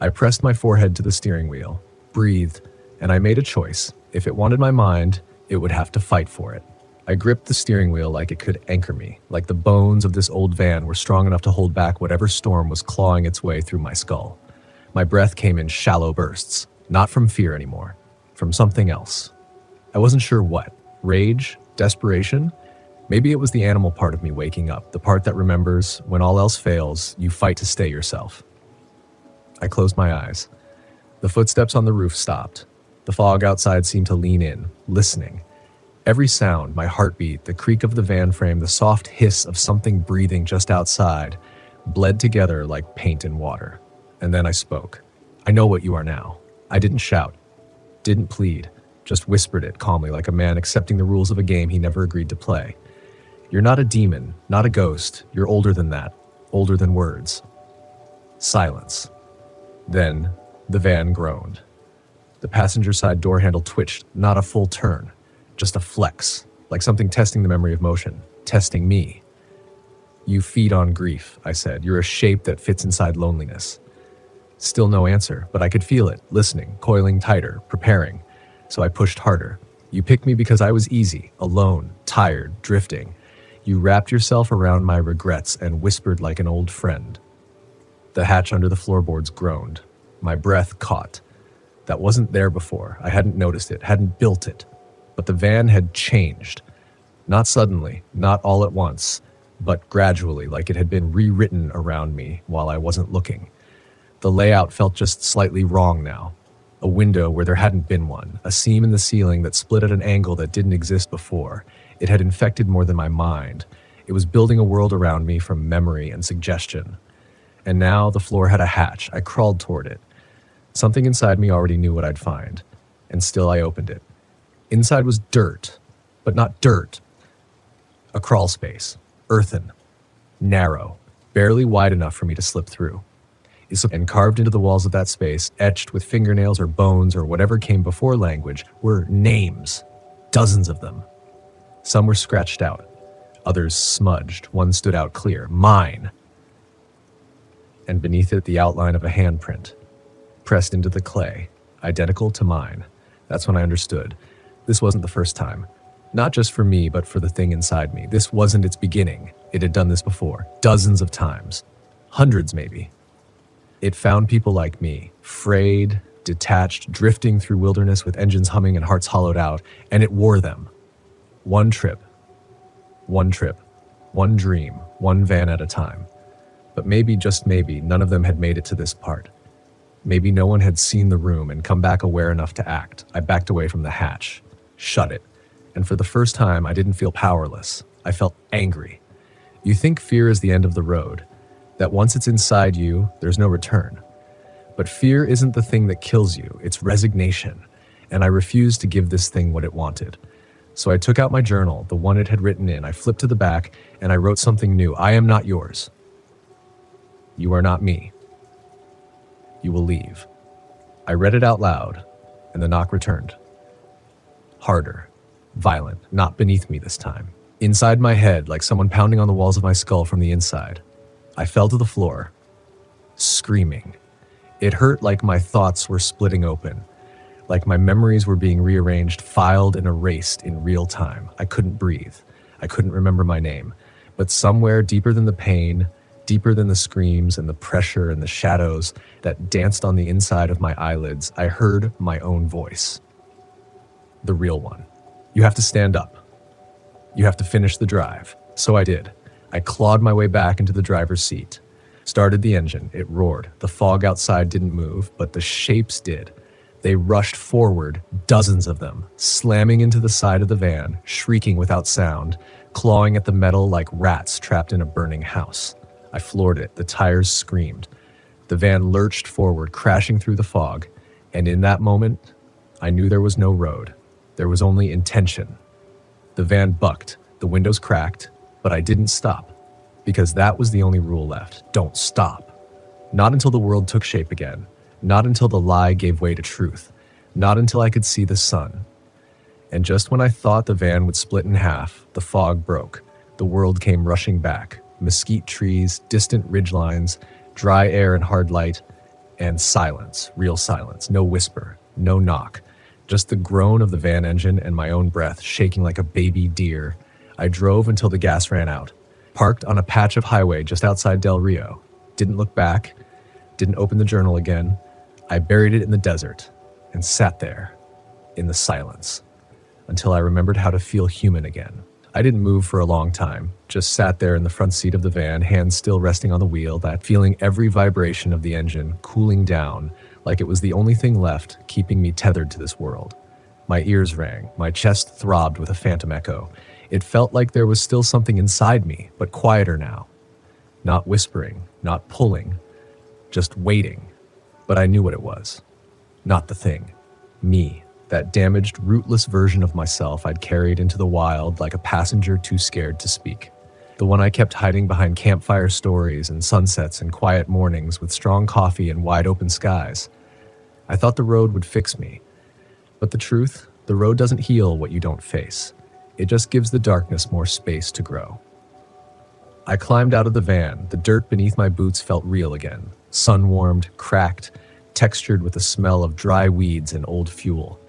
A: I pressed my forehead to the steering wheel, breathed, and I made a choice. If it wanted my mind, it would have to fight for it. I gripped the steering wheel like it could anchor me, like the bones of this old van were strong enough to hold back whatever storm was clawing its way through my skull. My breath came in shallow bursts, not from fear anymore, from something else. I wasn't sure what. Rage? Desperation? Maybe it was the animal part of me waking up, the part that remembers, when all else fails, you fight to stay yourself. I closed my eyes. The footsteps on the roof stopped. The fog outside seemed to lean in, listening. Every sound, my heartbeat, the creak of the van frame, the soft hiss of something breathing just outside, bled together like paint and water. And then I spoke. I know what you are now. I didn't shout, didn't plead, just whispered it calmly like a man accepting the rules of a game he never agreed to play. You're not a demon, not a ghost. You're older than that, older than words. Silence. Then the van groaned. The passenger side door handle twitched, not a full turn, just a flex, like something testing the memory of motion, testing me. You feed on grief, I said. You're a shape that fits inside loneliness. Still no answer, but I could feel it, listening, coiling tighter, preparing. So I pushed harder. You picked me because I was easy, alone, tired, drifting. You wrapped yourself around my regrets and whispered like an old friend. The hatch under the floorboards groaned. My breath caught. That wasn't there before. I hadn't noticed it, hadn't built it. But the van had changed. Not suddenly, not all at once, but gradually, like it had been rewritten around me while I wasn't looking. The layout felt just slightly wrong now. A window where there hadn't been one, a seam in the ceiling that split at an angle that didn't exist before. It had infected more than my mind. It was building a world around me from memory and suggestion. And now the floor had a hatch. I crawled toward it. Something inside me already knew what I'd find, and still I opened it. Inside was dirt, but not dirt. A crawl space, earthen, narrow, barely wide enough for me to slip through. And carved into the walls of that space, etched with fingernails or bones or whatever came before language, were names, dozens of them. Some were scratched out, others smudged. One stood out clear, mine. And beneath it, the outline of a handprint, pressed into the clay, identical to mine. That's when I understood. This wasn't the first time. Not just for me, but for the thing inside me. This wasn't its beginning. It had done this before, dozens of times. Hundreds, maybe. It found people like me, frayed, detached, drifting through wilderness with engines humming and hearts hollowed out, and it wore them. One trip, one dream, one van at a time. But maybe, just maybe, none of them had made it to this part. Maybe no one had seen the room and come back aware enough to act. I backed away from the hatch, shut it, and for the first time, I didn't feel powerless. I felt angry. You think fear is the end of the road, that once it's inside you, there's no return. But fear isn't the thing that kills you, it's resignation, and I refused to give this thing what it wanted. So I took out my journal, the one it had written in, I flipped to the back, and I wrote something new. I am not yours. You are not me. You will leave. I read it out loud, and the knock returned. Harder, violent, not beneath me this time. Inside my head, like someone pounding on the walls of my skull from the inside. I fell to the floor, screaming. It hurt like my thoughts were splitting open, like my memories were being rearranged, filed, and erased in real time. I couldn't breathe. I couldn't remember my name. But somewhere deeper than the pain, deeper than the screams and the pressure and the shadows that danced on the inside of my eyelids, I heard my own voice. The real one. You have to stand up. You have to finish the drive. So I did. I clawed my way back into the driver's seat. Started the engine. It roared. The fog outside didn't move, but the shapes did. They rushed forward, dozens of them, slamming into the side of the van, shrieking without sound, clawing at the metal like rats trapped in a burning house. I floored it. The tires screamed. The van lurched forward, crashing through the fog, and in that moment, I knew there was no road. There was only intention. The van bucked. The windows cracked. But I didn't stop, because that was the only rule left. Don't stop. Not until the world took shape again. Not until the lie gave way to truth. Not until I could see the sun. And just when I thought the van would split in half, the fog broke. The world came rushing back. Mesquite trees, distant ridgelines, dry air and hard light, and silence, real silence. No whisper, no knock. Just the groan of the van engine and my own breath shaking like a baby deer. I drove until the gas ran out, parked on a patch of highway just outside Del Rio, didn't look back, didn't open the journal again. I buried it in the desert and sat there in the silence until I remembered how to feel human again. I didn't move for a long time, just sat there in the front seat of the van, hands still resting on the wheel, that feeling every vibration of the engine cooling down like it was the only thing left keeping me tethered to this world. My ears rang, my chest throbbed with a phantom echo. It felt like there was still something inside me, but quieter now. Not whispering, not pulling, just waiting. But I knew what it was. Not the thing. Me. That damaged, rootless version of myself I'd carried into the wild like a passenger too scared to speak. The one I kept hiding behind campfire stories and sunsets and quiet mornings with strong coffee and wide open skies. I thought the road would fix me. But the truth, the road doesn't heal what you don't face. It just gives the darkness more space to grow. I climbed out of the van. The dirt beneath my boots felt real again. sun-warmed, cracked, textured with the smell of dry weeds and old fuel.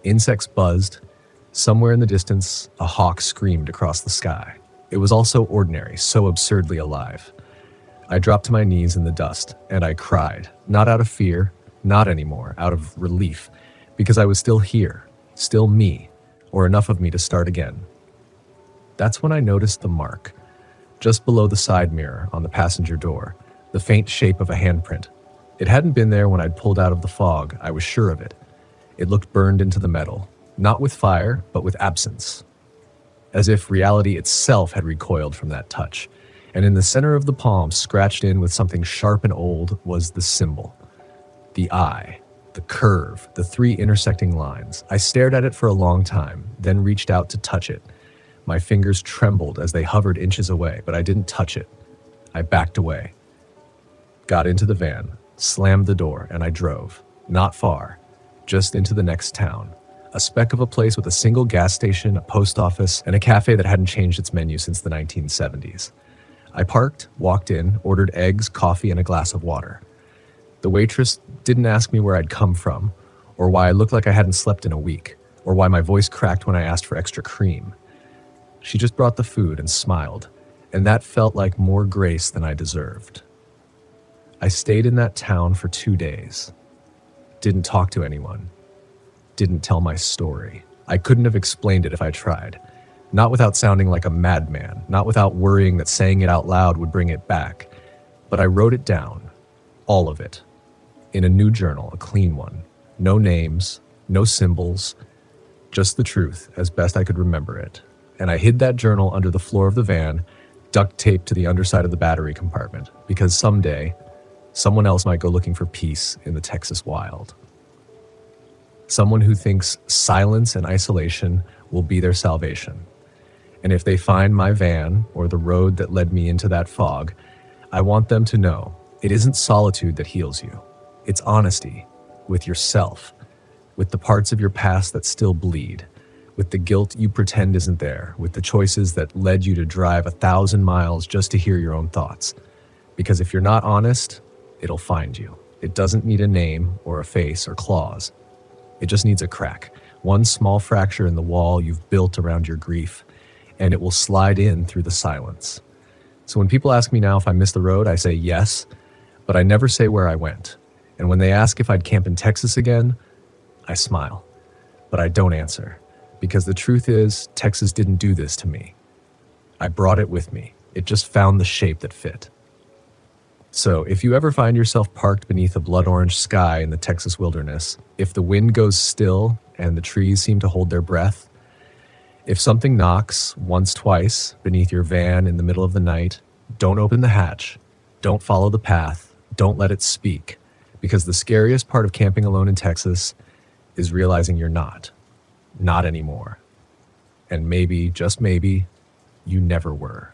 A: Insects buzzed. Somewhere in the distance, a hawk screamed across the sky. It was all so ordinary, so absurdly alive. I dropped to my knees in the dust, and I cried, not out of fear, not anymore, out of relief, because I was still here, still me, or enough of me to start again. That's when I noticed the mark, just below the side mirror on the passenger door, the faint shape of a handprint. It hadn't been there when I'd pulled out of the fog, I was sure of it. It looked burned into the metal, not with fire, but with absence, as if reality itself had recoiled from that touch. And in the center of the palm, scratched in with something sharp and old, was the symbol. The eye, the curve, the three intersecting lines. I stared at it for a long time, then reached out to touch it. My fingers trembled as they hovered inches away, but I didn't touch it. I backed away, got into the van, slammed the door, and I drove. Not far, just into the next town. A speck of a place with a single gas station, a post office, and a cafe that hadn't changed its menu since the 1970s. I parked, walked in, ordered eggs, coffee, and a glass of water. The waitress didn't ask me where I'd come from, or why I looked like I hadn't slept in a week, or why my voice cracked when I asked for extra cream. She just brought the food and smiled, and that felt like more grace than I deserved. I stayed in that town for 2 days. Didn't talk to anyone. Didn't tell my story. I couldn't have explained it if I tried. Not without sounding like a madman, not without worrying that saying it out loud would bring it back. But I wrote it down, all of it, in a new journal, a clean one. No names, no symbols, just the truth as best I could remember it. And I hid that journal under the floor of the van, duct taped to the underside of the battery compartment, because someday, someone else might go looking for peace in the Texas wild. Someone who thinks silence and isolation will be their salvation. And if they find my van or the road that led me into that fog, I want them to know it isn't solitude that heals you. It's honesty with yourself, with the parts of your past that still bleed, with the guilt you pretend isn't there, with the choices that led you to drive 1,000 miles just to hear your own thoughts. Because if you're not honest, it'll find you. It doesn't need a name or a face or claws. It just needs a crack, one small fracture in the wall you've built around your grief, and it will slide in through the silence. So when people ask me now if I miss the road, I say yes, but I never say where I went. And when they ask if I'd camp in Texas again, I smile, but I don't answer, because the truth is, Texas didn't do this to me. I brought it with me. It just found the shape that fit. So if you ever find yourself parked beneath a blood orange sky in the Texas wilderness, if the wind goes still and the trees seem to hold their breath, if something knocks once, twice beneath your van in the middle of the night, don't open the hatch, don't follow the path, don't let it speak, because the scariest part of camping alone in Texas is realizing you're not anymore. And maybe, just maybe, you never were.